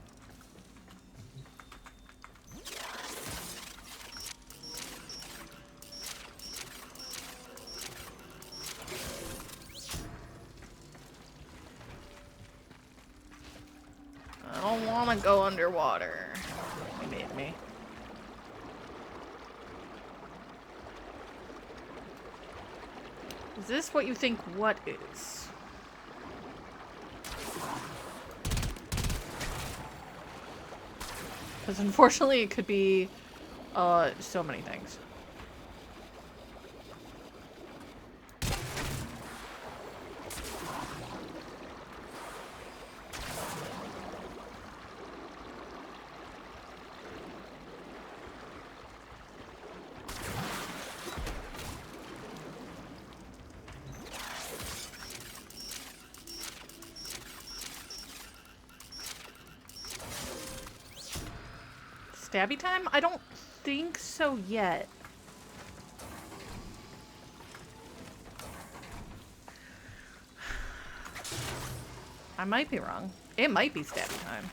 I don't want to go underwater. You made me. Is this what you think what is? Because unfortunately it could be so many things. Stabby time? I don't think so yet. I might be wrong. It might be stabby time.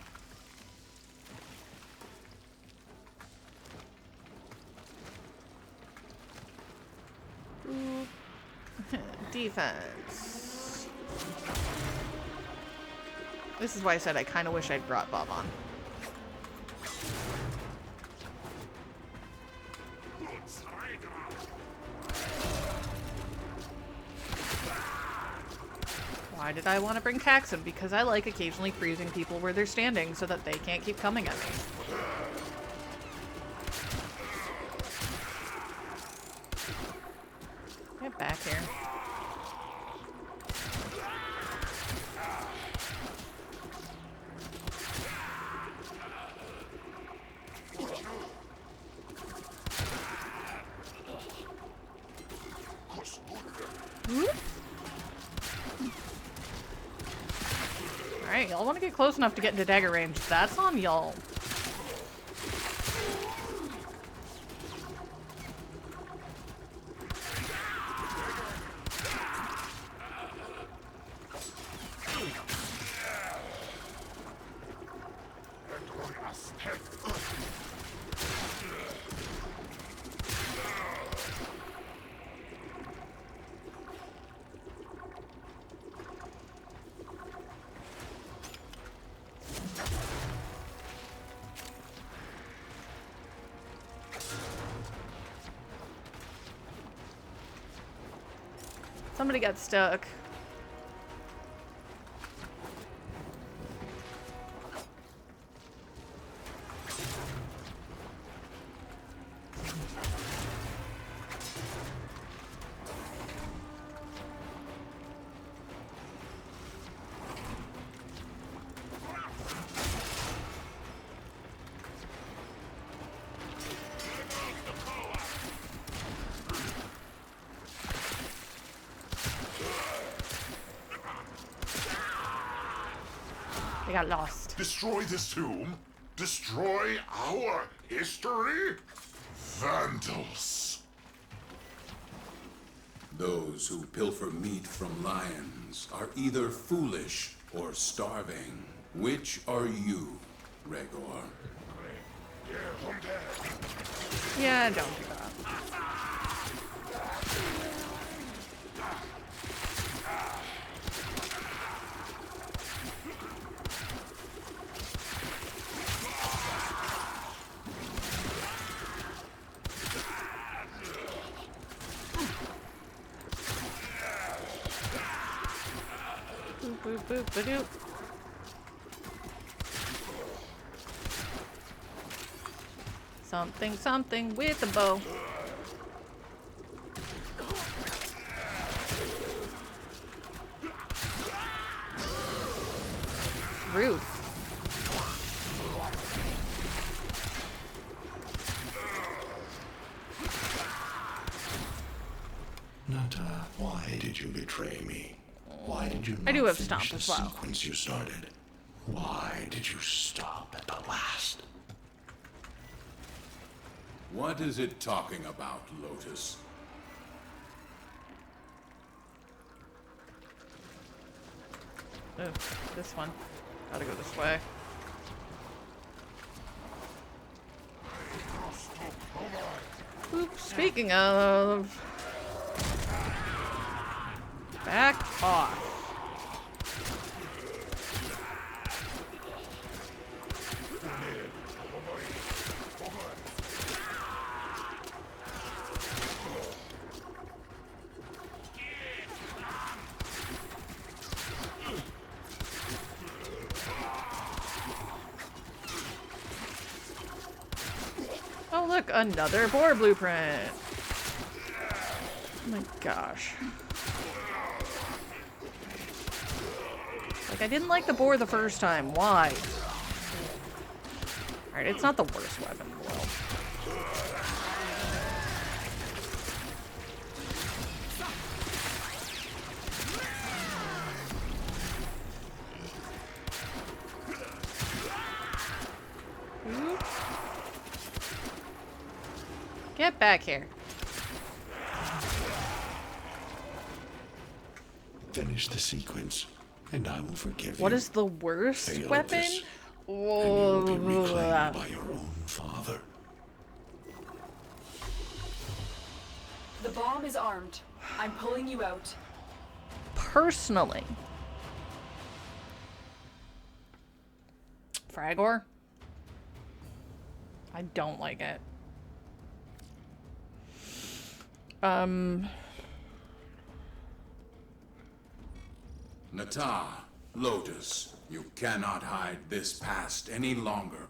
Ooh. Defense. This is why I said I kind of wish I'd brought Bob on. Why did I want to bring Caxton? Because I like occasionally freezing people where they're standing so that they can't keep coming at me. Get back here. Alright, y'all want to get close enough to get into dagger range. That's on y'all. Somebody got stuck. They got lost. Destroy this tomb? Destroy our history? Vandals! Those who pilfer meat from lions are either foolish or starving. Which are you, Regor? Yeah, don't do that. Boop, boop, ba-doop. Something, something with a bow. roof. Nata, why did you betray me? Why did you I not do have finish stomp the as well. sequence you started? Why did you stop at the last? What is it talking about, Lotus? Oh, this one. Gotta go this way. Oops, speaking of... Back off. Oh look, another boar blueprint. Oh my gosh. Like, I didn't like the boar the first time. Why? Alright, it's not the worst weapon in the world. Oop. Get back here. Finish the sequence, and I will forgive you. What is the worst Fail weapon? this, and you will be reclaimed by your own father. The bomb is armed. I'm pulling you out. Personally. Fragor? I don't like it. Nata, Lotus, you cannot hide this past any longer.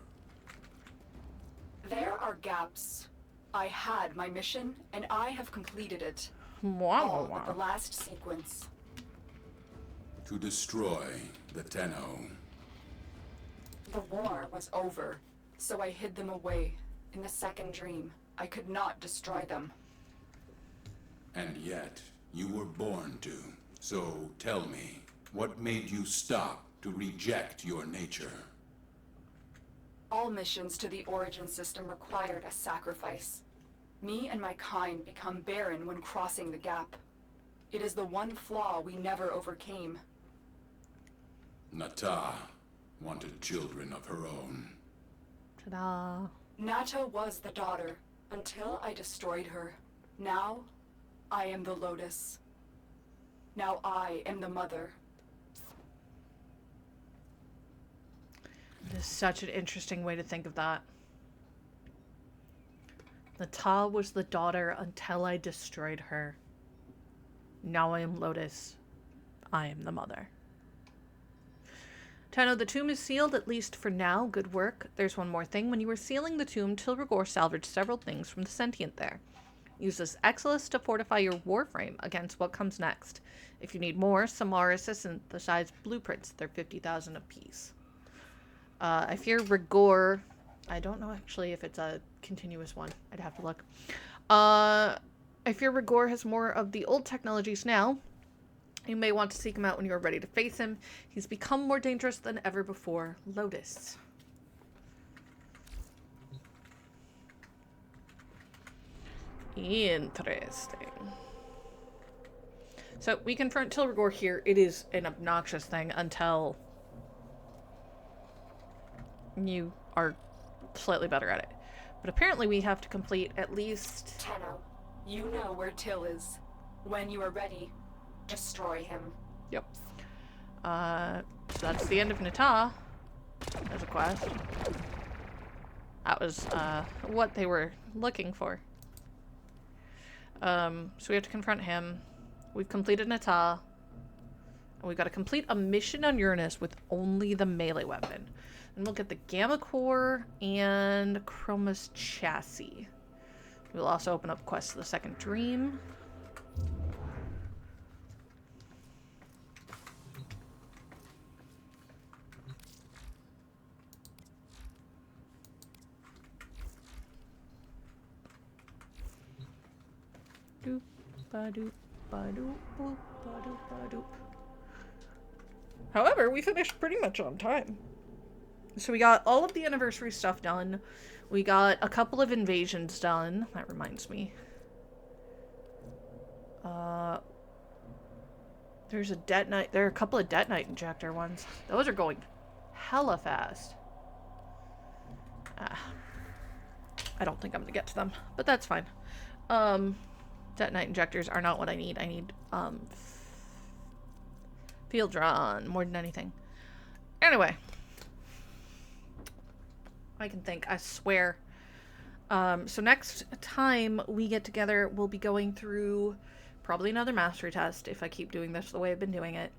There are gaps. I had my mission, and I have completed it. Wow, All but wow. the last sequence. To destroy the Tenno. The war was over, so I hid them away. In the second dream, I could not destroy them. And yet, you were born to. So tell me, what made you stop to reject your nature? All missions to the origin system required a sacrifice. Me and my kind become barren when crossing the gap. It is the one flaw we never overcame. Nata wanted children of her own. Ta-da. Nata was the daughter, until I destroyed her. Now, I am the Lotus. Now I am the mother. It is such an interesting way to think of that. Nata was the daughter until I destroyed her. Now I am Lotus. I am the mother. Tenno, the tomb is sealed, at least for now. Good work. There's one more thing. When you were sealing the tomb, Tilrigor salvaged several things from the sentient there. Use this Exilus to fortify your warframe against what comes next. If you need more, Samaris has synthesized blueprints. They're 50,000 apiece. I fear Rigor. I don't know actually if it's a continuous one. I'd have to look. I fear Rigor has more of the old technologies now. You may want to seek him out when you are ready to face him. He's become more dangerous than ever before. Lotus. Interesting. So we confront Tilrigor here. It is an obnoxious thing until you are slightly better at it. But apparently we have to complete at least... Tenno, you know where Till is. When you are ready, destroy him. Yep. So that's the end of Nata as a quest. That was what they were looking for. So we have to confront him. We've completed Nata. And we've got to complete a mission on Uranus with only the melee weapon. And we'll get the Gamma Core and Chroma's Chassis. We'll also open up quests to the second dream. Ba-doop, ba-doop, boop, ba-doop, ba-doop. However, we finished pretty much on time. So we got all of the anniversary stuff done. We got a couple of invasions done. That reminds me. There's a detonite. There are a couple of detonite injector ones. Those are going hella fast. I don't think I'm gonna get to them, but that's fine. Detonite injectors are not what I need. I need field run more than anything. Anyway, I can think. I swear. So next time we get together, we'll be going through probably another mastery test if I keep doing this the way I've been doing it.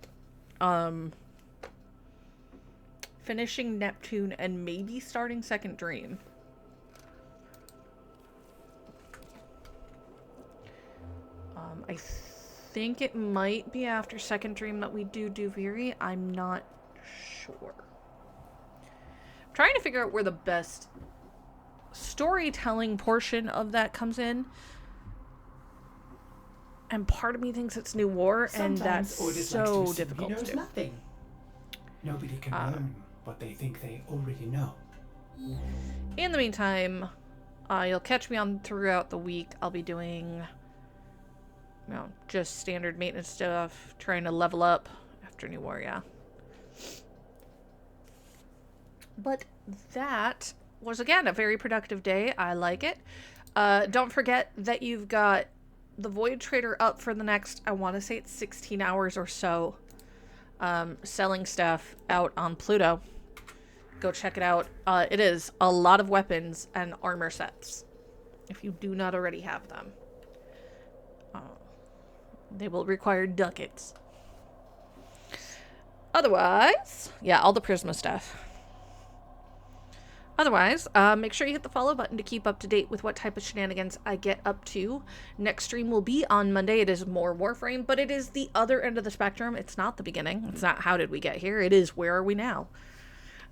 Finishing Neptune and maybe starting Second Dream. I think it might be after Second Dream that we do Duviri. I'm not sure. I'm trying to figure out where the best storytelling portion of that comes in. And part of me thinks it's New War, and that's so difficult to do. Nothing. Nobody can learn what they think they already know. In the meantime, you'll catch me on throughout the week. I'll be doing, you know, just standard maintenance stuff, trying to level up after New War, yeah. But that was, again, a very productive day. I like it. Don't forget that you've got the Void Trader up for the next, I want to say it's 16 hours or so, selling stuff out on Pluto. Go check it out. It is a lot of weapons and armor sets, if you do not already have them. They will require ducats. Otherwise, yeah, all the Prisma stuff. Otherwise, make sure you hit the follow button to keep up to date with what type of shenanigans I get up to. Next stream will be on Monday. It is more Warframe, but it is the other end of the spectrum. It's not the beginning. It's not how did we get here. It is where are we now.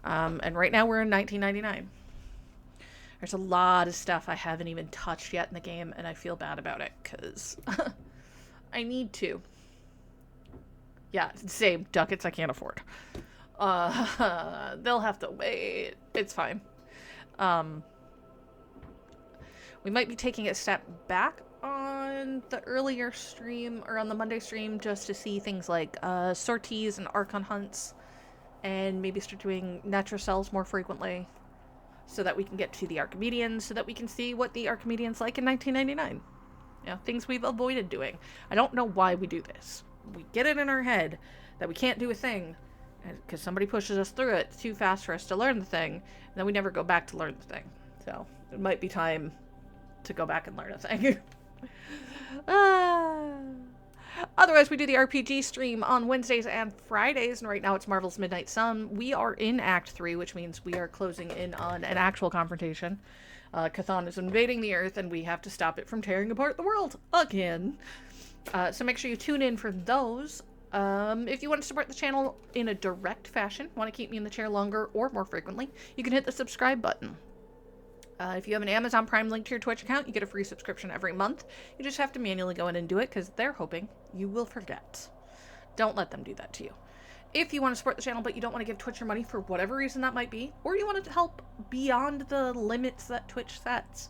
And right now we're in 1999. There's a lot of stuff I haven't even touched yet in the game, and I feel bad about it, because I need to. Yeah, same. Ducats I can't afford. They'll have to wait. It's fine. We might be taking a step back on the earlier stream, or on the Monday stream, just to see things like sorties and Archon hunts, and maybe start doing Netra cells more frequently, so that we can get to the Archimedeans, so that we can see what the Archimedeans like in 1999. You know, things we've avoided doing. I don't know why we do this. We get it in our head that we can't do a thing, because somebody pushes us through it too fast for us to learn the thing, and then we never go back to learn the thing. So, it might be time to go back and learn a thing. Otherwise, we do the RPG stream on Wednesdays and Fridays, and right now it's Marvel's Midnight Sun. We are in Act 3, which means we are closing in on an actual confrontation. Chthon is invading the Earth, and we have to stop it from tearing apart the world again. So make sure you tune in for those. If you want to support the channel in a direct fashion, want to keep me in the chair longer or more frequently, you can hit the subscribe button. If you have an Amazon Prime link to your Twitch account, you get a free subscription every month. You just have to manually go in and do it, because they're hoping you will forget. Don't let them do that to you. If you want to support the channel, but you don't want to give Twitch your money for whatever reason that might be, or you want to help beyond the limits that Twitch sets,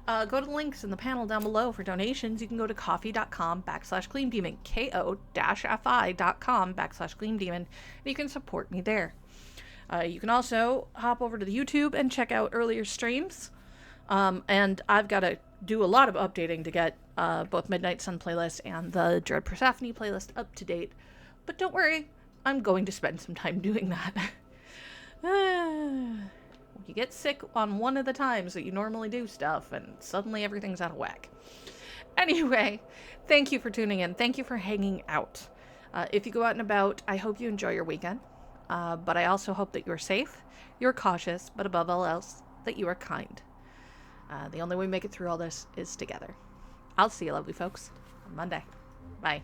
go to the links in the panel down below for donations. You can go to coffee.com/gleamdemon, ko-fi.com/gleamdemon, and you can support me there. You can also hop over to the YouTube and check out earlier streams. And I've got to do a lot of updating to get both Midnight Sun playlist and the Dread Persephone playlist up to date. But don't worry, I'm going to spend some time doing that. You get sick on one of the times that you normally do stuff, and suddenly everything's out of whack. Anyway, thank you for tuning in. Thank you for hanging out. If you go out and about, I hope you enjoy your weekend. But I also hope that you're safe, you're cautious, but above all else, that you are kind. The only way we make it through all this is together. I'll see you lovely folks on Monday. Bye.